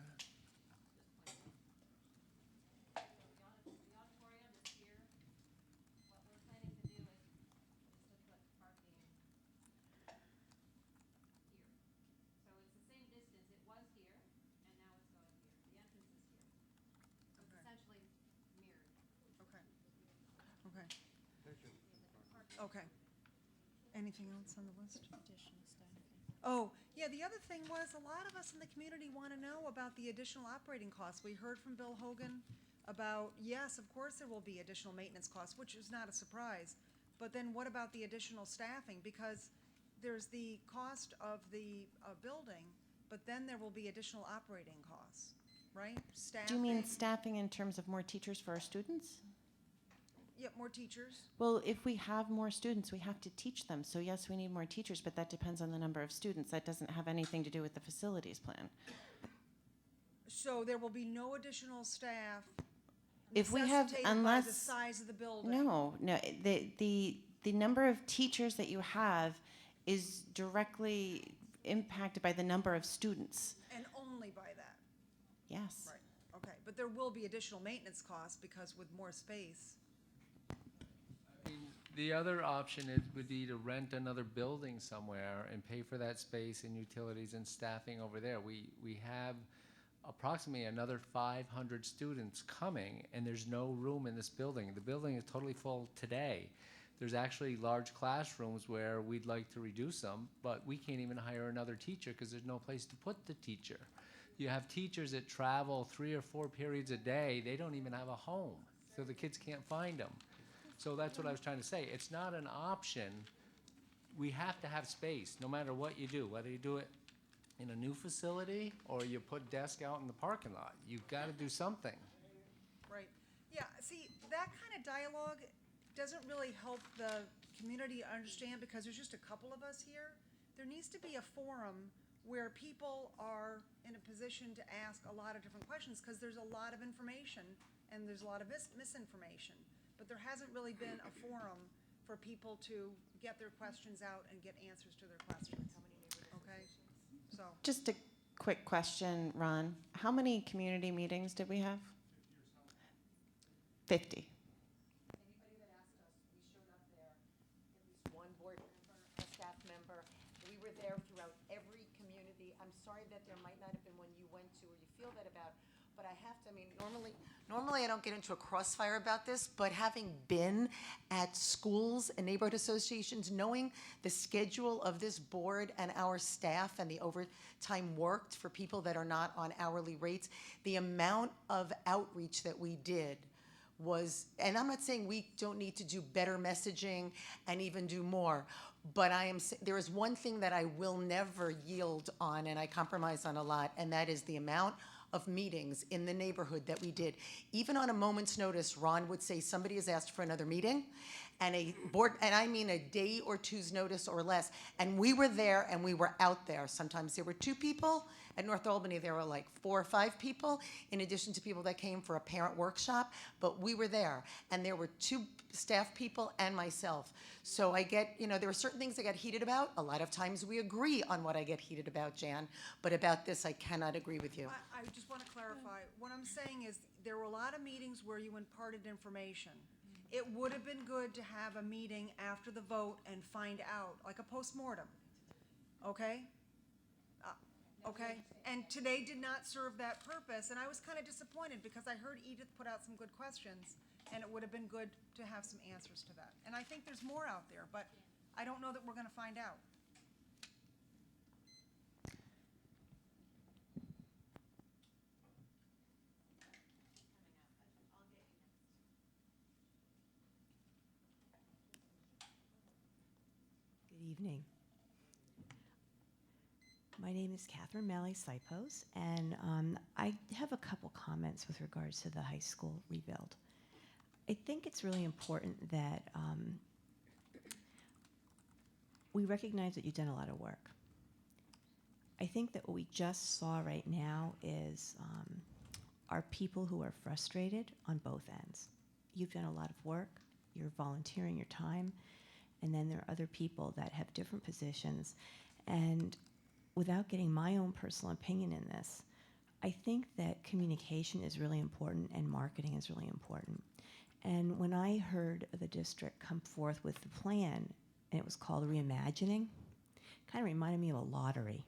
Okay. Okay. Anything else on the list? Additional staffing. Oh, yeah, the other thing was, a lot of us in the community want to know about the additional operating costs. We heard from Bill Hogan about, yes, of course there will be additional maintenance costs, which is not a surprise. But then what about the additional staffing? Because there's the cost of the building, but then there will be additional operating costs, right? Do you mean Staffing. staffing in terms of more teachers for our students? Yep, more teachers. Well, if we have more students, we have to teach them. So yes, we need more teachers, but that depends on the number of students. That doesn't have anything to do with the facilities plan. So there will be no additional staff If we have, necessitated by the unless size of the building. No, the number of teachers that you have is directly impacted by the number of students. And only by that. Yes. Right, okay, but there will be additional maintenance costs because with more space. The other option would be to rent another building somewhere and pay for that space and utilities and staffing over there. We have approximately another 500 students coming, and there's no room in this building. The building is totally full today. There's actually large classrooms where we'd like to reduce them, but we can't even hire another teacher because there's no place to put the teacher. You have teachers that travel 3 or 4 periods a day. They don't even have a home, so the kids can't find them. So that's what I was trying to say. It's not an option. We have to have space, no matter what you do, whether you do it in a new facility or you put desks out in the parking lot. You've got to do something. Right, yeah, see, that kind of dialogue doesn't really help the community understand because there's just a couple of us here. There needs to be a forum where people are in a position to ask a lot of different questions because there's a lot of information and there's a lot of misinformation. But there hasn't really been a forum for people to get their questions out and get answers to their questions. Okay, so. Just a quick question, Ron. How many community meetings did we have? 50. One board member, a staff member. We were there throughout every community. I'm sorry that there might not have been one you went to or you feel that about, but I have to, I mean, normally I don't get into a crossfire about this, but having been at schools and neighborhood associations, knowing the schedule of this board and our staff and the overtime worked for people that are not on hourly rates, the amount of outreach that we did was, and I'm not saying we don't need to do better messaging and even do more, but there is one thing that I will never yield on, and I compromise on a lot, and that is the amount of meetings in the neighborhood that we did. Even on a moment's notice, Ron would say somebody has asked for another meeting, and and I mean a day or two's notice or less, and we were there and we were out there. Sometimes there were 2 people. At North Albany, there were like 4 or 5 people, in addition to people that came for a parent workshop, but we were there, and there were 2 staff people and myself. So I get, there are certain things I get heated about. A lot of times we agree on what I get heated about, Jan, but about this, I cannot agree with you. I just want to clarify. What I'm saying is there were a lot of meetings where you imparted information. It would have been good to have a meeting after the vote and find out, like a postmortem, okay? Okay, and today did not serve that purpose, and I was kind of disappointed because I heard Edith put out some good questions, and it would have been good to have some answers to that. And I think there's more out there, but I don't know that we're going to find out. Good evening. My name is Catherine Malley Sipos, and I have a couple comments with regards to the high school rebuild. I think it's really important that we recognize that you've done a lot of work. I think that what we just saw right now is are people who are frustrated on both ends. You've done a lot of work, you're volunteering your time, and then there are other people that have different positions. And without getting my own personal opinion in this, I think that communication is really important and marketing is really important. And when I heard the district come forth with the plan, and it was called Reimagining, it kind of reminded me of a lottery.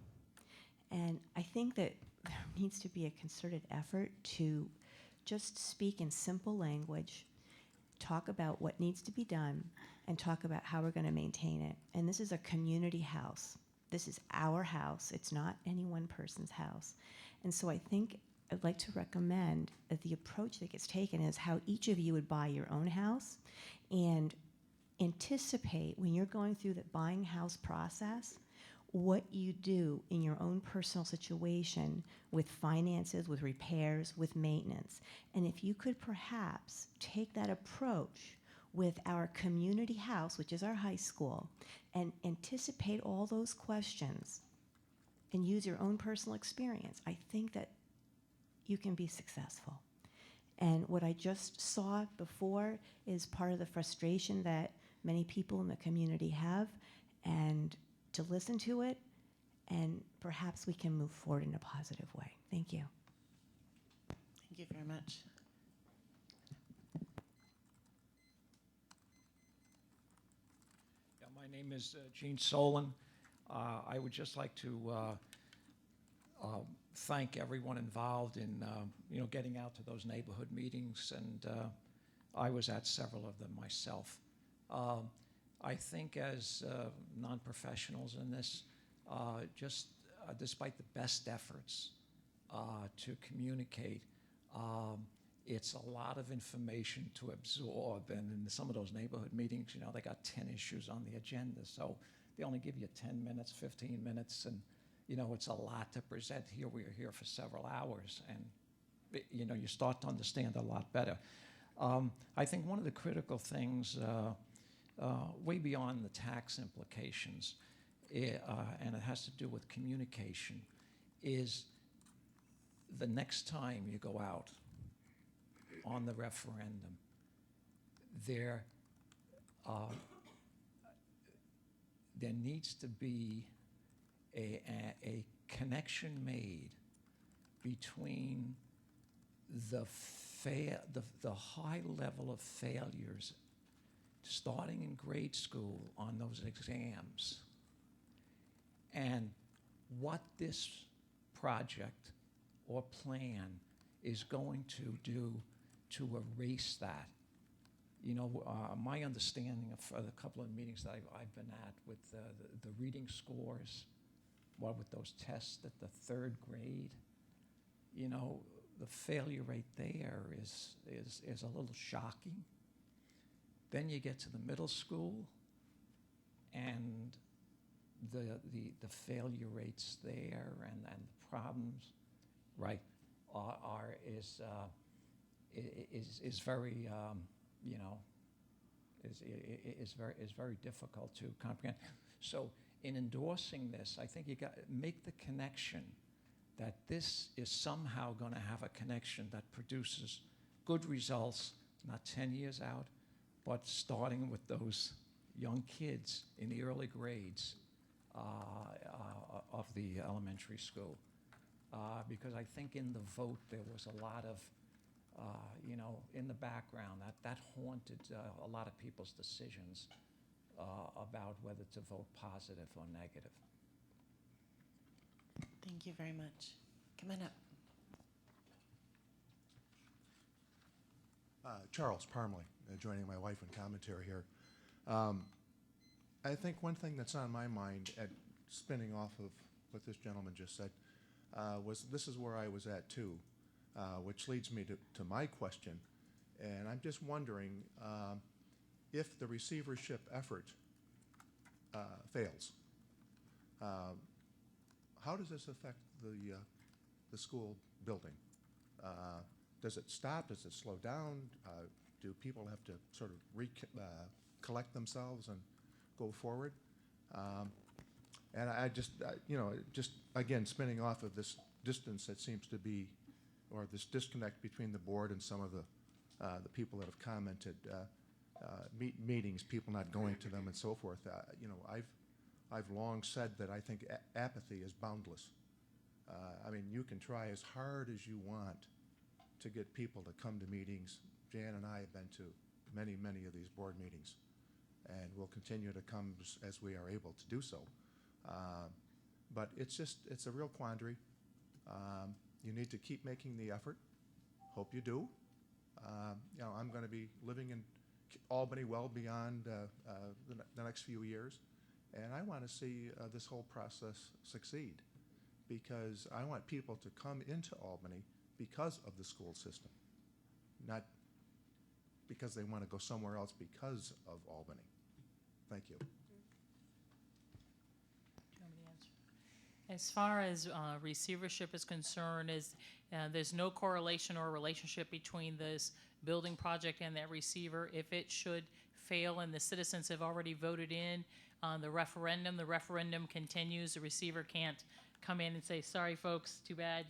And I think that there needs to be a concerted effort to just speak in simple language, talk about what needs to be done, and talk about how we're going to maintain it. And this is a community house. This is our house. It's not any one person's house. And so I think I'd like to recommend that the approach that gets taken is how each of you would buy your own house and anticipate when you're going through the buying house process what you do in your own personal situation with finances, with repairs, with maintenance. And if you could perhaps take that approach with our community house, which is our high school, and anticipate all those questions and use your own personal experience, I think that you can be successful. And what I just saw before is part of the frustration that many people in the community have, and to listen to it, and perhaps we can move forward in a positive way. Thank you. Thank you very much. Yeah, my name is Gene Solon. I would just like to thank everyone involved in getting out to those neighborhood meetings, and I was at several of them myself. I think as non-professionals in this, despite the best efforts to communicate, it's a lot of information to absorb. And in some of those neighborhood meetings, they got 10 issues on the agenda, so they only give you 10 minutes, 15 minutes, and it's a lot to present. Here we are here for several hours, and you start to understand a lot better. I think one of the critical things, way beyond the tax implications, and it has to do with communication, is the next time you go out on the referendum, there needs to be a connection made between the high level of failures starting in grade school on those exams and what this project or plan is going to do to erase that. My understanding of a couple of meetings that I've been at with the reading scores, with those tests at the 3rd grade, the failure rate there is a little shocking. Then you get to the middle school, and the failure rates there and the problems, right, is very is very difficult to comprehend. So in endorsing this, I think you got make the connection that this is somehow going to have a connection that produces good results, not 10 years out, but starting with those young kids in the early grades of the elementary school. Because I think in the vote there was a lot of, in the background, that haunted a lot of people's decisions about whether to vote positive or negative. Thank you very much. Come on up. Charles Parmley, joining my wife in commentary here. I think one thing that's on my mind, at spinning off of what this gentleman just said, was this is where I was at too, which leads me to my question. And I'm just wondering if the receivership effort fails, how does this affect the school building? Does it stop? Does it slow down? Do people have to sort of collect themselves and go forward? And I just, just again, spinning off of this distance that seems to be, or this disconnect between the board and some of the people that have commented, meetings, people not going to them and so forth. I've long said that I think apathy is boundless. I mean, you can try as hard as you want to get people to come to meetings. Jan and I have been to many, many of these board meetings, and we'll continue to come as we are able to do so. But it's a real quandary. You need to keep making the effort. Hope you do. I'm going to be living in Albany well beyond the next few years, and I want to see this whole process succeed, because I want people to come into Albany because of the school system, not because they want to go somewhere else because of Albany. Thank you. As far as receivership is concerned, there's no correlation or relationship between this building project and that receiver. If it should fail and the citizens have already voted in on the referendum continues. The receiver can't come in and say, sorry folks, too bad,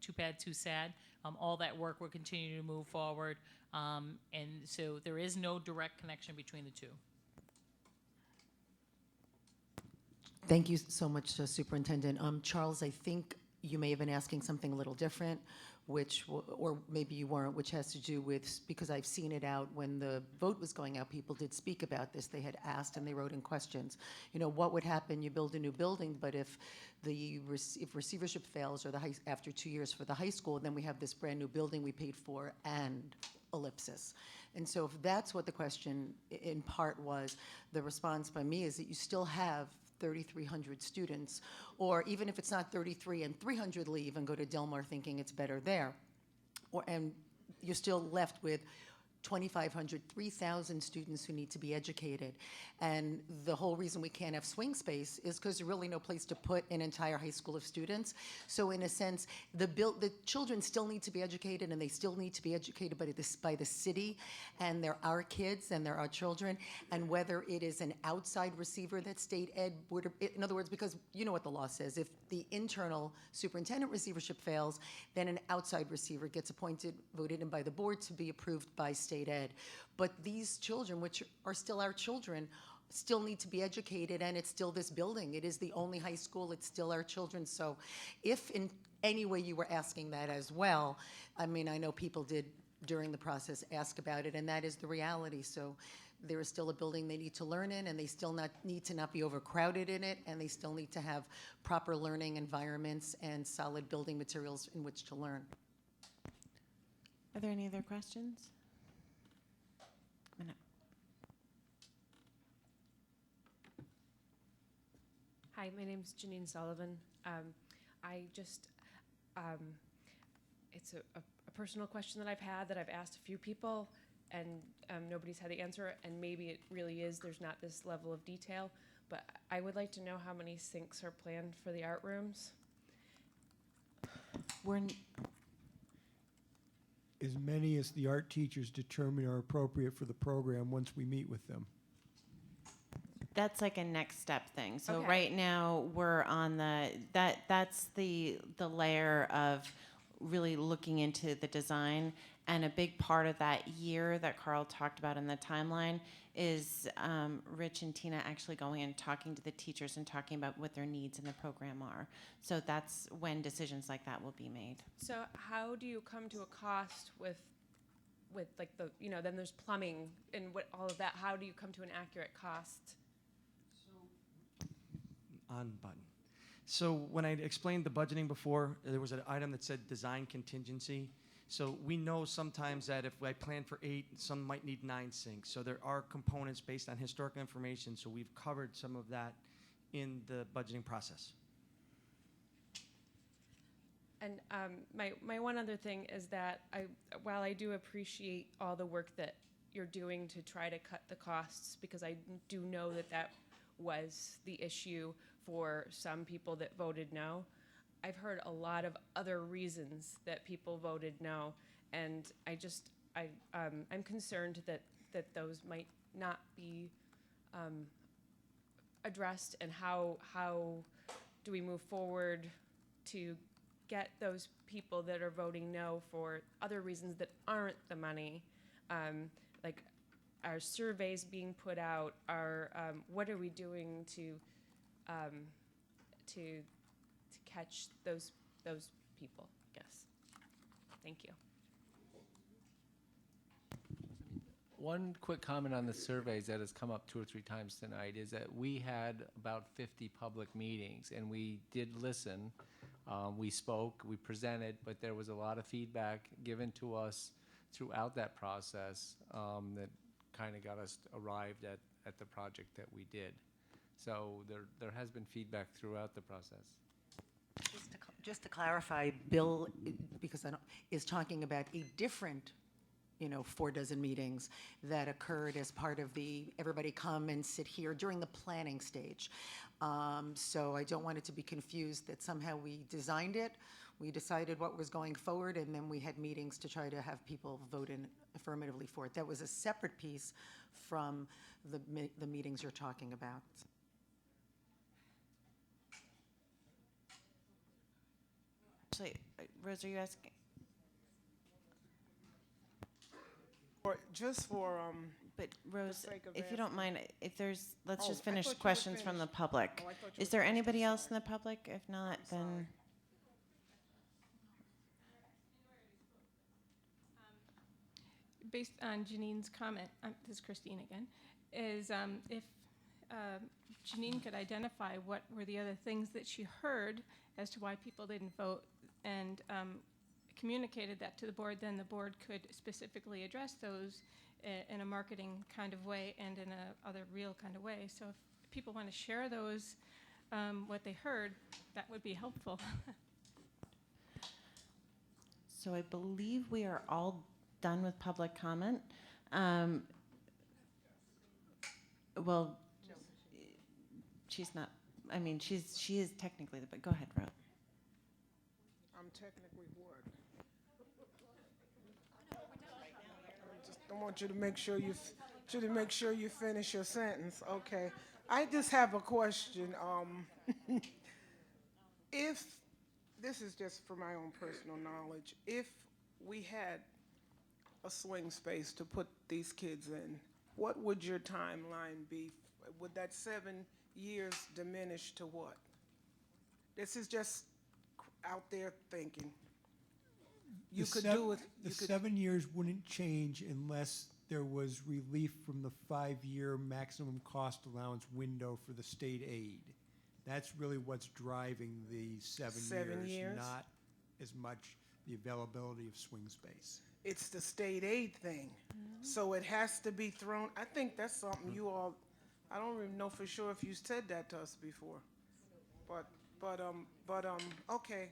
too bad, too sad. All that work will continue to move forward. And so there is no direct connection between the two. Thank you so much, Superintendent. Charles, I think you may have been asking something a little different, or maybe you weren't, which has to do with, because I've seen it out when the vote was going out, people did speak about this. They had asked and they wrote in questions, what would happen? You build a new building, but if receivership fails, or after 2 years for the high school, then we have this brand new building we paid for and ellipsis. And so if that's what the question in part was, the response by me is that you still have 3,300 students, or even if it's not 33 and 300 leave and go to Del Mar thinking it's better there, and you're still left with 2,500, 3,000 students who need to be educated. And the whole reason we can't have swing space is because there's really no place to put an entire high school of students. So in a sense, the children still need to be educated, and they still need to be educated by the city, and they're our kids and they're our children. And whether it is an outside receiver that state ed would, in other words, because you know what the law says, if the internal superintendent receivership fails, then an outside receiver gets appointed, voted in by the board to be approved by state ed. But these children, which are still our children, still need to be educated, and it's still this building. It is the only high school. It's still our children. So if in any way you were asking that as well, I mean, I know people did during the process ask about it, and that is the reality. So there is still a building they need to learn in, and they still need to not be overcrowded in it, and they still need to have proper learning environments and solid building materials in which to learn. Are there any other questions? Come on up. Hi, my name is Janine Sullivan. I just, it's a personal question that I've had, that I've asked a few people, and nobody's had the answer, and maybe it really is, there's not this level of detail, but I would like to know how many sinks are planned for the art rooms. As many as the art teachers determine are appropriate for the program once we meet with them. That's like a next step thing. So Okay. right now we're on that's the layer of really looking into the design, and a big part of that year that Carl talked about in the timeline is Rich and Tina actually going and talking to the teachers and talking about what their needs in the program are. So that's when decisions like that will be made. So how do you come to a cost with like the, then there's plumbing and what all of that, how do you come to an accurate cost? On button. So when I explained the budgeting before, there was an item that said design contingency. So we know sometimes that if I plan for 8, some might need 9 sinks. So there are components based on historical information. So we've covered some of that in the budgeting process. And my one other thing is that while I do appreciate all the work that you're doing to try to cut the costs, because I do know that was the issue for some people that voted no, I've heard a lot of other reasons that people voted no, and I'm concerned that those might not be addressed, and how do we move forward to get those people that are voting no for other reasons that aren't the money, like our surveys being put out, what are we doing to catch those people, I guess. Thank you. One quick comment on the surveys that has come up 2 or 3 times tonight is that we had about 50 public meetings, and we did listen. We spoke, we presented, but there was a lot of feedback given to us throughout that process that kind of got us arrived at the project that we did. So there has been feedback throughout the process. Just to clarify, Bill, because is talking about a different, 4 dozen meetings that occurred as part of the everybody come and sit here during the planning stage. So I don't want it to be confused that somehow we designed it, we decided what was going forward, and then we had meetings to try to have people vote in affirmatively for it. That was a separate piece from the meetings you're talking about. Actually, Rose, are you asking? But Rose, if you don't mind, let's just finish questions from the public. Oh, I thought you Is were there finished. anybody I'm else in sorry. the public? If not, then. Based on Janine's comment, this is Christine again, is if Janine could identify what were the other things that she heard as to why people didn't vote, and communicated that to the board, then the board could specifically address those in a marketing kind of way and in a other real kind of way. So if people want to share those, what they heard, that would be helpful. So I believe we are all done with public comment. Well, she's not. I mean, she is technically but go ahead, Rose. I'm technically what? I want you to make sure you finish your sentence. Okay. I just have a question. If this is just for my own personal knowledge, if we had a swing space to put these kids in, what would your timeline be? Would that 7 years diminish to what? This is just out there thinking. You could do it. The 7 years wouldn't change unless there was relief from the 5-year maximum cost allowance window for the state aid. That's really what's driving the 7 years, not as much the availability of swing space. It's the state aid thing. So it has to be thrown. I think that's something you all, I don't even know for sure if you said that to us before. But okay.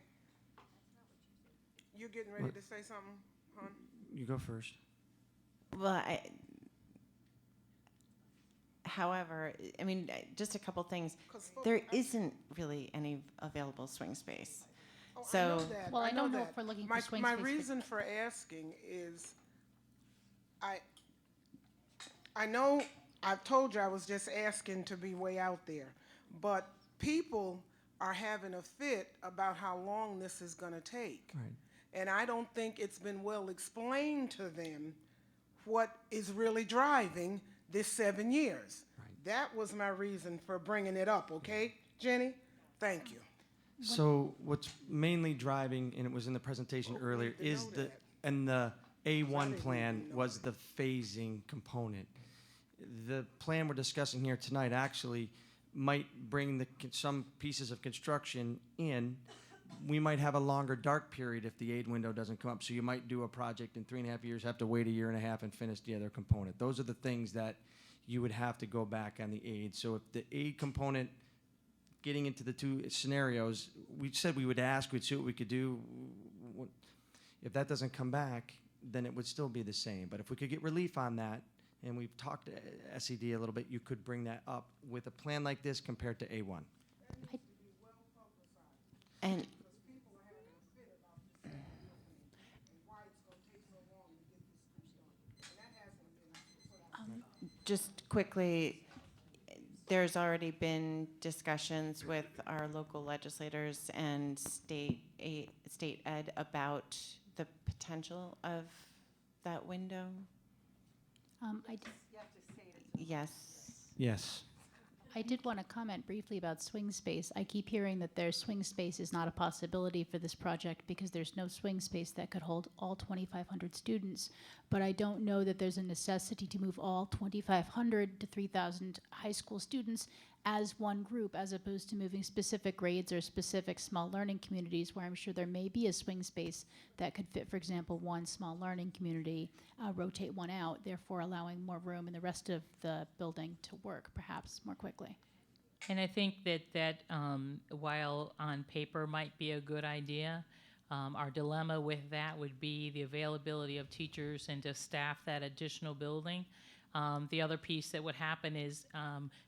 You're getting ready to say something, hon? You go first. Well, however, I mean, just a couple things. 'Cause There isn't really any available swing space. Oh, I So, know that. Well, I don't know that. if we're looking my, for swing My space for- reason for asking is, I know I've told you I was just asking to be way out there, but people are having a fit about how long this is going to take. Right. And I don't think it's been well explained to them what is really driving this 7 years. That was my reason for bringing it up, okay, Jenny? Thank you. So what's mainly driving, and it was in the presentation earlier, is the A1 plan was the phasing component. The plan we're discussing here tonight actually might bring some pieces of construction in. We might have a longer dark period if the aid window doesn't come up. So you might do a project in 3.5 years, have to wait 1.5 years and finish the other component. Those are the things that you would have to go back on the aid. So if the aid component, getting into the two scenarios, we said we would ask, we'd see what we could do. If that doesn't come back, then it would still be the same. But if we could get relief on that, and we've talked to SED a little bit, you could bring that up with a plan like this compared to A1. And just quickly, there's already been discussions with our local legislators and state ed about the potential of that window. Yes. Yes. I did want to comment briefly about swing space. I keep hearing that their swing space is not a possibility for this project because there's no swing space that could hold all 2,500 students. But I don't know that there's a necessity to move all 2,500 to 3,000 high school students as one group, as opposed to moving specific grades or specific small learning communities where I'm sure there may be a swing space that could fit, for example, one small learning community, rotate one out, therefore allowing more room in the rest of the building to work perhaps more quickly. And I think that while on paper might be a good idea, our dilemma with that would be the availability of teachers and to staff that additional building. The other piece that would happen is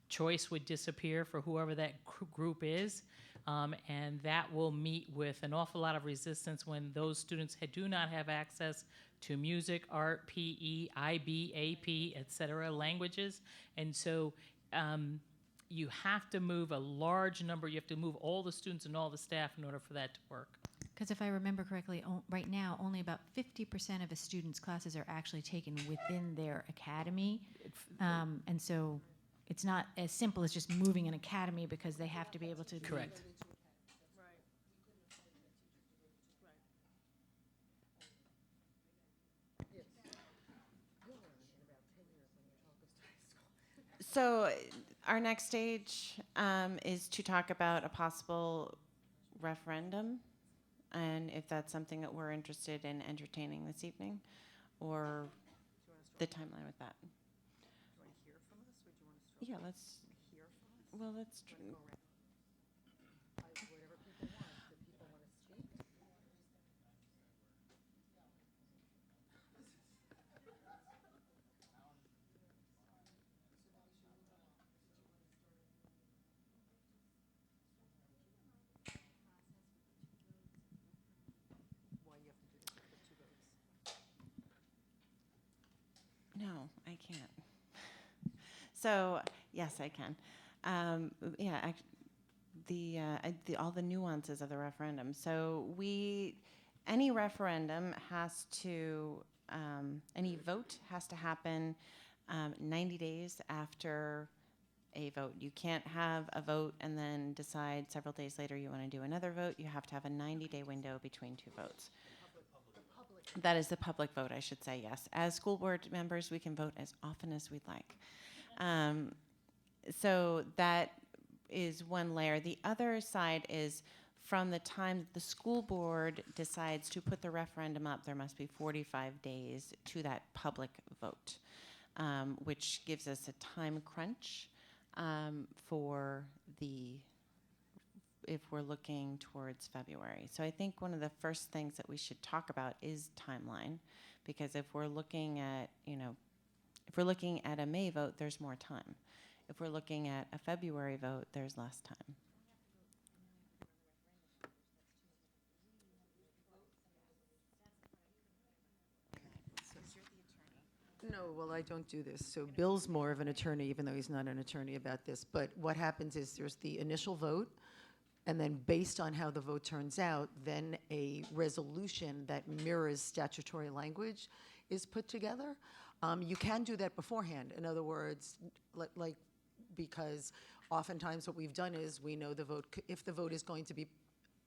choice would disappear for whoever that group is, and that will meet with an awful lot of resistance when those students do not have access to music, art, PE, IB, AP, et cetera, languages. And so you have to move a large number, you have to move all the students and all the staff in order for that to work. Because if I remember correctly, right now, only about 50% of a student's classes are actually taken within their academy. And so it's not as simple as just moving an academy because they have to be able to be. Correct. So our next stage is to talk about a possible referendum, and if that's something that we're interested in entertaining this evening, or the timeline with that. Yeah, let's. Well, let's. No, I can't. So, yes, I can. Yeah, all the nuances of the referendum. So any referendum has to, any vote has to happen 90 days after a vote. You can't have a vote and then decide several days later you want to do another vote. You have to have a 90-day window between two votes. That is the public vote, I should say, yes. As school board members, we can vote as often as we'd like. So that is one layer. The other side is from the time that the school board decides to put the referendum up, there must be 45 days to that public vote, which gives us a time crunch for the if we're looking towards February. So I think one of the first things that we should talk about is timeline, because if we're looking at, if we're looking at a May vote, there's more time. If we're looking at a February vote, there's less time. No, well, I don't do this. So Bill's more of an attorney, even though he's not an attorney about this. But what happens is there's the initial vote, and then based on how the vote turns out, then a resolution that mirrors statutory language is put together. You can do that beforehand. In other words, because oftentimes what we've done is we know the vote, if the vote is going to be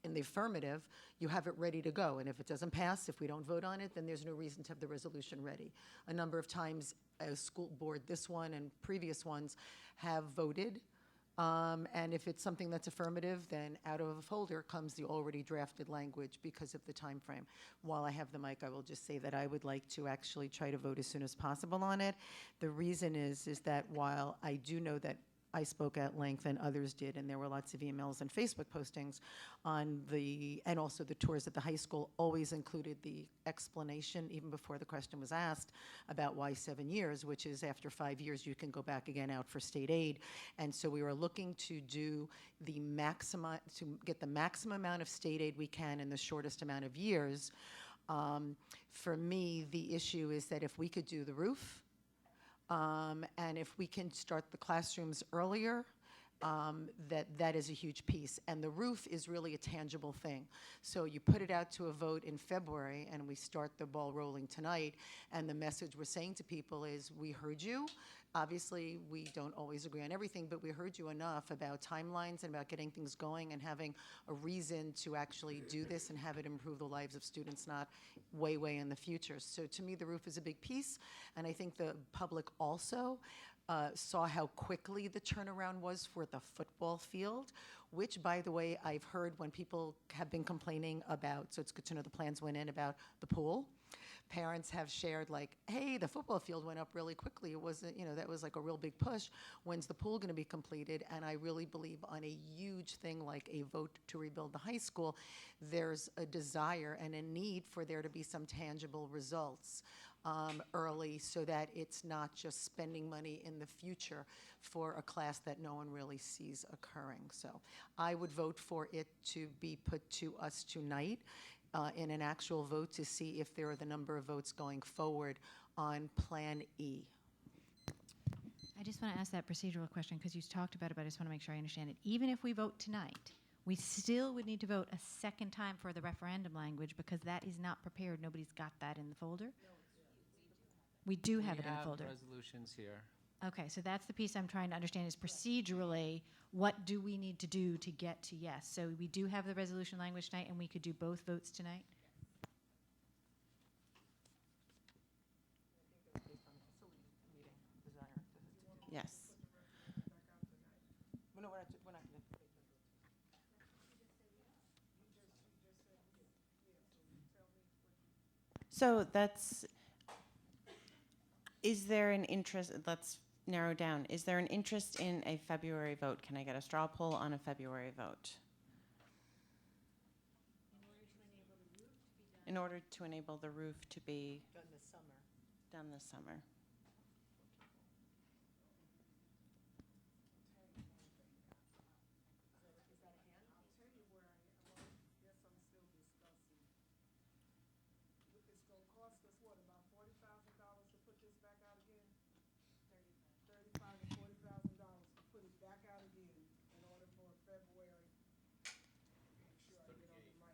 in the affirmative, you have it ready to go. And if it doesn't pass, if we don't vote on it, then there's no reason to have the resolution ready. A number of times, as school board, this one and previous ones have voted. And if it's something that's affirmative, then out of a folder comes the already drafted language because of the time frame. While I have the mic, I will just say that I would like to actually try to vote as soon as possible on it. The reason is that while I do know that I spoke at length and others did, and there were lots of emails and Facebook postings on and also the tours at the high school always included the explanation, even before the question was asked, about why 7 years, which is after 5 years you can go back again out for state aid. And so we were looking to do the maximum, to get the maximum amount of state aid we can in the shortest amount of years. For me, the issue is that if we could do the roof, and if we can start the classrooms earlier, that is a huge piece. And the roof is really a tangible thing. So you put it out to a vote in February, and we start the ball rolling tonight, and the message we're saying to people is, we heard you. Obviously, we don't always agree on everything, but we heard you enough about timelines and about getting things going and having a reason to actually do this and have it improve the lives of students, not way, way in the future. So to me, the roof is a big piece, and I think the public also saw how quickly the turnaround was for the football field, which, by the way, I've heard when people have been complaining about, so it's good to know the plans went in about the pool. Parents have shared like, hey, the football field went up really quickly. It wasn't, that was like a real big push. When's the pool going to be completed? And I really believe on a huge thing like a vote to rebuild the high school, there's a desire and a need for there to be some tangible results early, so that it's not just spending money in the future for a class that no one really sees occurring. So I would vote for it to be put to us tonight in an actual vote to see if there are the number of votes going forward on Plan E. I just want to ask that procedural question because you talked about it, but I just want to make sure I understand it. Even if we vote tonight, we still would need to vote a second time for the referendum language because that is not prepared. Nobody's got that in the folder? We do have it in the folder. We have resolutions here. Okay, so that's the piece I'm trying to understand is procedurally, what do we need to do to get to yes? So we do have the resolution language tonight, and we could do both votes tonight? Yes. So is there an interest, let's narrow down, is there an interest in a February vote? Can I get a straw poll on a February vote? In order to enable the roof to be Done this summer. done this summer.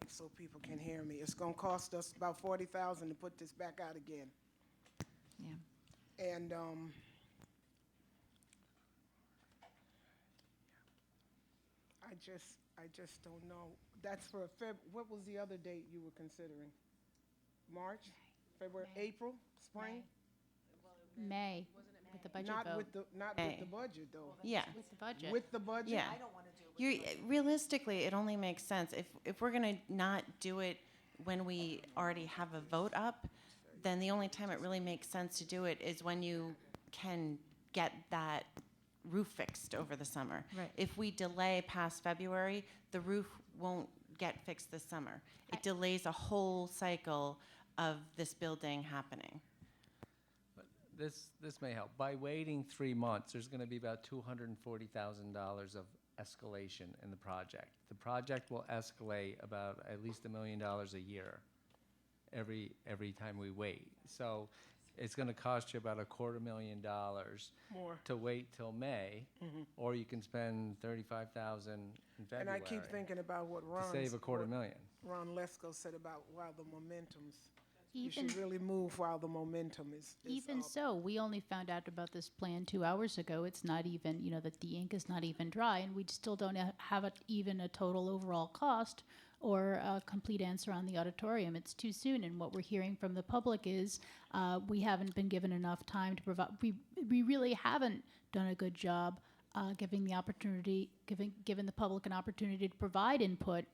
So people can hear me. It's gonna cost us about $40,000 to put this back out again. Yeah. And I just don't know. That's for what was the other date you were considering? March, February, May. April, spring? May, with the budget Not vote. with the budget though. Yeah. With the budget. With the budget? Yeah. Realistically, it only makes sense if we're going to not do it when we already have a vote up, then the only time it really makes sense to do it is when you can get that roof fixed over the summer. Right. If we delay past February, the roof won't get fixed this summer. It delays a whole cycle of this building happening. But this may help. By waiting 3 months, there's going to be about $240,000 of escalation in the project. The project will escalate about at least $1 million a year every time we wait. So it's going to cost you about $250,000 More. to wait till May, or you can spend $35,000 in February. And I keep thinking about what Ron. save $250,000. Ron Lesko said about while the momentum's, you Even- should really move while the momentum is Even up. so, we only found out about this plan 2 hours ago. It's not even, that the ink is not even dry, and we still don't have even a total overall cost or a complete answer on the auditorium. It's too soon, and what we're hearing from the public is we haven't been given enough time to provide. We really haven't done a good job giving the public an opportunity to provide input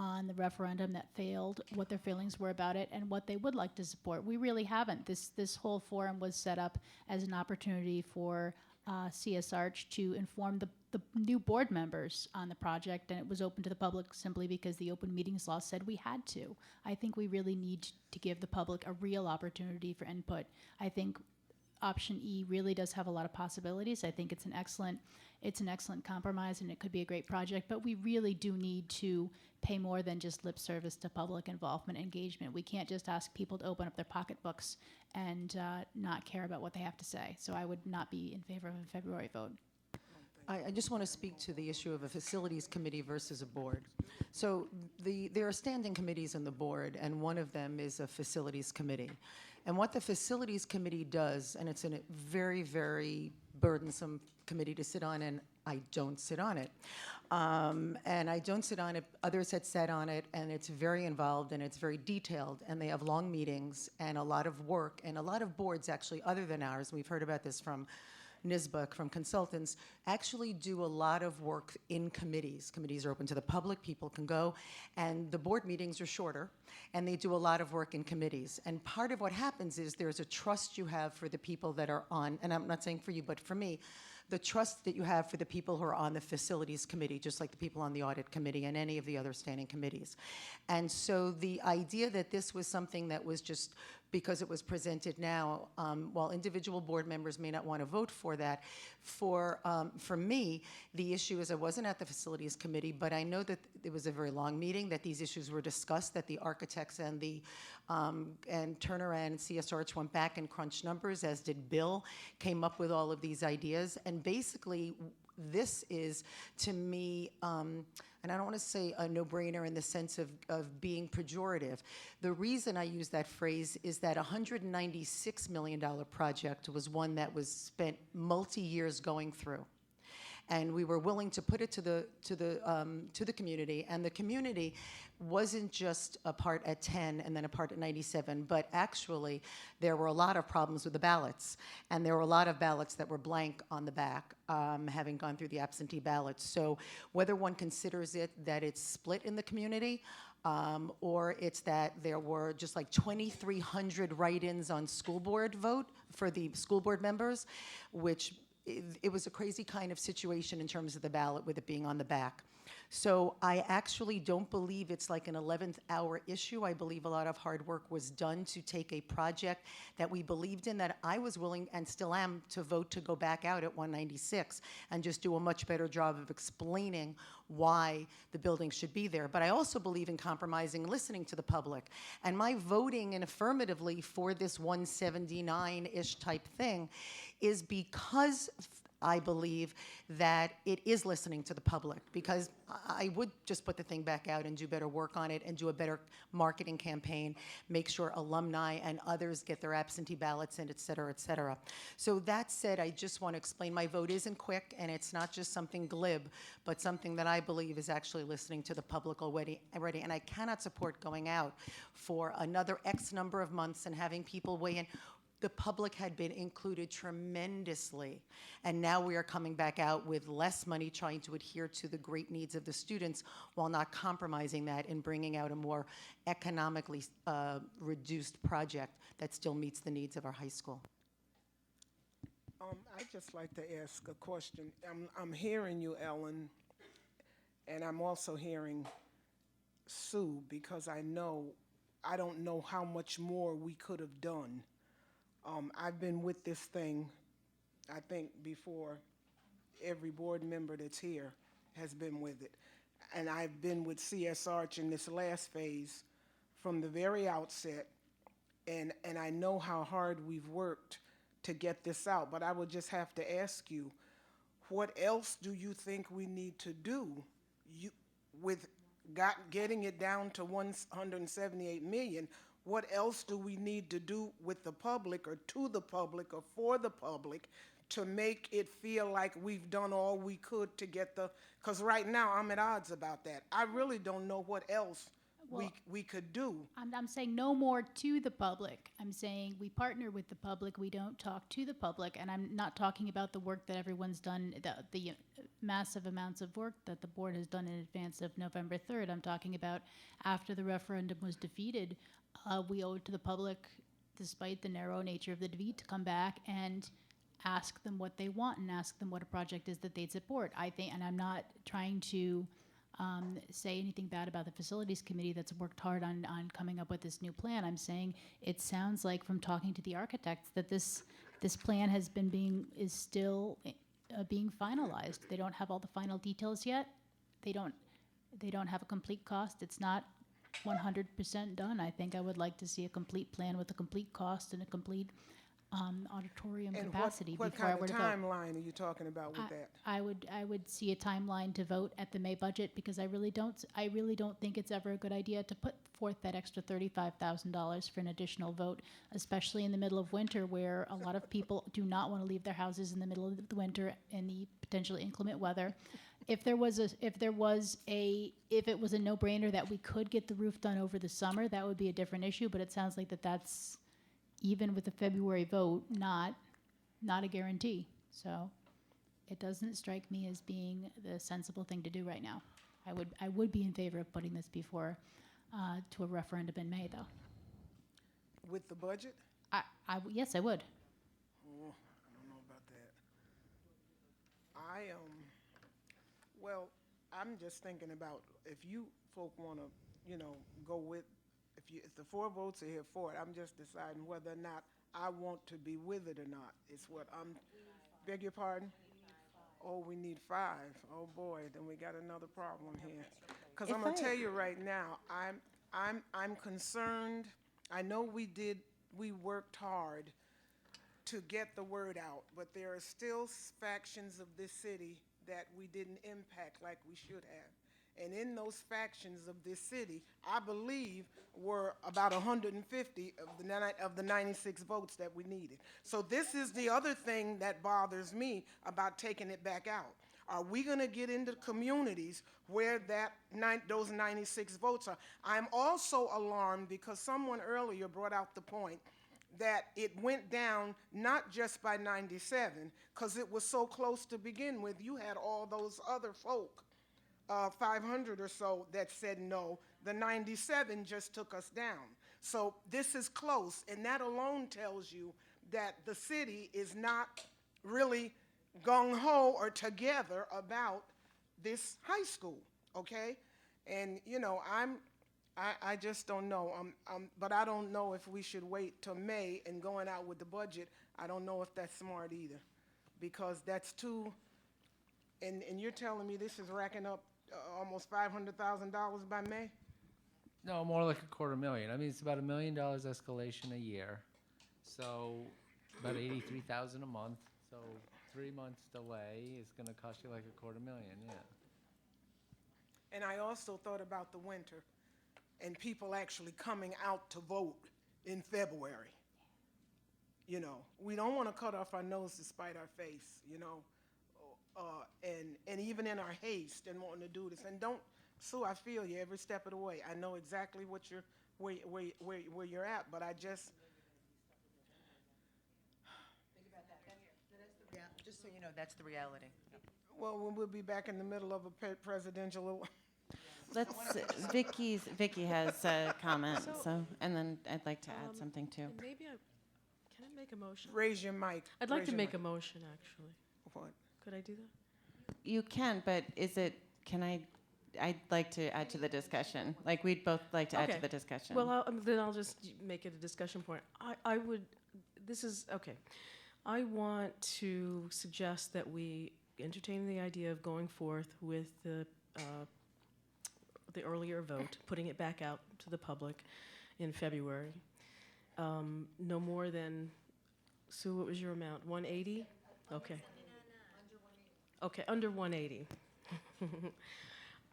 on the referendum that failed, what their feelings were about it, and what they would like to support. We really haven't. This whole forum was set up as an opportunity for CS Arch to inform the new board members on the project, and it was open to the public simply because the open meetings law said we had to. I think we really need to give the public a real opportunity for input. I think option E really does have a lot of possibilities. I think it's an excellent compromise, and it could be a great project, but we really do need to pay more than just lip service to public involvement engagement. We can't just ask people to open up their pocketbooks and not care about what they have to say. So I would not be in favor of a February vote. I just want to speak to the issue of a facilities committee versus a board. So there are standing committees in the board, and one of them is a facilities committee. And what the facilities committee does, and it's a very, very burdensome committee to sit on, and I don't sit on it. And I don't sit on it, others had sat on it, and it's very involved and it's very detailed, and they have long meetings and a lot of work, and a lot of boards actually, other than ours, we've heard about this from NISBA, from consultants, actually do a lot of work in committees. Committees are open to the public, people can go, and the board meetings are shorter, and they do a lot of work in committees. And part of what happens is there's a trust you have for the people that are on, and I'm not saying for you, but for me, the trust that you have for the people who are on the facilities committee, just like the people on the audit committee and any of the other standing committees. And so the idea that this was something that was just because it was presented now, while individual board members may not want to vote for that, for me, the issue is I wasn't at the facilities committee, but I know that it was a very long meeting, that these issues were discussed, that the architects and and Turner and CS Arch went back and crunched numbers, as did Bill, came up with all of these ideas. And basically, this is, to me, and I don't want to say a no-brainer in the sense of being pejorative. The reason I use that phrase is that $196 million project was one that was spent multi-years going through. And we were willing to put it to the community, and the community wasn't just a part at 10 and then a part at 97, but actually there were a lot of problems with the ballots, and there were a lot of ballots that were blank on the back, having gone through the absentee ballots. So whether one considers it that it's split in the community, or it's that there were just like 2,300 write-ins on school board vote for the school board members, which it was a crazy kind of situation in terms of the ballot with it being on the back. So I actually don't believe it's like an 11th hour issue. I believe a lot of hard work was done to take a project that we believed in, that I was willing and still am to vote to go back out at 196 and just do a much better job of explaining why the building should be there. But I also believe in compromising and listening to the public. And my voting in affirmatively for this 179-ish type thing is because I believe that it is listening to the public, because I would just put the thing back out and do better work on it and do a better marketing campaign, make sure alumni and others get their absentee ballots in, et cetera, et cetera. So that said, I just want to explain my vote isn't quick, and it's not just something glib, but something that I believe is actually listening to the public already. And I cannot support going out for another X number of months and having people weigh in. The public had been included tremendously, and now we are coming back out with less money, trying to adhere to the great needs of the students while not compromising that and bringing out a more economically reduced project that still meets the needs of our high school. I'd just like to ask a question. I'm hearing you, Ellen, and I'm also hearing Sue, because I don't know how much more we could have done. I've been with this thing, I think, before every board member that's here has been with it. And I've been with CS Arch in this last phase from the very outset, and I know how hard we've worked to get this out. But I would just have to ask you, what else do you think we need to do with getting it down to 178 million? What else do we need to do with the public, or to the public, or for the public, to make it feel like we've done all we could to get because right now I'm at odds about that. I really don't know what else we could do. I'm saying no more to the public. I'm saying we partner with the public. We don't talk to the public. And I'm not talking about the work that everyone's done, the massive amounts of work that the board has done in advance of November 3rd. I'm talking about after the referendum was defeated, we owe it to the public, despite the narrow nature of the defeat, to come back and ask them what they want and ask them what a project is that they'd support. I think, and I'm not trying to say anything bad about the facilities committee that's worked hard on coming up with this new plan. I'm saying it sounds like from talking to the architects that this plan is still being finalized. They don't have all the final details yet. They don't have a complete cost. It's not 100% done. I think I would like to see a complete plan with a complete cost and a complete auditorium And capacity what before I kind were of to vote. timeline are you talking about with that? I would see a timeline to vote at the May budget, because I really don't think it's ever a good idea to put forth that extra $35,000 for an additional vote, especially in the middle of winter, where a lot of people do not want to leave their houses in the middle of the winter in the potentially inclement weather. If it was a no-brainer that we could get the roof done over the summer, that would be a different issue. But it sounds like that's, even with the February vote, not a guarantee. So it doesn't strike me as being the sensible thing to do right now. I would be in favor of putting this before to a referendum in May, though. With the budget? Yes, I would. Oh, I don't know about that. Well, I'm just thinking about if you folk want to, go with, if the 4 votes are here for it, I'm just deciding whether or not I want to be with it or not. It's what I'm, beg your pardon? Oh, we need 5. Oh boy, then we got another problem here. Because I'm gonna tell you right now, I'm concerned. I know we worked hard to get the word out, but there are still factions of this city that we didn't impact like we should have. And in those factions of this city, I believe were about 150 of the 96 votes that we needed. So this is the other thing that bothers me about taking it back out. Are we going to get into communities where those 96 votes are? I'm also alarmed because someone earlier brought out the point that it went down not just by 97, because it was so close to begin with. You had all those other folk, 500 or so, that said no. The 97 just took us down. So this is close, and that alone tells you that the city is not really gung-ho or together about this high school, okay? And, I just don't know. But I don't know if we should wait till May and going out with the budget. I don't know if that's smart either, because that's too, and you're telling me this is racking up almost $500,000 by May? No, more like $250,000. I mean, it's about $1 million escalation a year. So about $83,000 a month. So 3 months delay is going to cost you like $250,000, yeah. And I also thought about the winter and people actually coming out to vote in February. We don't want to cut off our nose to spite our face, and even in our haste and wanting to do this. And Sue, I feel you every step of the way. I know exactly where you're at, but I just. Think about that. Just so you know, that's the reality. Well, we'll be back in the middle of a presidential. Vicky has a comment, so, and then I'd like to add something too. Maybe Can I make a motion? Raise your mic. I'd like Raise to your make a mic. motion, actually. What? Could I do that? You can, but I'd like to add to the discussion. Like, we'd both like to add to Okay. the discussion. Well, then I'll just make it a discussion point. I would, this is, okay. I want to suggest that we entertain the idea of going forth with the earlier vote, putting it back out to the public in February. No more than, Sue, what was your amount? 180? Okay. Okay, under 180.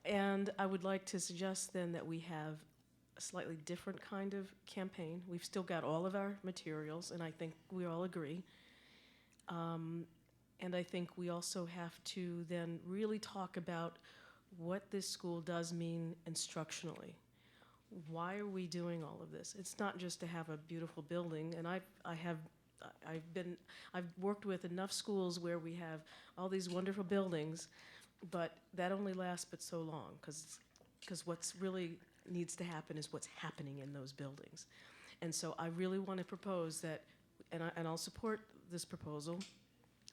And I would like to suggest then that we have a slightly different kind of campaign. We've still got all of our materials, and I think we all agree. And I think we also have to then really talk about what this school does mean instructionally. Why are we doing all of this? It's not just to have a beautiful building, and I've worked with enough schools where we have all these wonderful buildings, but that only lasts but so long, because what's really needs to happen is what's happening in those buildings. And so I really want to propose that, and I'll support this proposal,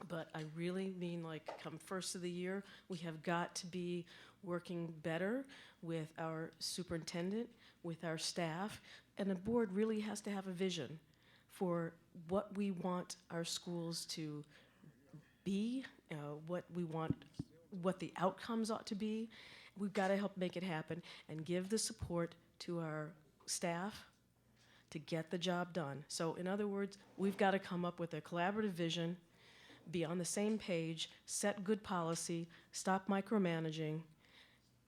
but I really mean, like, come first of the year, we have got to be working better with our superintendent, with our staff, and the board really has to have a vision for what we want our schools to be, what we want, what the outcomes ought to be. We've got to help make it happen and give the support to our staff to get the job done. So in other words, we've got to come up with a collaborative vision, be on the same page, set good policy, stop micromanaging,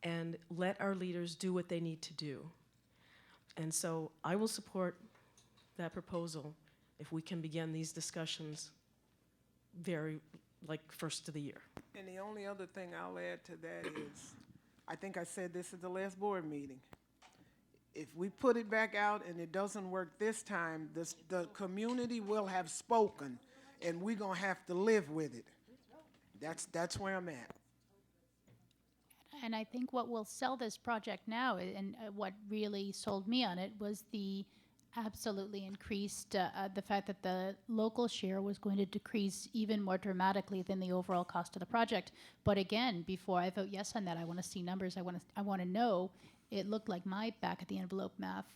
and let our leaders do what they need to do. And so I will support that proposal if we can begin these discussions first of the year. And the only other thing I'll add to that is, I think I said this at the last board meeting. If we put it back out and it doesn't work this time, the community will have spoken, and we're gonna have to live with it. That's where I'm at. And I think what will sell this project now, and what really sold me on it, was the absolutely increased, the fact that the local share was going to decrease even more dramatically than the overall cost of the project. But again, before I vote yes on that, I want to see numbers. I want to know. It looked like my back of the envelope math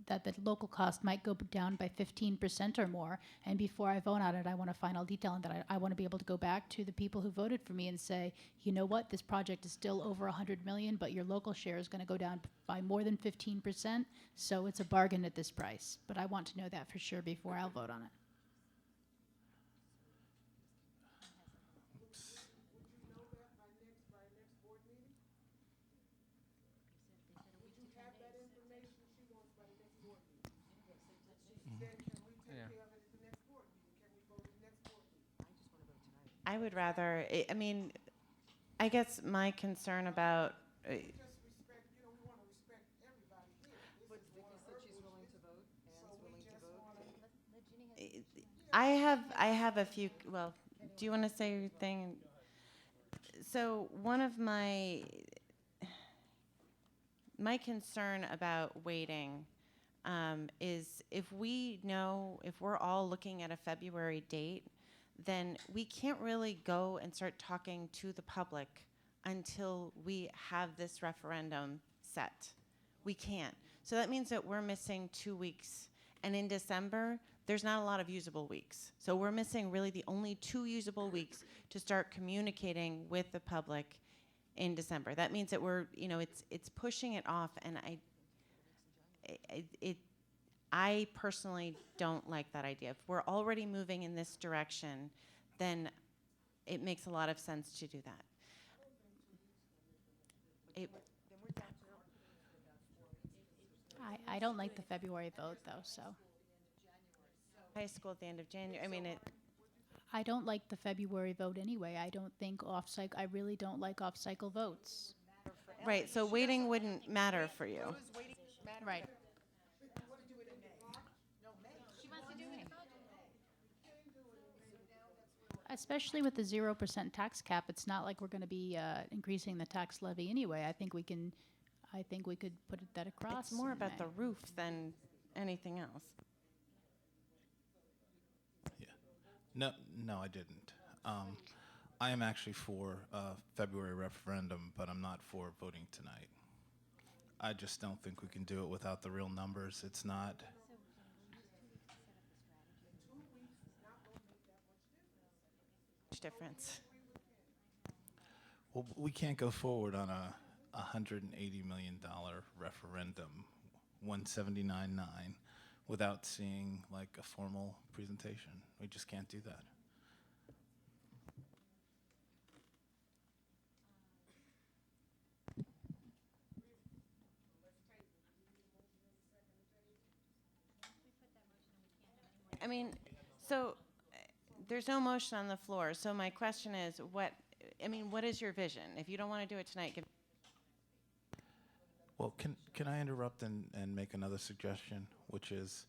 that the local cost might go down by 15% or more. And before I vote on it, I want a final detail on that. I want to be able to go back to the people who voted for me and say, you know what, this project is still over 100 million, but your local share is going to go down by more than 15%. So it's a bargain at this price. But I want to know that for sure before I'll vote on it. I would rather, I mean, I guess my concern about, I have a few, well, do you want to say your thing? So one of my concern about waiting is if we're all looking at a February date, then we can't really go and start talking to the public until we have this referendum set. We can't. So that means that we're missing 2 weeks. And in December, there's not a lot of usable weeks. So we're missing really the only 2 usable weeks to start communicating with the public in December. That means that we're, it's pushing it off, and I personally don't like that idea. If we're already moving in this direction, then it makes a lot of sense to do that. I don't like the February vote, though, so. High school at the end of January, I mean, I don't like the February vote anyway. I don't think I really don't like off-cycle votes. Right, so waiting wouldn't matter for you. Right. Especially with the 0% tax cap, it's not like we're going to be increasing the tax levy anyway. I think we could put that across. It's more about the roof than anything else. No, no, I didn't. I am actually for February referendum, but I'm not for voting tonight. I just don't think we can do it without the real numbers. It's not. Difference. Well, we can't go forward on a $180 million referendum, 179.9, without seeing like a formal presentation. We just can't do that. I mean, so there's no motion on the floor. So my question is, what is your vision? If you don't want to do it tonight, give. Well, can I interrupt and make another suggestion, which is,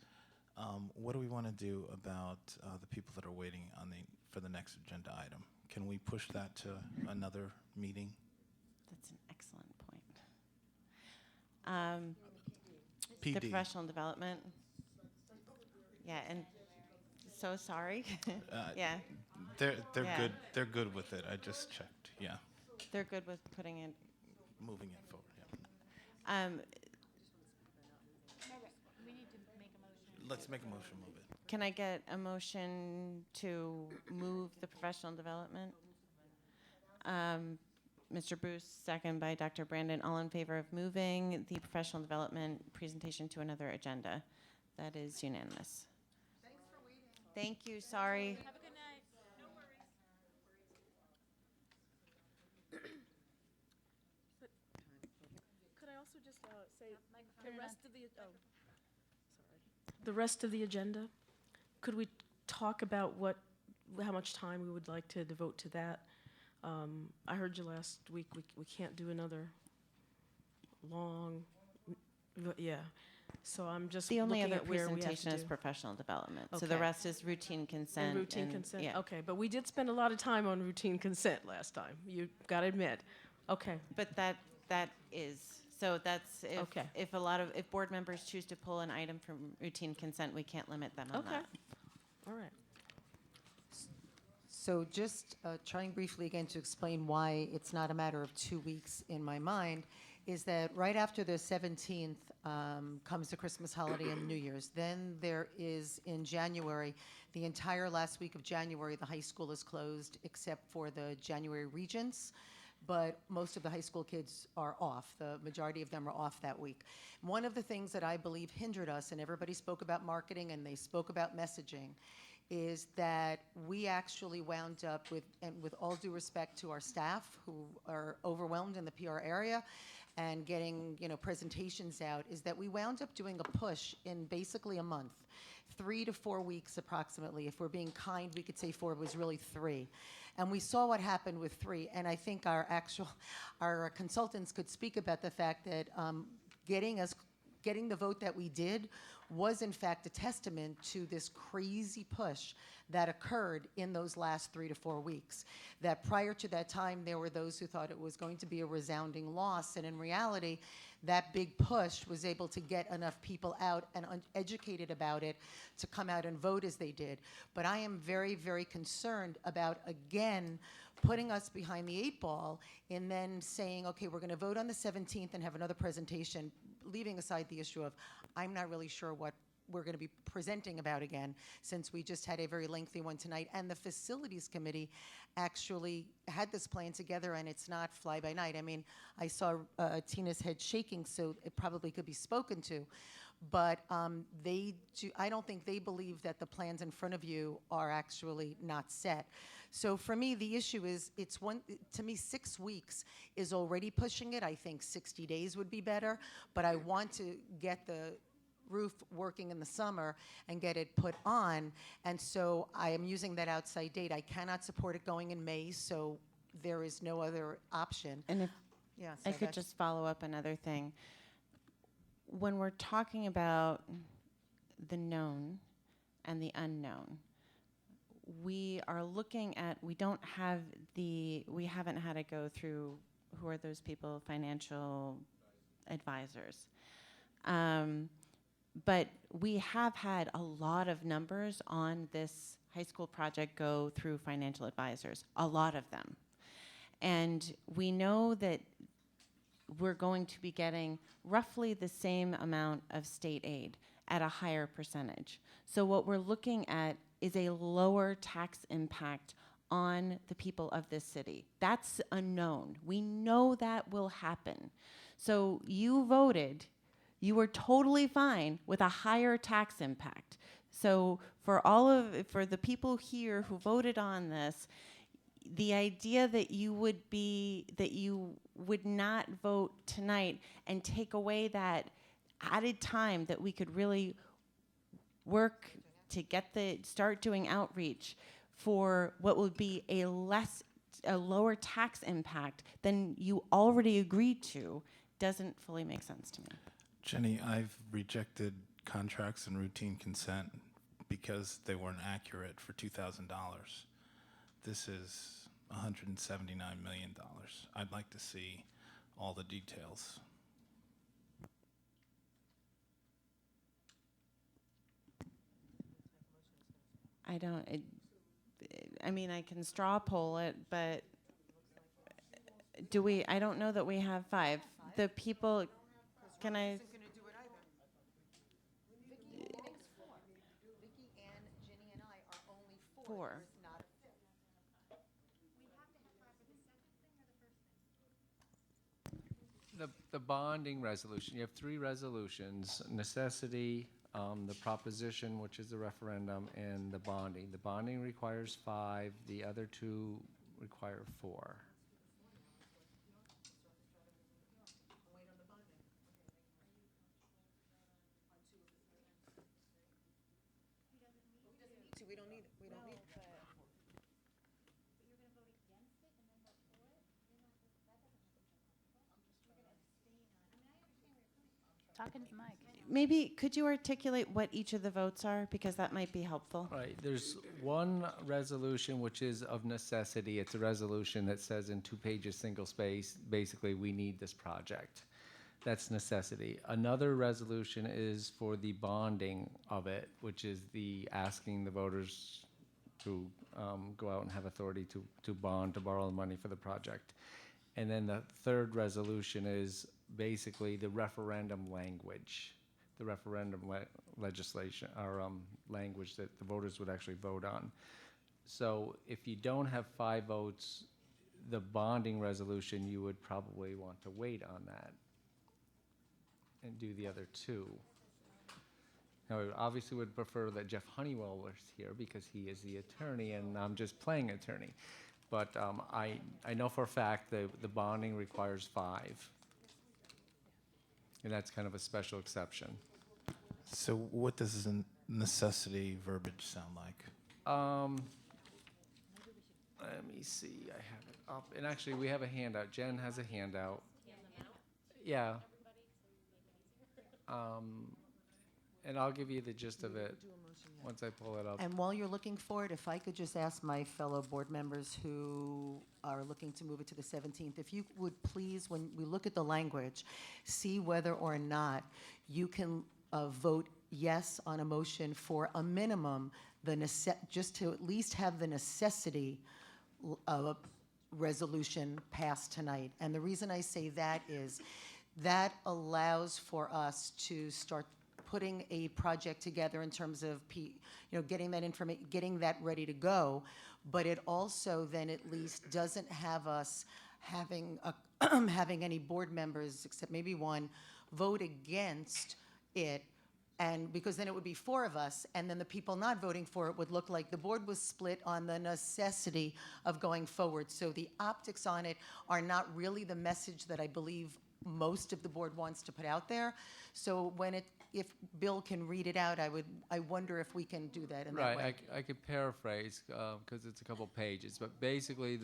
what do we want to do about the people that are waiting for the next agenda item? Can we push that to another meeting? That's an excellent point. The PD. professional development. Yeah, and so sorry. Yeah. They're Yeah. good. They're good with it. I just checked. Yeah. They're good with putting it. Moving it forward. Yeah. Let's make a motion. Move it. Can I get a motion to move the professional development? Mr. Bruce, second by Dr. Brandon. All in favor of moving the professional development presentation to another agenda? That is unanimous. Thanks for waiting. Thank you. Sorry. Have a good night. No worries. Could I also just say the rest of the rest of the agenda? Could we talk about how much time we would like to devote to that? I heard you last week. We can't do another long. Yeah. So I'm just The only looking other at where we have presentation to is do. professional development. So the Okay. rest is routine consent. And routine consent. Yeah. Okay, but we did spend a lot of time on routine consent last time. You got to admit. Okay. But that is, so that's if, Okay. if board members choose to pull an item from routine consent, we can't limit them on Okay. that. All right. So just trying briefly again to explain why it's not a matter of 2 weeks in my mind, is that right after the 17th comes the Christmas holiday and New Year's. Then there is in January, the entire last week of January, the high school is closed except for the January regents. But most of the high school kids are off. The majority of them are off that week. One of the things that I believe hindered us, and everybody spoke about marketing and they spoke about messaging, is that we actually wound up with, and with all due respect to our staff who are overwhelmed in the PR area and getting, presentations out, is that we wound up doing a push in basically a month, 3 to 4 weeks approximately. If we're being kind, we could say 4, it was really 3. And we saw what happened with 3, and I think our consultants could speak about the fact that getting the vote that we did was in fact a testament to this crazy push that occurred in those last 3 to 4 weeks. That prior to that time, there were those who thought it was going to be a resounding loss, and in reality, that big push was able to get enough people out and educated about it to come out and vote as they did. But I am very, very concerned about, again, putting us behind the 8 ball and then saying, okay, we're going to vote on the 17th and have another presentation, leaving aside the issue of I'm not really sure what we're going to be presenting about again, since we just had a very lengthy one tonight. And the facilities committee actually had this plan together, and it's not fly by night. I mean, I saw Tina's head shaking, so it probably could be spoken to. But I don't think they believe that the plans in front of you are actually not set. So for me, the issue is, to me, 6 weeks is already pushing it. I think 60 days would be better, but I want to get the roof working in the summer and get it put on. And so I am using that outside date. I cannot support it going in May, so there is no other option. And if Yeah, I so could that's- just follow up another thing. When we're talking about the known and the unknown, we are looking at, we haven't had to go through, who are those people, financial advisors. but we have had a lot of numbers on this high school project go through financial advisors, a lot of them. And we know that we're going to be getting roughly the same amount of state aid at a higher percentage. So what we're looking at is a lower tax impact on the people of this city. That's a known. We know that will happen. So you voted, you were totally fine with a higher tax impact. So for the people here who voted on this, the idea that you would not vote tonight and take away that added time that we could really work to start doing outreach for what would be a lower tax impact than you already agreed to doesn't fully make sense to me. Jenny, I've rejected contracts and routine consent because they weren't accurate for $2,000. This is $179 million. I'd like to see all the details. I mean, I can straw poll it, but I don't know that we have 5. The people, can I? Four. The bonding resolution, you have 3 resolutions: necessity, the proposition, which is the referendum, and the bonding. The bonding requires 5, the other 2 require 4. We don't need it. We don't need it. Talking to the mic. Maybe could you articulate what each of the votes are, because that might be helpful. Right, there's one resolution which is of necessity. It's a resolution that says in 2 pages, single space, basically, we need this project. That's necessity. Another resolution is for the bonding of it, which is the asking the voters to go out and have authority to bond, to borrow the money for the project. And then the third resolution is basically the referendum language, the referendum legislation, or language that the voters would actually vote on. So if you don't have 5 votes, the bonding resolution, you would probably want to wait on that and do the other 2. Now, we obviously would prefer that Jeff Honeywell was here because he is the attorney and I'm just playing attorney. But I know for a fact that the bonding requires 5. And that's kind of a special exception. So what does the necessity verbiage sound like? Let me see, I have it up. And actually, we have a handout. Jen has a handout. Yeah. And I'll give you the gist of it once I pull it up. And while you're looking for it, if I could just ask my fellow board members who are looking to move it to the 17th, if you would please, when we look at the language, see whether or not you can vote yes on a motion for a minimum, just to at least have the necessity resolution passed tonight. And the reason I say that is that allows for us to start putting a project together in terms of getting that information, getting that ready to go, but it also then at least doesn't have us having having any board members, except maybe one, vote against it, and because then it would be 4 of us, and then the people not voting for it would look like the board was split on the necessity of going forward. So the optics on it are not really the message that I believe most of the board wants to put out there. So if Bill can read it out, I wonder if we can do that in that way. Right, I could paraphrase because it's a couple pages, but basically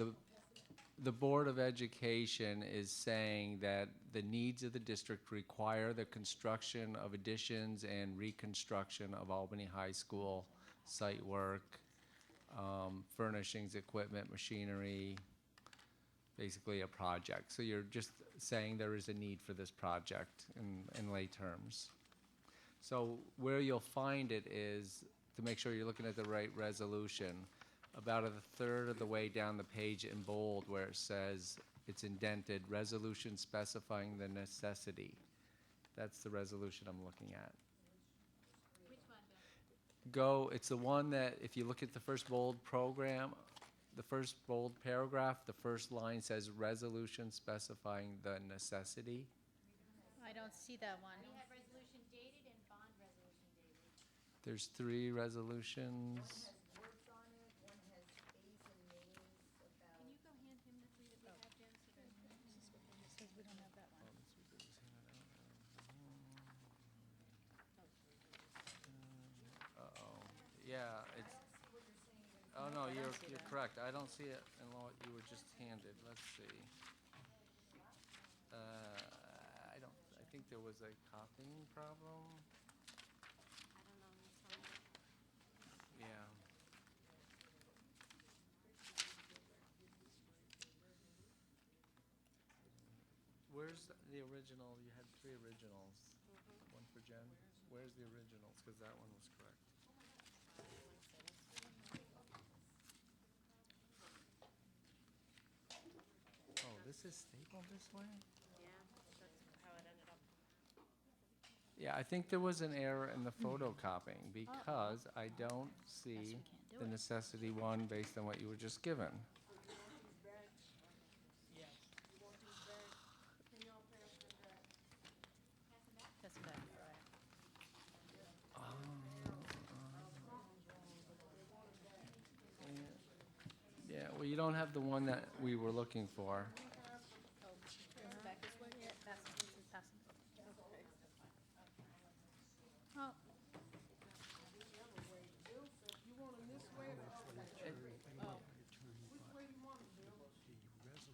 the Board of Education is saying that the needs of the district require the construction of additions and reconstruction of Albany High School site work, furnishings, equipment, machinery, basically a project. So you're just saying there is a need for this project in lay terms. So where you'll find it is, to make sure you're looking at the right resolution, about a third of the way down the page in bold where it says, it's indented, resolution specifying the necessity. That's the resolution I'm looking at. It's the one that, if you look at the first bold program, the first bold paragraph, the first line says resolution specifying the necessity. I don't see that one. We have resolution dated and bond resolution dated. There's 3 resolutions. Can you go hand him the three that we have, Jen? Says we don't have that one. Uh-oh, yeah, it's, oh no, you're correct. I don't see it in what you were just handed. Let's see. I think there was a copying problem. Yeah. Where's the original? You had 3 originals. One for Jen. Where's the originals? Because that one was correct. Oh, this is stapled this way? Yeah, that's how it ended up. Yeah, I think there was an error in the photocopying because I don't see the necessity one based on what you were just given. That's back, right. Yeah, well, you don't have the one that we were looking for. Back this way? Yeah, that's, this is passing. Oh,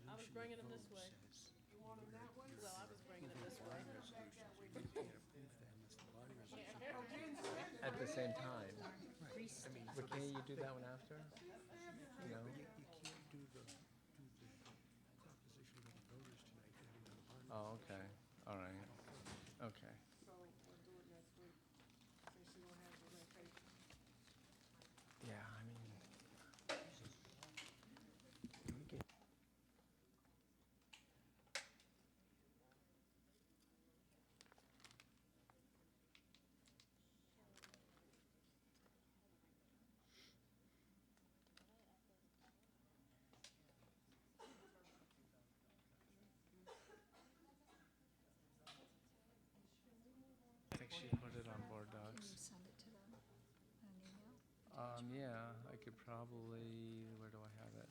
I was bringing them this way. You want them that way? Well, I was bringing them this way. At the same time. But can you do that one after? No? Oh, okay, all right, okay. So we'll do it next week, since you don't have the red paper. Yeah, I mean. I think she put it on board docs. Send it to them, an email? Yeah, I could probably, where do I have it?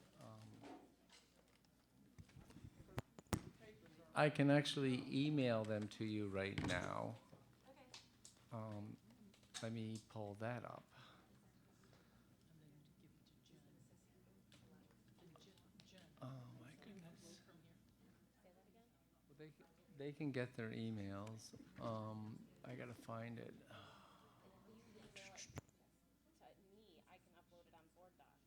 I can actually email them to you right now. Let me pull that up. Oh, my goodness. Well, they can get their emails. I gotta find it. I can upload it on board docs.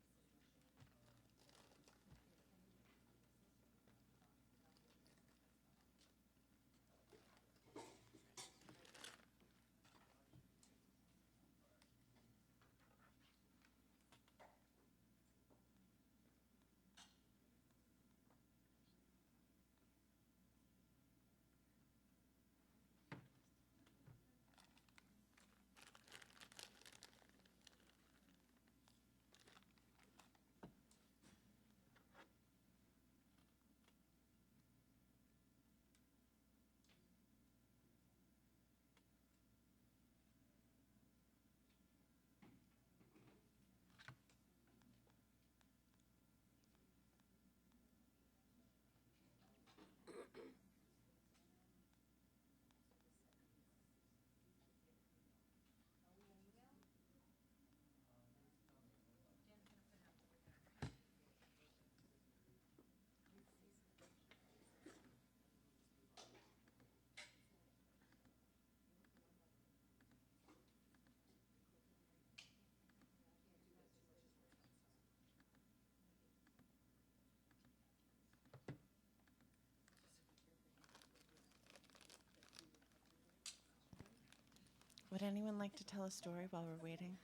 Would anyone like to tell a story while we're waiting?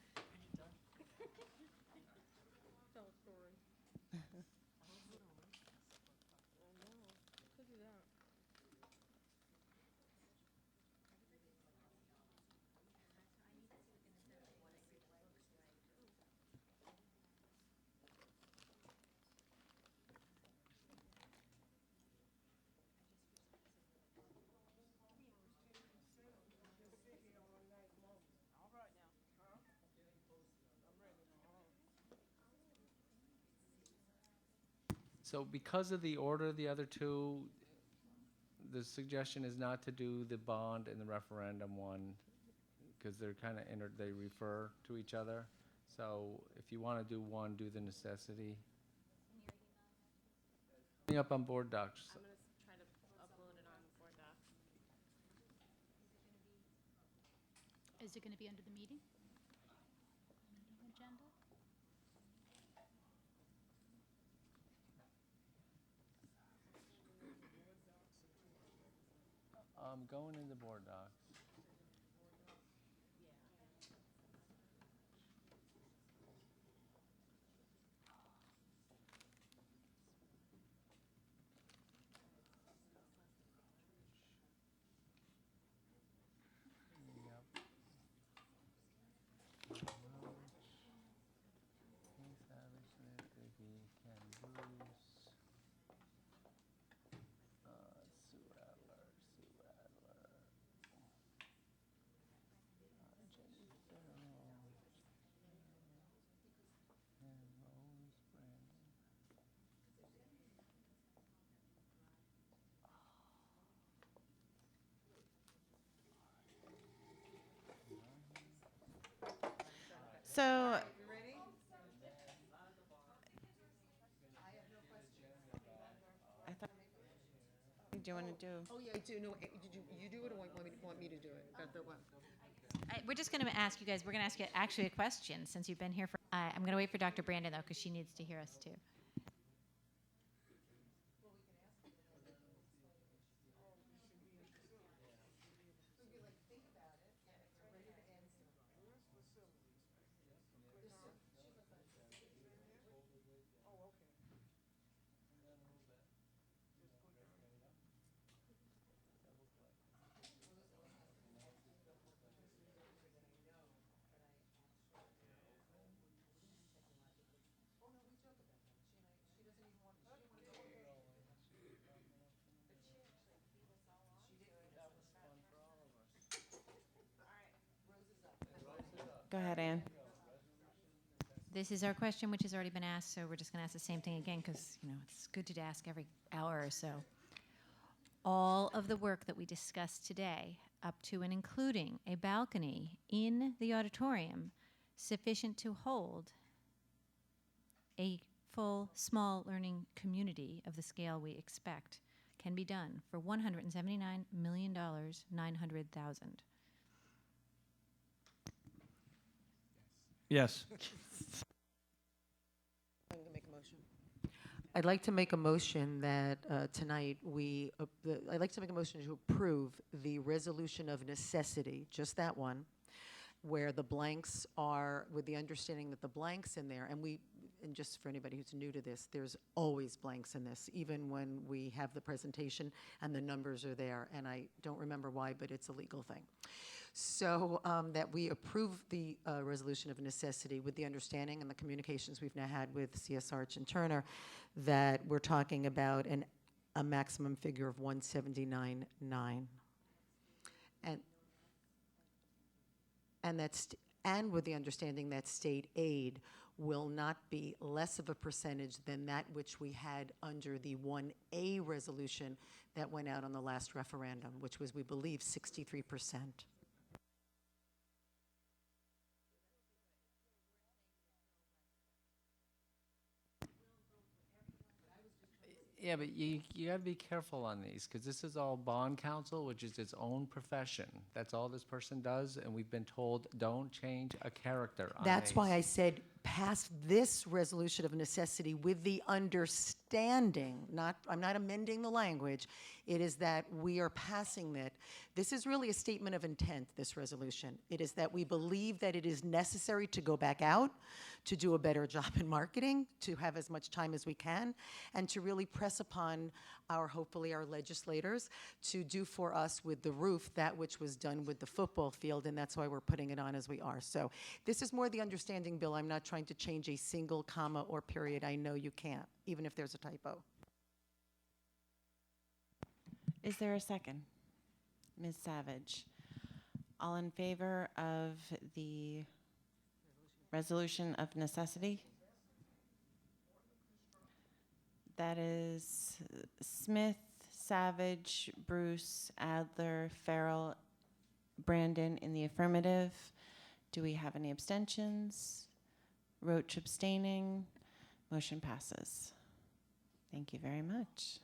Tell a story. Could do that. So because of the order of the other two, the suggestion is not to do the bond and the referendum one, because they're kind of they refer to each other. So if you want to do one, do the necessity. Coming up on board docs. I'm gonna try to upload it on Board Docs. Is it going to be under the meeting? Meeting agenda? Going into board docs. So, I thought, do you want to do? Oh, yeah, I do. No, did you do it or want me to do it? About the what? We're just going to ask you guys, we're going to ask you actually a question since you've been here for, I'm going to wait for Dr. Brandon though, because she needs to hear us too. Go ahead, Anne. This is our question, which has already been asked, so we're just going to ask the same thing again because, you know, it's good to ask every hour or so. All of the work that we discussed today, up to and including a balcony in the auditorium sufficient to hold a full small learning community of the scale we expect, can be done for $179,900,000. Yes. I'm going to make a motion. I'd like to make a motion that tonight I'd like to make a motion to approve the resolution of necessity, just that one, where the blanks are, with the understanding that the blanks in there, and just for anybody who's new to this, there's always blanks in this, even when we have the presentation and the numbers are there, and I don't remember why, but it's a legal thing. So that we approve the resolution of necessity with the understanding and the communications we've now had with CS Arch and Turner that we're talking about a maximum figure of $179,900,000. And with the understanding that state aid will not be less of a percentage than that which we had under the 1A resolution that went out on the last referendum, which was, we believe, 63%. Yeah, but you got to be careful on these, because this is all bond counsel, which is its own profession. That's all this person does, and we've been told, don't change a character on That's why these. I said pass this resolution of necessity with the understanding, I'm not amending the language, it is that we are passing it. This is really a statement of intent, this resolution. It is that we believe that it is necessary to go back out, to do a better job in marketing, to have as much time as we can, and to really press upon hopefully our legislators to do for us with the roof that which was done with the football field, and that's why we're putting it on as we are. So this is more the understanding, Bill. I'm not trying to change a single comma or period. I know you can't, even if there's a typo. Is there a second? Ms. Savage. All in favor of the resolution of necessity? That is Smith, Savage, Bruce, Adler, Farrell, Brandon in the affirmative. Do we have any abstentions? Roach abstaining. Motion passes. Thank you very much.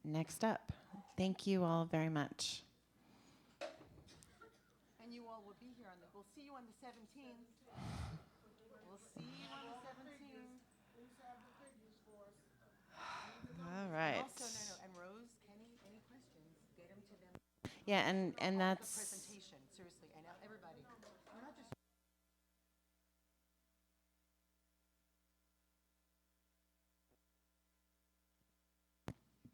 Next up. Thank you all very much. And you all will be here we'll see you on the 17th. We'll see you on the 17th. All right. Also, and Rose, Kenny, any questions, get them to them. Yeah, and The that's presentation, seriously, and everybody. We're not just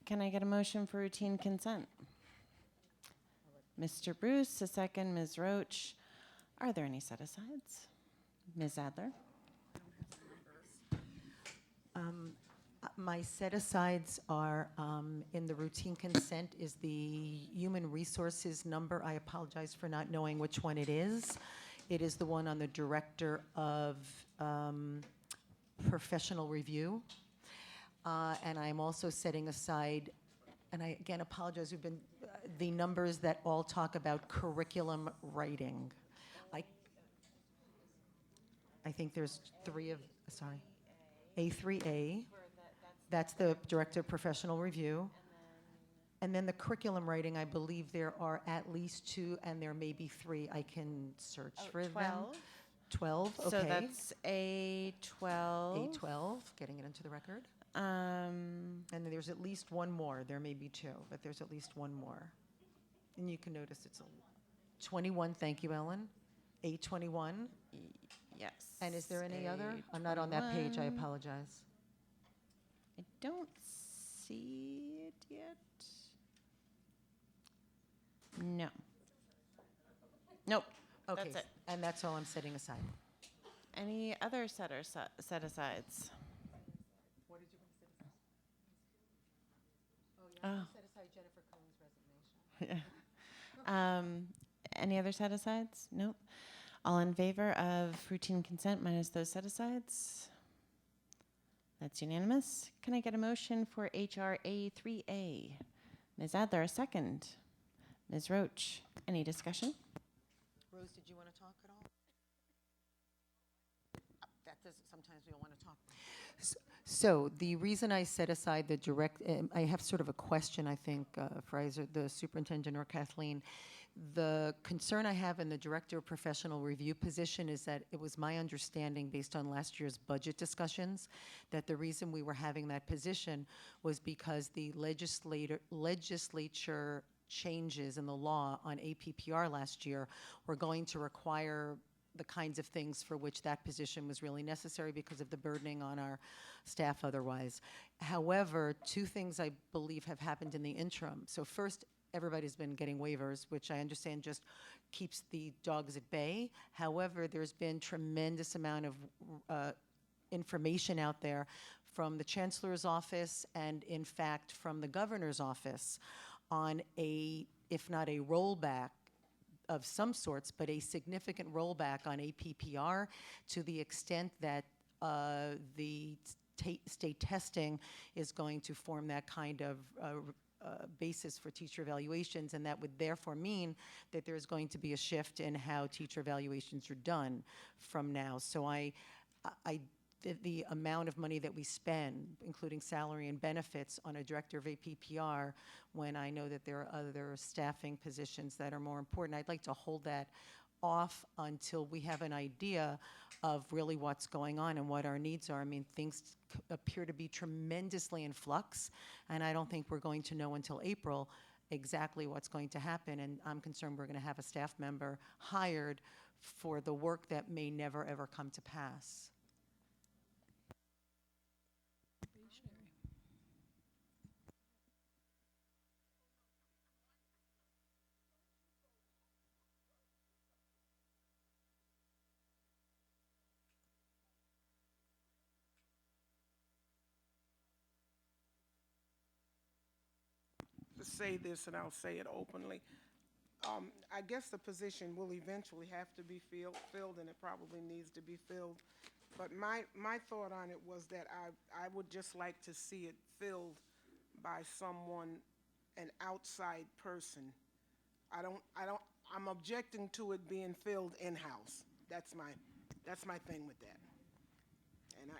Can I get a motion for routine consent? Mr. Bruce, a second. Ms. Roach. Are there any set-asides? Ms. Adler? My set-asides are in the routine consent is the human resources number. I apologize for not knowing which one it is. It is the one on the director of professional review. And I'm also setting aside, and I again apologize, we've been, the numbers that all talk about curriculum writing. I think there's A3A. That's the director of professional review. And then the curriculum writing, I believe there are at least 2, and there may be 3. I can search for 12. them. 12, okay. So that's A12. A12, getting it into the record. And there's at least one more. There may be 2, but there's at least one more. And you can notice it's 21. Thank you, Ellen. A21. Yes. And is there any other? I'm not on that page. I A21. apologize. I don't see it yet. No. Nope. Okay, That's it. and that's all I'm setting aside. Any other set-asides? What did you want to set aside? Oh, yeah, I set aside Jennifer Cohen's resignation. Any other set-asides? Nope. All in favor of routine consent minus those set-asides? That's unanimous. Can I get a motion for HR A3A? Ms. Adler, a second. Ms. Roach, any discussion? Rose, did you want to talk at all? That does, sometimes we don't want to talk. So the reason I set aside the direct, I have sort of a question, I think, for either the superintendent or Kathleen. The concern I have in the director of professional review position is that it was my understanding, based on last year's budget discussions, that the reason we were having that position was because the legislature changes in the law on APPR last year were going to require the kinds of things for which that position was really necessary because of the burdening on our staff otherwise. However, 2 things I believe have happened in the interim. So first, everybody's been getting waivers, which I understand just keeps the dogs at bay. However, there's been tremendous amount of information out there from the chancellor's office and, in fact, from the governor's office on a, if not a rollback of some sorts, but a significant rollback on APPR to the extent that the state testing is going to form that kind of basis for teacher evaluations, and that would therefore mean that there's going to be a shift in how teacher evaluations are done from now. So the amount of money that we spend, including salary and benefits, on a director of APPR, when I know that there are other staffing positions that are more important, I'd like to hold that off until we have an idea of really what's going on and what our needs are. I mean, things appear to be tremendously in flux, and I don't think we're going to know until April exactly what's going to happen, and I'm concerned we're going to have a staff member hired for the work that may never, ever come to pass. To say this, and I'll say it openly, I guess the position will eventually have to be filled, and it probably needs to be filled. But my thought on it was that I would just like to see it filled by someone, an outside person. I'm objecting to it being filled in-house. That's my thing with that. And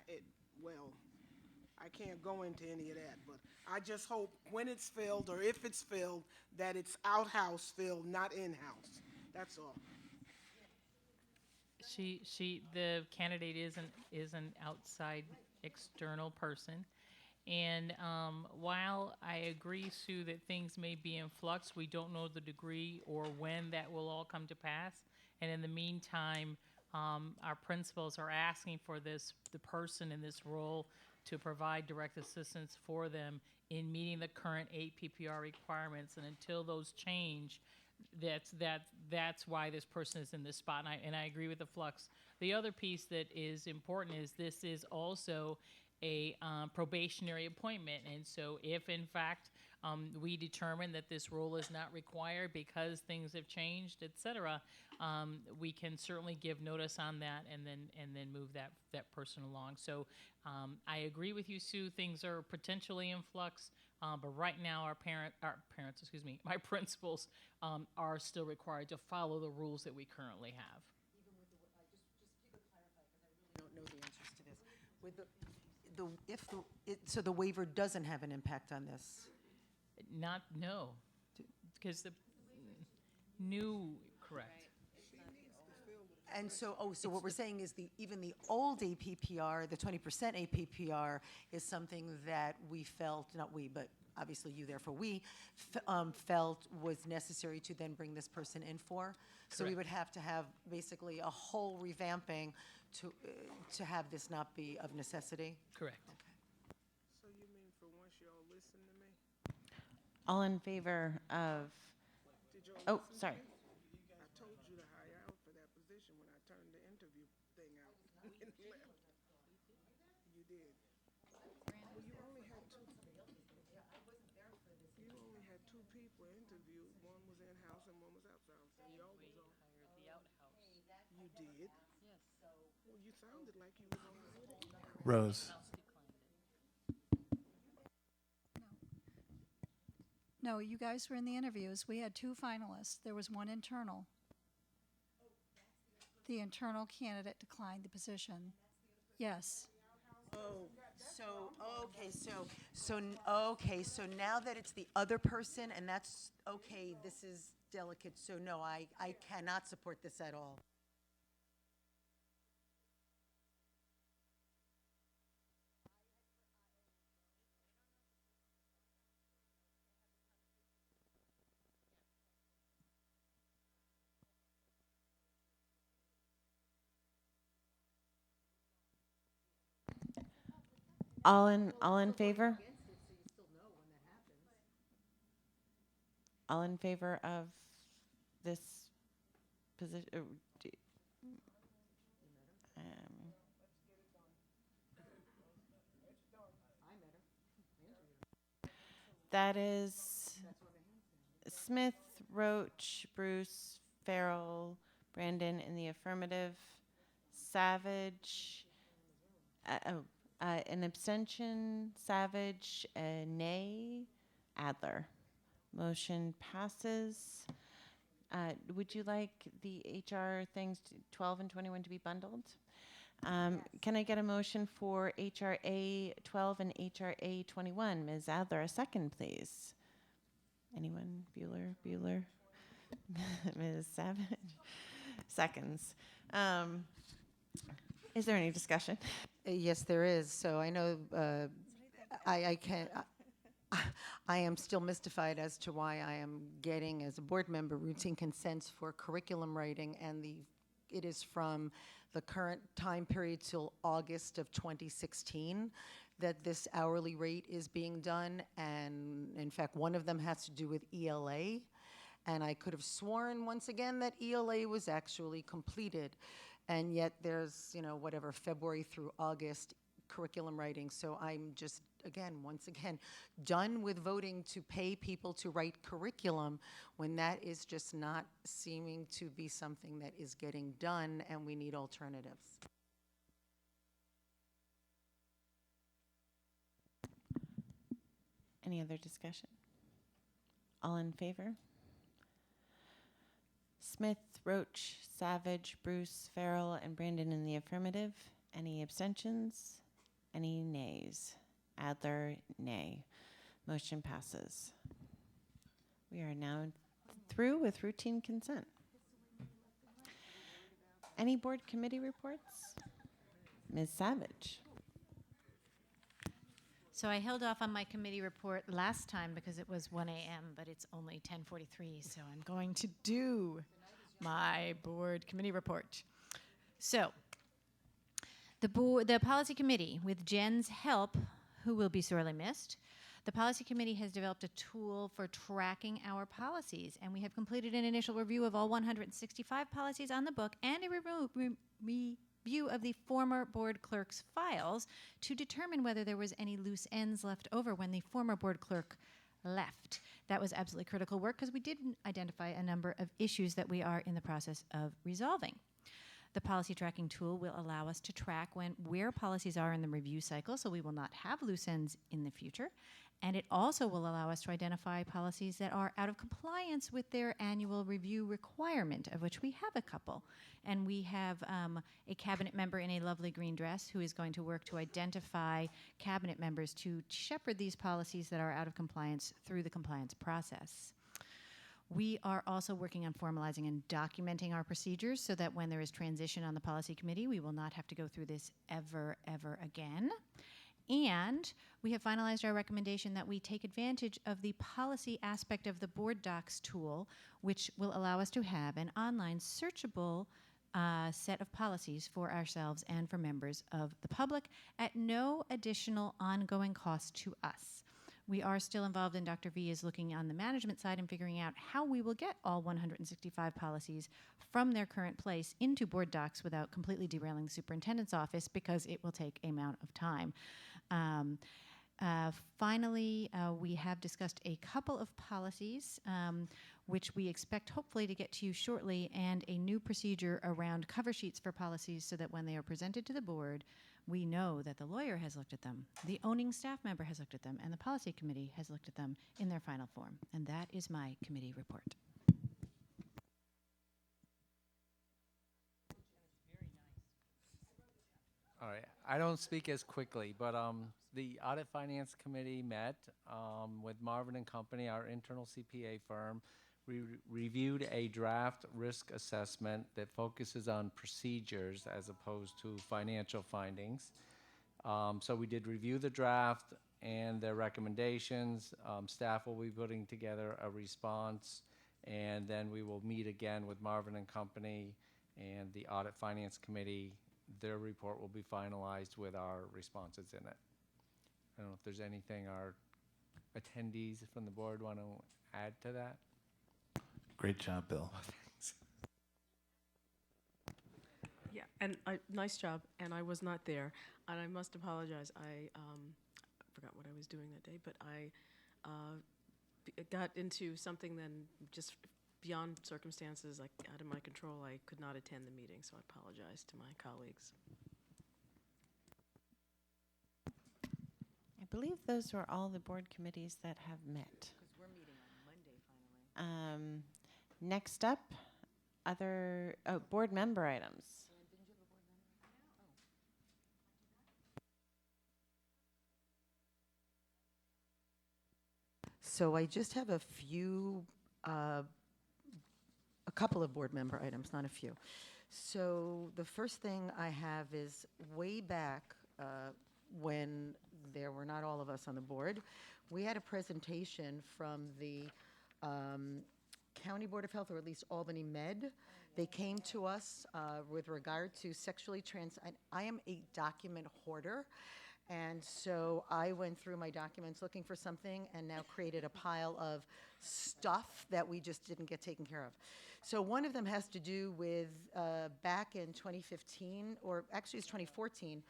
I can't go into any of that, but I just hope when it's filled, or if it's filled, that it's outhouse filled, not in-house. That's all. The candidate is an outside external person. And while I agree, Sue, that things may be in flux, we don't know the degree or when that will all come to pass. And in the meantime, our principals are asking for the person in this role to provide direct assistance for them in meeting the current 8 PPR requirements. And until those change, that's why this person is in this spot. And I agree with the flux. The other piece that is important is this is also a probationary appointment. And so if in fact we determine that this role is not required because things have changed, et cetera, we can certainly give notice on that and then move that person along. So I agree with you, Sue. Things are potentially in flux, but right now my principals are still required to follow the rules that we currently have. Even with just if you could clarify, because I really don't know the answers to this. With so the waiver doesn't have an impact on this. No, because the new, correct. And so, so what we're saying is even the old APPR, the 20% APPR, is something that we felt, not we, but obviously you, therefore we, felt was necessary to then bring this person in for. So we would have to have basically a whole revamping to have this not be of necessity. Correct. Okay. So you mean for once y'all listen to me? All in favor of, Did y'all oh, listen to sorry. me? I told you to hire out for that position when I turned the interview thing out and left. You did. Well, you only had two. You only had 2 people interviewed. One was in-house and one was outside. And y'all was on. You did? Yes. Well, you sounded like you was on it. Rose. No, you guys were in the interviews. We had 2 finalists. There was one internal. The internal candidate declined the position. Yes. Oh, so now that it's the other person, and that's, okay, this is delicate, so no, I cannot support this at all. all in favor? All in favor of this position? That is Smith, Roach, Bruce, Farrell, Brandon in the affirmative, Savage, an abstention, Savage, a nay, Adler. Motion passes. Would you like the HR things, 12 and 21, to be bundled? Yes. Can I get a motion for HRA 12 and HRA 21? Ms. Adler, a second, please. Anyone? Bueller? Ms. Savage? seconds. Is there any discussion? Yes, there is. So I know I can. I am still mystified as to why I am getting, as a board member, routine consents for curriculum writing, and it is from the current time period till August of 2016 that this hourly rate is being done, and in fact, one of them has to do with ELA, and I could have sworn once again that ELA was actually completed, and yet there's, whatever, February through August curriculum writing. So I'm just, once again, done with voting to pay people to write curriculum when that is just not seeming to be something that is getting done, and we need alternatives. Any other discussion? All in favor? Smith, Roach, Savage, Bruce, Farrell, and Brandon in the affirmative. Any abstentions? Any nays? Adler, nay. Motion passes. We are now through with routine consent. Any board committee reports? Ms. Savage. So I held off on my committee report last time because it was 1 a.m., but it's only 10:43, so I'm going to do my board committee report. So the policy committee, with Jen's help, who will be sorely missed, the policy committee has developed a tool for tracking our policies, and we have completed an initial review of all 165 policies on the book and a review of the former board clerk's files to determine whether there was any loose ends left over when the former board clerk left. That was absolutely critical work because we did identify a number of issues that we are in the process of resolving. The policy tracking tool will allow us to track where policies are in the review cycle, so we will not have loose ends in the future. And it also will allow us to identify policies that are out of compliance with their annual review requirement, of which we have a couple. And we have a cabinet member in a lovely green dress who is going to work to identify cabinet members to shepherd these policies that are out of compliance through the compliance process. We are also working on formalizing and documenting our procedures so that when there is transition on the policy committee, we will not have to go through this ever again. And we have finalized our recommendation that we take advantage of the policy aspect of the Board Docs tool, which will allow us to have an online searchable set of policies for ourselves and for members of the public at no additional ongoing cost to us. We are still involved, and Dr. V is looking on the management side and figuring out how we will get all 165 policies from their current place into Board Docs without completely derailing the superintendent's office, because it will take an amount of time. Finally, we have discussed a couple of policies, which we expect hopefully to get to you shortly, and a new procedure around cover sheets for policies so that when they are presented to the board, we know that the lawyer has looked at them, the owning staff member has looked at them, and the policy committee has looked at them in their final form. And that is my committee report. All right, I don't speak as quickly, but the Audit Finance Committee met with Marvin and Company, our internal CPA firm. We reviewed a draft risk assessment that focuses on procedures as opposed to financial findings. So we did review the draft and their recommendations. Staff will be putting together a response, and then we will meet again with Marvin and Company and the Audit Finance Committee. Their report will be finalized with our responses in it. I don't know if there's anything our attendees from the board want to add to that. Great job, Bill. Thanks. Yeah, and nice job, and I was not there, and I must apologize. I forgot what I was doing that day, but I got into something then just beyond circumstances, like out of my control. I could not attend the meeting, so I apologize to my colleagues. I believe those were all the board committees that have met. Because we're meeting on Monday, finally. Next up, other board member items. So I just have a few, a couple of board member items, not a few. So the first thing I have is way back when there were not all of us on the board, we had a presentation from the County Board of Health, or at least Albany Med. They came to us with regard to sexually trans. I am a document hoarder. And so I went through my documents looking for something and now created a pile of stuff that we just didn't get taken care of. So one of them has to do with back in 2015, or actually it's 2014,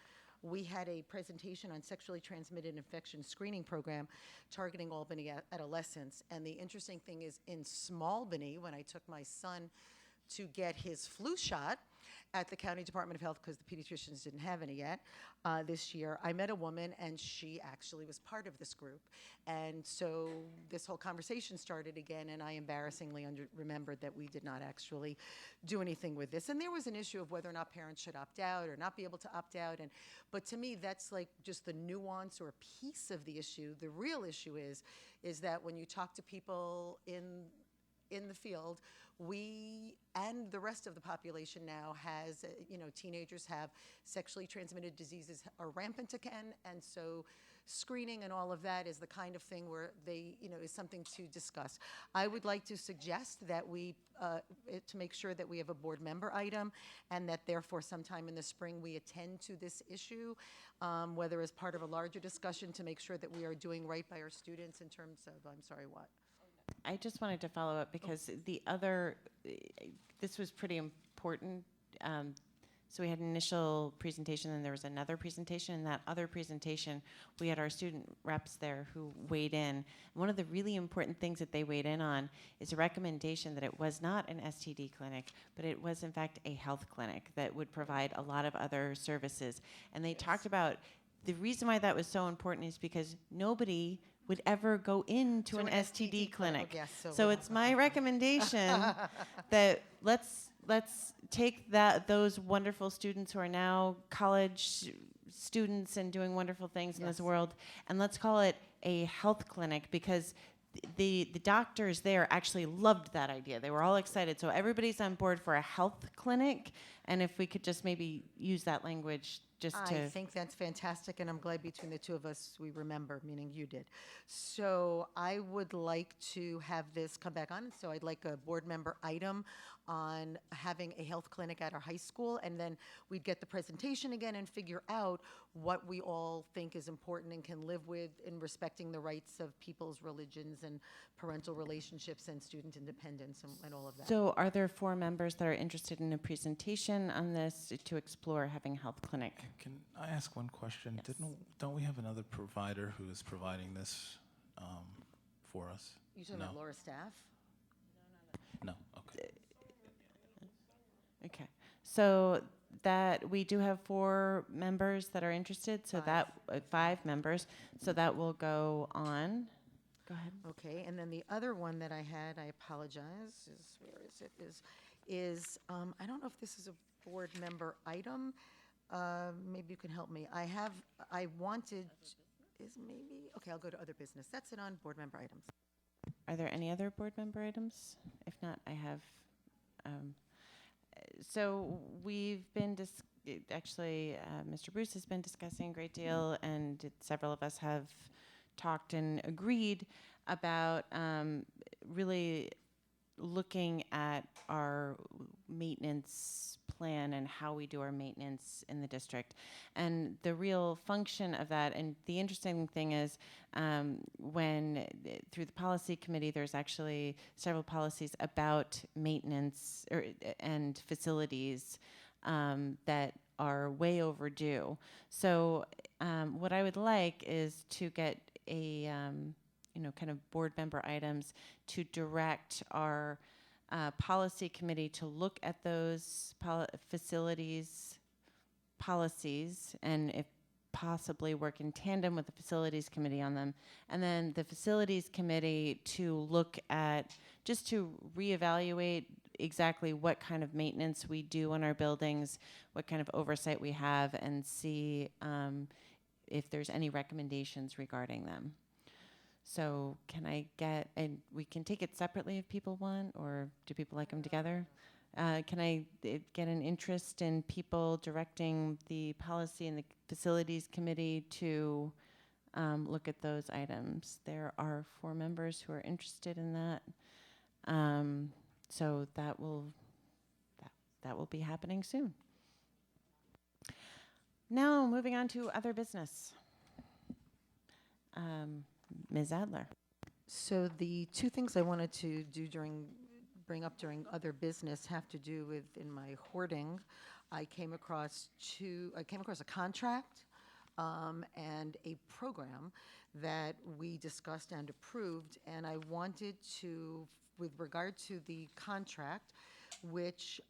we had a presentation on sexually transmitted infection screening program targeting Albany adolescents. And the interesting thing is in Smallbany, when I took my son to get his flu shot at the County Department of Health, because the pediatricians didn't have any yet, this year, I met a woman, and she actually was part of this group. And so this whole conversation started again, and I embarrassingly remembered that we did not actually do anything with this. And there was an issue of whether or not parents should opt out or not be able to opt out. But to me, that's like just the nuance or a piece of the issue. The real issue is that when you talk to people in the field, we and the rest of the population now has, teenagers have sexually transmitted diseases are rampant again, and so screening and all of that is the kind of thing where they, is something to discuss. I would like to suggest that we, to make sure that we have a board member item, and that therefore sometime in the spring we attend to this issue, whether as part of a larger discussion to make sure that we are doing right by our students in terms of, I'm sorry, what? I just wanted to follow up because the other, this was pretty important. So we had an initial presentation, and there was another presentation. In that other presentation, we had our student reps there who weighed in. One of the really important things that they weighed in on is a recommendation that it was not an STD clinic, but it was in fact a health clinic that would provide a lot of other services. And they talked about the reason why that was so important is because nobody would ever go into an STD clinic. Yes, So it's my recommendation that let's take those wonderful students who are now college students and doing wonderful things in this world, and let's call it a health clinic, because the doctors there actually loved that idea. They were all excited. So everybody's on board for a health clinic, and if we could just maybe use that language I think that's fantastic, and I'm glad between the two of us we remember, meaning you did. So I would like to have this come back on. So I'd like a board member item on having a health clinic at our high school, and then we'd get the presentation again and figure out what we all think is important and can live with in respecting the rights of people's religions and parental relationships and student independence and all of that. So are there 4 members that are interested in a presentation on this to explore having a health clinic? Can I ask one question? Yes. Don't we have another provider who is providing this for us? You talking about Laura Staff? No. Okay. Okay, so that we do have 4 members that are interested, so 5 members, so that will go on. Go ahead. Okay, and then the other one that I had, I apologize, where is it? Is I don't know if this is a board member item. Maybe you can help me. I wanted, okay, I'll go to other business. That's it on board member items. Are there any other board member items? If not, I have. So we've been actually, Mr. Bruce has been discussing a great deal, and several of us have talked and agreed about really looking at our maintenance plan and how we do our maintenance in the district. And the real function of that, and the interesting thing is when through the policy committee, there's actually several policies about maintenance and facilities that are way overdue. So what I would like is to get a kind of board member items to direct our policy committee to look at those facilities policies, and if possibly work in tandem with the facilities committee on them, and then the facilities committee to look at, just to reevaluate exactly what kind of maintenance we do on our buildings, what kind of oversight we have, and see if there's any recommendations regarding them. So can I get, and we can take it separately if people want, or do people like them together? Can I get an interest in people directing the policy and the facilities committee to look at those items? There are 4 members who are interested in that. So that will be happening soon. Now, moving on to other business. Ms. Adler. So the 2 things I wanted to bring up during other business have to do with, in my hoarding, I came across a contract and a program that we discussed and approved, and I wanted to, with regard to the contract, which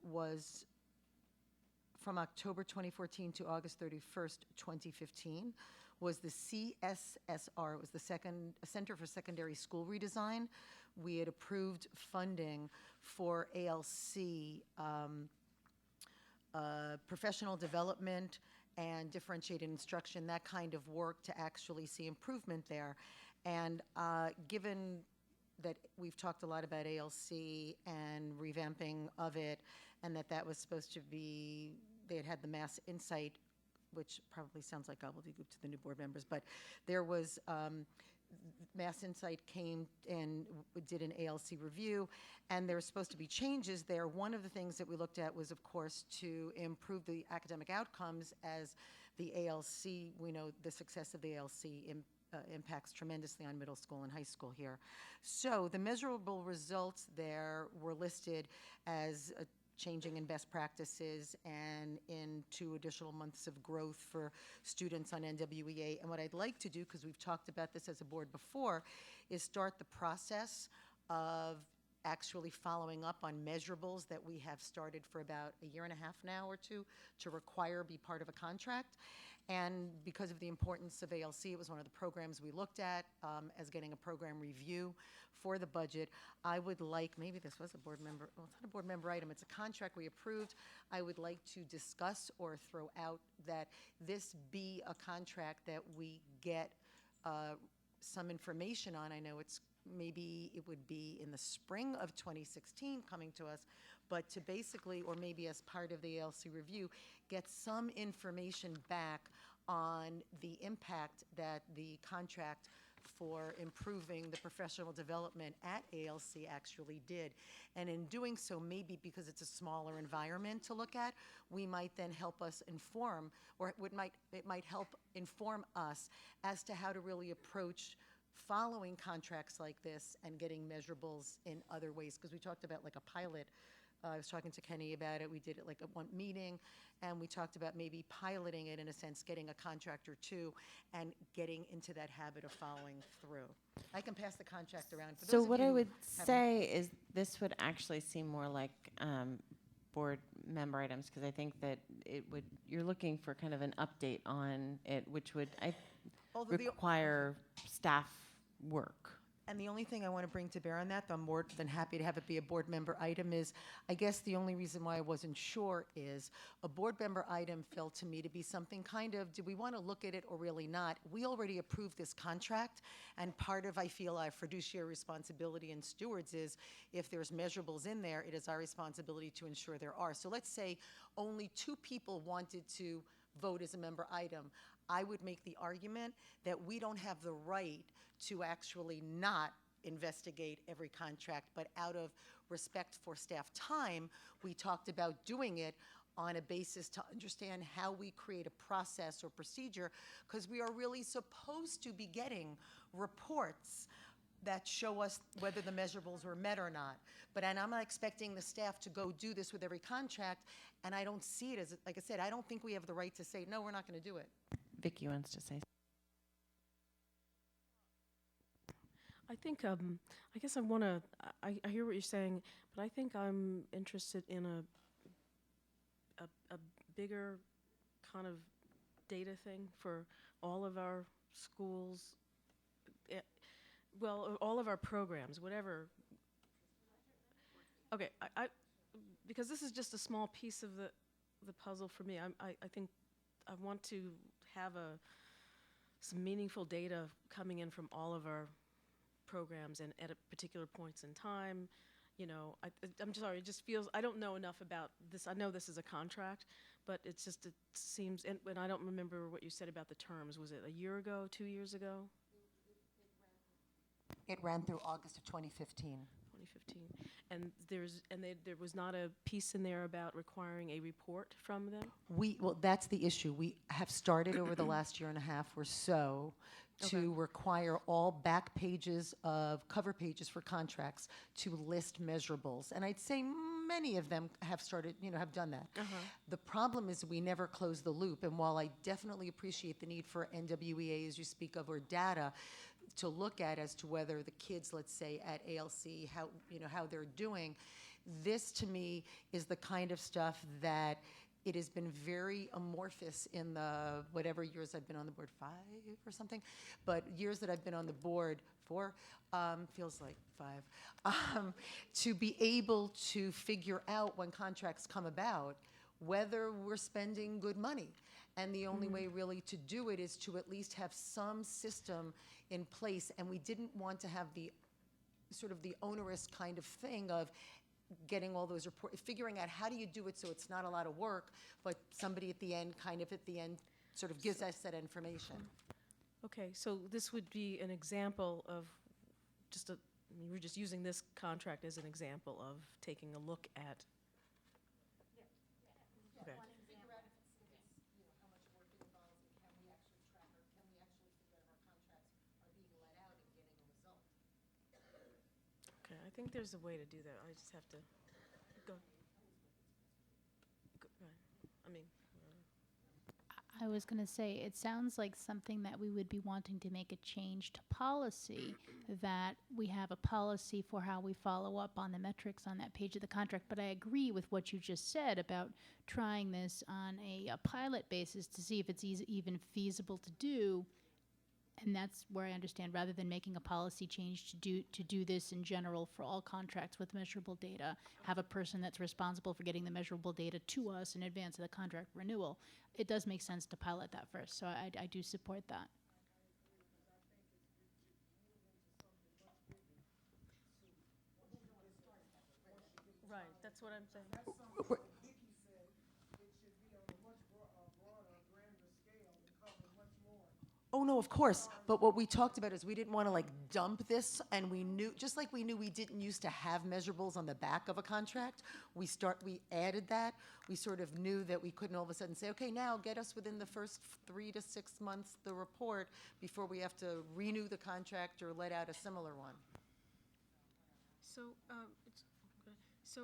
was from October 2014 to August 31st, 2015, was the CSSR. It was the Center for Secondary School Redesign. We had approved funding for ALC, professional development and differentiated instruction, that kind of work to actually see improvement there. And given that we've talked a lot about ALC and revamping of it, and that was supposed to be, they had the Mass Insight, which probably sounds like gobbledygook to the new board members, but there was, Mass Insight came and did an ALC review, and there were supposed to be changes there. One of the things that we looked at was, of course, to improve the academic outcomes, as the ALC, we know the success of the ALC impacts tremendously on middle school and high school here. So the measurable results there were listed as changing in best practices and in 2 additional months of growth for students on NWEA. And what I'd like to do, because we've talked about this as a board before, is start the process of actually following up on measurables that we have started for about 1.5 years now or 2 to require be part of a contract. And because of the importance of ALC, it was one of the programs we looked at as getting a program review for the budget. I would like, maybe this was a board member, well, it's not a board member item, it's a contract we approved. I would like to discuss or throw out that this be a contract that we get some information on. I know maybe it would be in the spring of 2016 coming to us, but to basically, or maybe as part of the ALC review, get some information back on the impact that the contract for improving the professional development at ALC actually did. And in doing so, maybe because it's a smaller environment to look at, we might then help us inform, or it might help inform us as to how to really approach following contracts like this and getting measurables in other ways. Because we talked about like a pilot. I was talking to Kenny about it. We did it like at one meeting, and we talked about maybe piloting it in a sense, getting a contract or 2, and getting into that habit of following through. I can pass the contract around. For So those of what you I who would haven't- say is this would actually seem more like board member items, because I think that you're looking for kind of an update on it, which would Although the- require staff work. And the only thing I want to bring to bear on that, though I'm more than happy to have it be a board member item, is I guess the only reason why I wasn't sure is a board member item felt to me to be something kind of, do we want to look at it or really not? We already approved this contract, and part of, I feel, our fiduciary responsibility and stewards is if there's measurables in there, it is our responsibility to ensure there are. So let's say only 2 people wanted to vote as a member item. I would make the argument that we don't have the right to actually not investigate every contract, but out of respect for staff time, we talked about doing it on a basis to understand how we create a process or procedure, because we are really supposed to be getting reports that show us whether the measurables were met or not. And I'm not expecting the staff to go do this with every contract, and I don't see it as, like I said, I don't think we have the right to say, no, we're not going to do it. Vicki wants to say. I think, I guess I want to, I hear what you're saying, but I think I'm interested in a bigger kind of data thing for all of our schools, well, all of our programs, whatever. Okay, I because this is just a small piece of the puzzle for me. I think I want to have some meaningful data coming in from all of our programs and at a particular points in time. You know, I'm sorry, it just feels, I don't know enough about this. I know this is a contract, but it's just, it seems, and I don't remember what you said about the terms. Was it a year ago, 2 years ago? It ran through August of 2015. 2015. And there was not a piece in there about requiring a report from them? Well, that's the issue. We have started over the last year and a half or so to require all back pages of cover pages for contracts to list measurables. And I'd say many of them have started, have done that. The problem is we never close the loop. And while I definitely appreciate the need for NWEA, as you speak of, or data to look at as to whether the kids, let's say at ALC, how they're doing, this to me is the kind of stuff that it has been very amorphous in the whatever years I've been on the board, 5 or something, but years that I've been on the board, 4, feels like 5, to be able to figure out when contracts come about whether we're spending good money. And the only way really to do it is to at least have some system in place. And we didn't want to have the sort of the onerous kind of thing of getting all those reports, figuring out how do you do it so it's not a lot of work, but somebody at the end sort of gives us that information. Okay, so this would be an example of we're just using this contract as an example of taking a look at. Okay. Okay, I think there's a way to do that. I just have to go. Go ahead. I mean, I was going to say, it sounds like something that we would be wanting to make a change to policy, that we have a policy for how we follow up on the metrics on that page of the contract. But I agree with what you just said about trying this on a pilot basis to see if it's even feasible to do. And that's where I understand, rather than making a policy change to do this in general for all contracts with measurable data, have a person that's responsible for getting the measurable data to us in advance of the contract renewal. It does make sense to pilot that first, so I do support that. right, that's what I'm saying. Oh, no, of course. But what we talked about is we didn't want to dump this, and we knew, just like we knew we didn't used to have measurables on the back of a contract, we added that. We sort of knew that we couldn't all of a sudden say, okay, now get us within the first 3 to 6 months the report before we have to renew the contract or let out a similar one. So, so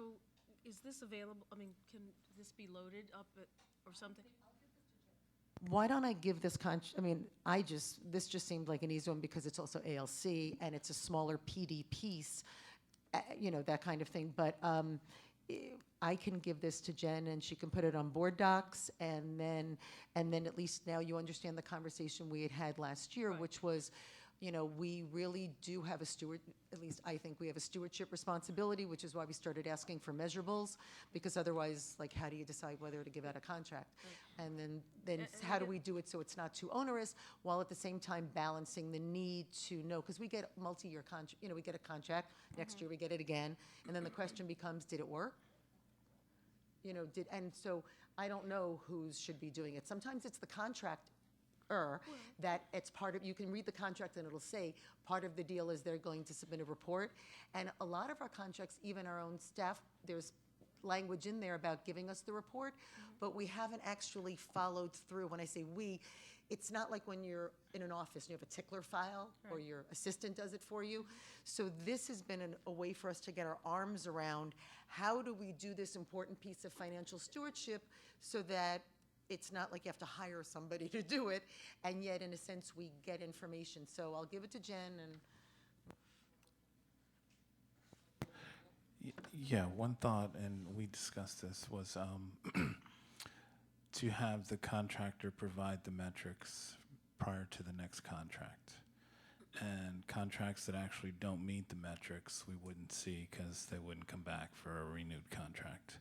is this available? I mean, can this be loaded up or something? Why don't I give this this just seemed like an easy one because it's also ALC and it's a smaller PD piece, that kind of thing. But I can give this to Jen and she can put it on board docs, and then at least now you understand the conversation we had last year, which was, we really do have at least I think we have a stewardship responsibility, which is why we started asking for measurables, because otherwise, how do you decide whether to give out a contract? And then how do we do it so it's not too onerous, while at the same time balancing the need to know, because we get multi-year contract, we get a contract, next year we get it again, and then the question becomes, did it work? And so I don't know who should be doing it. Sometimes it's the contract that it's part of, you can read the contract and it'll say part of the deal is they're going to submit a report. And a lot of our contracts, even our own staff, there's language in there about giving us the report, but we haven't actually followed through. When I say we, it's not like when you're in an office and you have a tickler file or your assistant does it for you. So this has been a way for us to get our arms around how do we do this important piece of financial stewardship so that it's not like you have to hire somebody to do it, and yet, in a sense, we get information. So I'll give it to Jen. Yeah, one thought, and we discussed this, was to have the contractor provide the metrics prior to the next contract. And contracts that actually don't meet the metrics, we wouldn't see because they wouldn't come back for a renewed contract.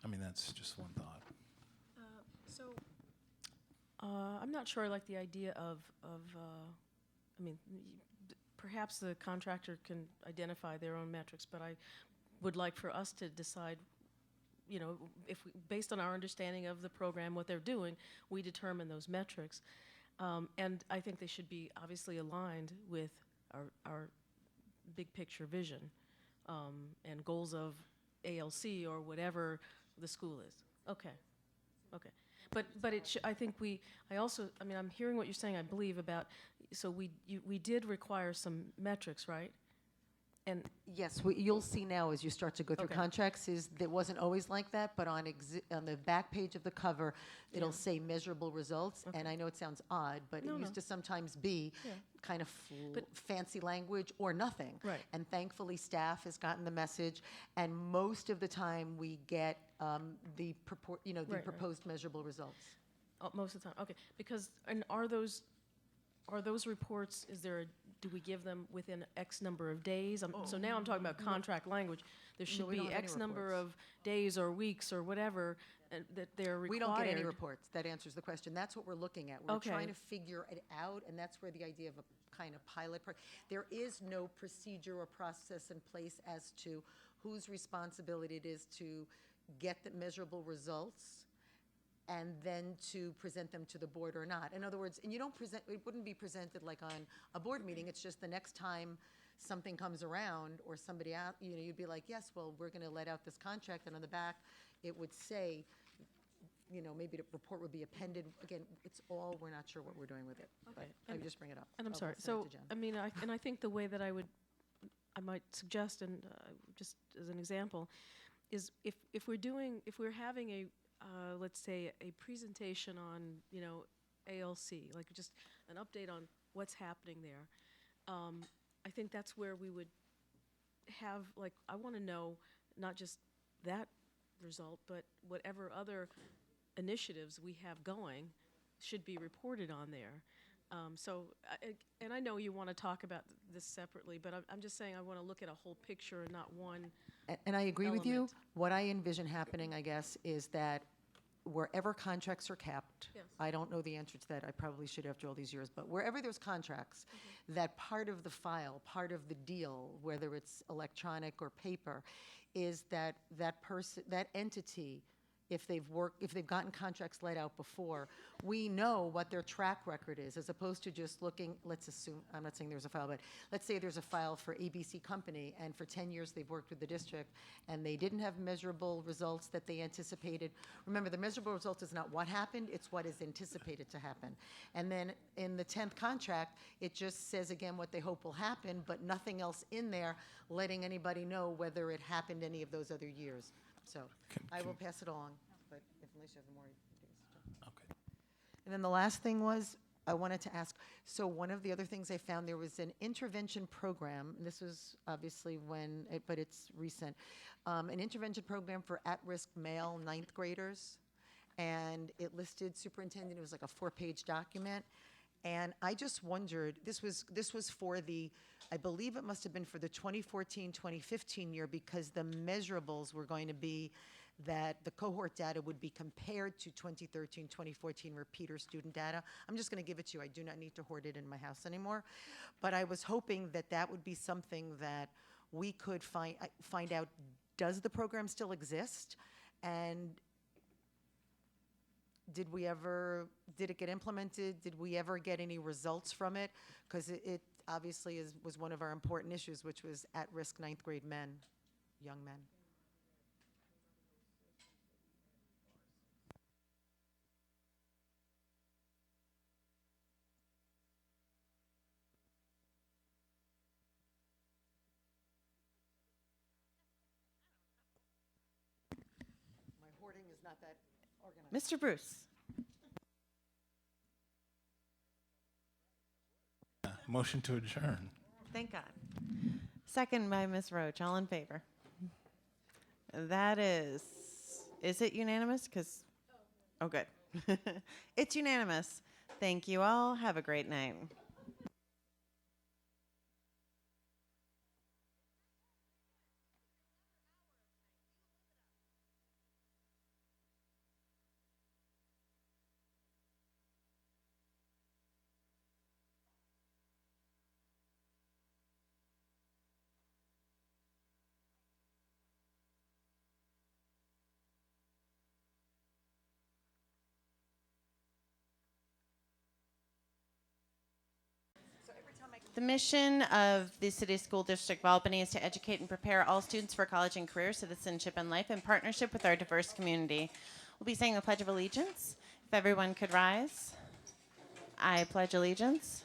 I mean, that's just one thought. So I'm not sure I like the idea of I mean, perhaps the contractor can identify their own metrics, but I would like for us to decide, you know, if we, based on our understanding of the program, what they're doing, we determine those metrics. And I think they should be obviously aligned with our big picture vision and goals of ALC or whatever the school is. Okay, okay. But it I think I also, I mean, I'm hearing what you're saying, I believe, about, so we did require some metrics, right? And Yes, you'll see now as you start to go through Okay. contracts is that wasn't always like that, but on the back page of the cover, it'll Yeah. say measurable results. And I know it sounds odd, but No, it no. used to sometimes be Yeah. kind of But- fancy language or nothing. Right. And thankfully, staff has gotten the message. And most of the time, we get the Right, right. proposed measurable results. Most of the time, okay. Because, and are those reports, do we give them within X number of days? So now I'm talking about contract language. There should we don't be have any X number reports. of days or weeks or whatever that they're required. We don't get any reports. That answers the question. That's what we're looking at. We're Okay. trying to figure it out, and that's where the idea of a kind of pilot. There is no procedure or process in place as to whose responsibility it is to get the measurable results and then to present them to the board or not. In other words, and you don't present, it wouldn't be presented like on a board meeting. It's just the next time something comes around or somebody out, you know, you'd be like, yes, well, we're going to let out this contract, and on the back, it would say, you know, maybe the report would be appended. Again, it's all, we're not sure what we're doing with it. But I And- just bring it up. And I'm I'll sorry, send it so, to Jen. I mean, I think the way that I might suggest, and just as an example, is if we're having a, let's say, a presentation on, you know, ALC, like just an update on what's happening there, I think that's where we would have, like, I want to know not just that result, but whatever other initiatives we have going should be reported on there. And I know you want to talk about this separately, but I'm just saying I want to look at a whole picture and not one. And I agree with you. element. What I envision happening, I guess, is that wherever contracts are capped, Yes. I don't know the answer to that, I probably should after all these years, but wherever there's contracts, that part of the file, part of the deal, whether it's electronic or paper, is that that entity, if they've gotten contracts let out before, we know what their track record is, as opposed to just looking, let's assume, I'm not saying there's a file, but let's say there's a file for ABC Company, and for 10 years they've worked with the district, and they didn't have measurable results that they anticipated. Remember, the measurable result is not what happened, it's what is anticipated to happen. And then in the 10th contract, it just says again what they hope will happen, but nothing else in there letting anybody know whether it happened any of those other years. So I will pass it along, but unless you have more ideas. Okay. And then the last thing was, I wanted to ask, so one of the other things I found, there was an intervention program, and this was obviously but it's recent, an intervention program for at-risk male ninth graders. And it listed superintendent, it was like a 4-page document. And I just wondered, this was for I believe it must have been for the 2014-2015 year, because the measurables were going to be that the cohort data would be compared to 2013-2014 repeater student data. I'm just going to give it to you. I do not need to hoard it in my house anymore. But I was hoping that that would be something that we could find out, does the program still exist? And did it get implemented? Did we ever get any results from it? Because it obviously was one of our important issues, which was at-risk ninth grade men, young men. My hoarding is not that organized. Mr. Bruce. Motion to adjourn. Thank God. Second by Ms. Roach. All in favor? That is it unanimous? Oh, good. It's unanimous. Thank you all. Have a great night. The mission of the City School District of Albany is to educate and prepare all students for college and career, citizenship, and life in partnership with our diverse community. We'll be saying the Pledge of Allegiance. If everyone could rise. I pledge allegiance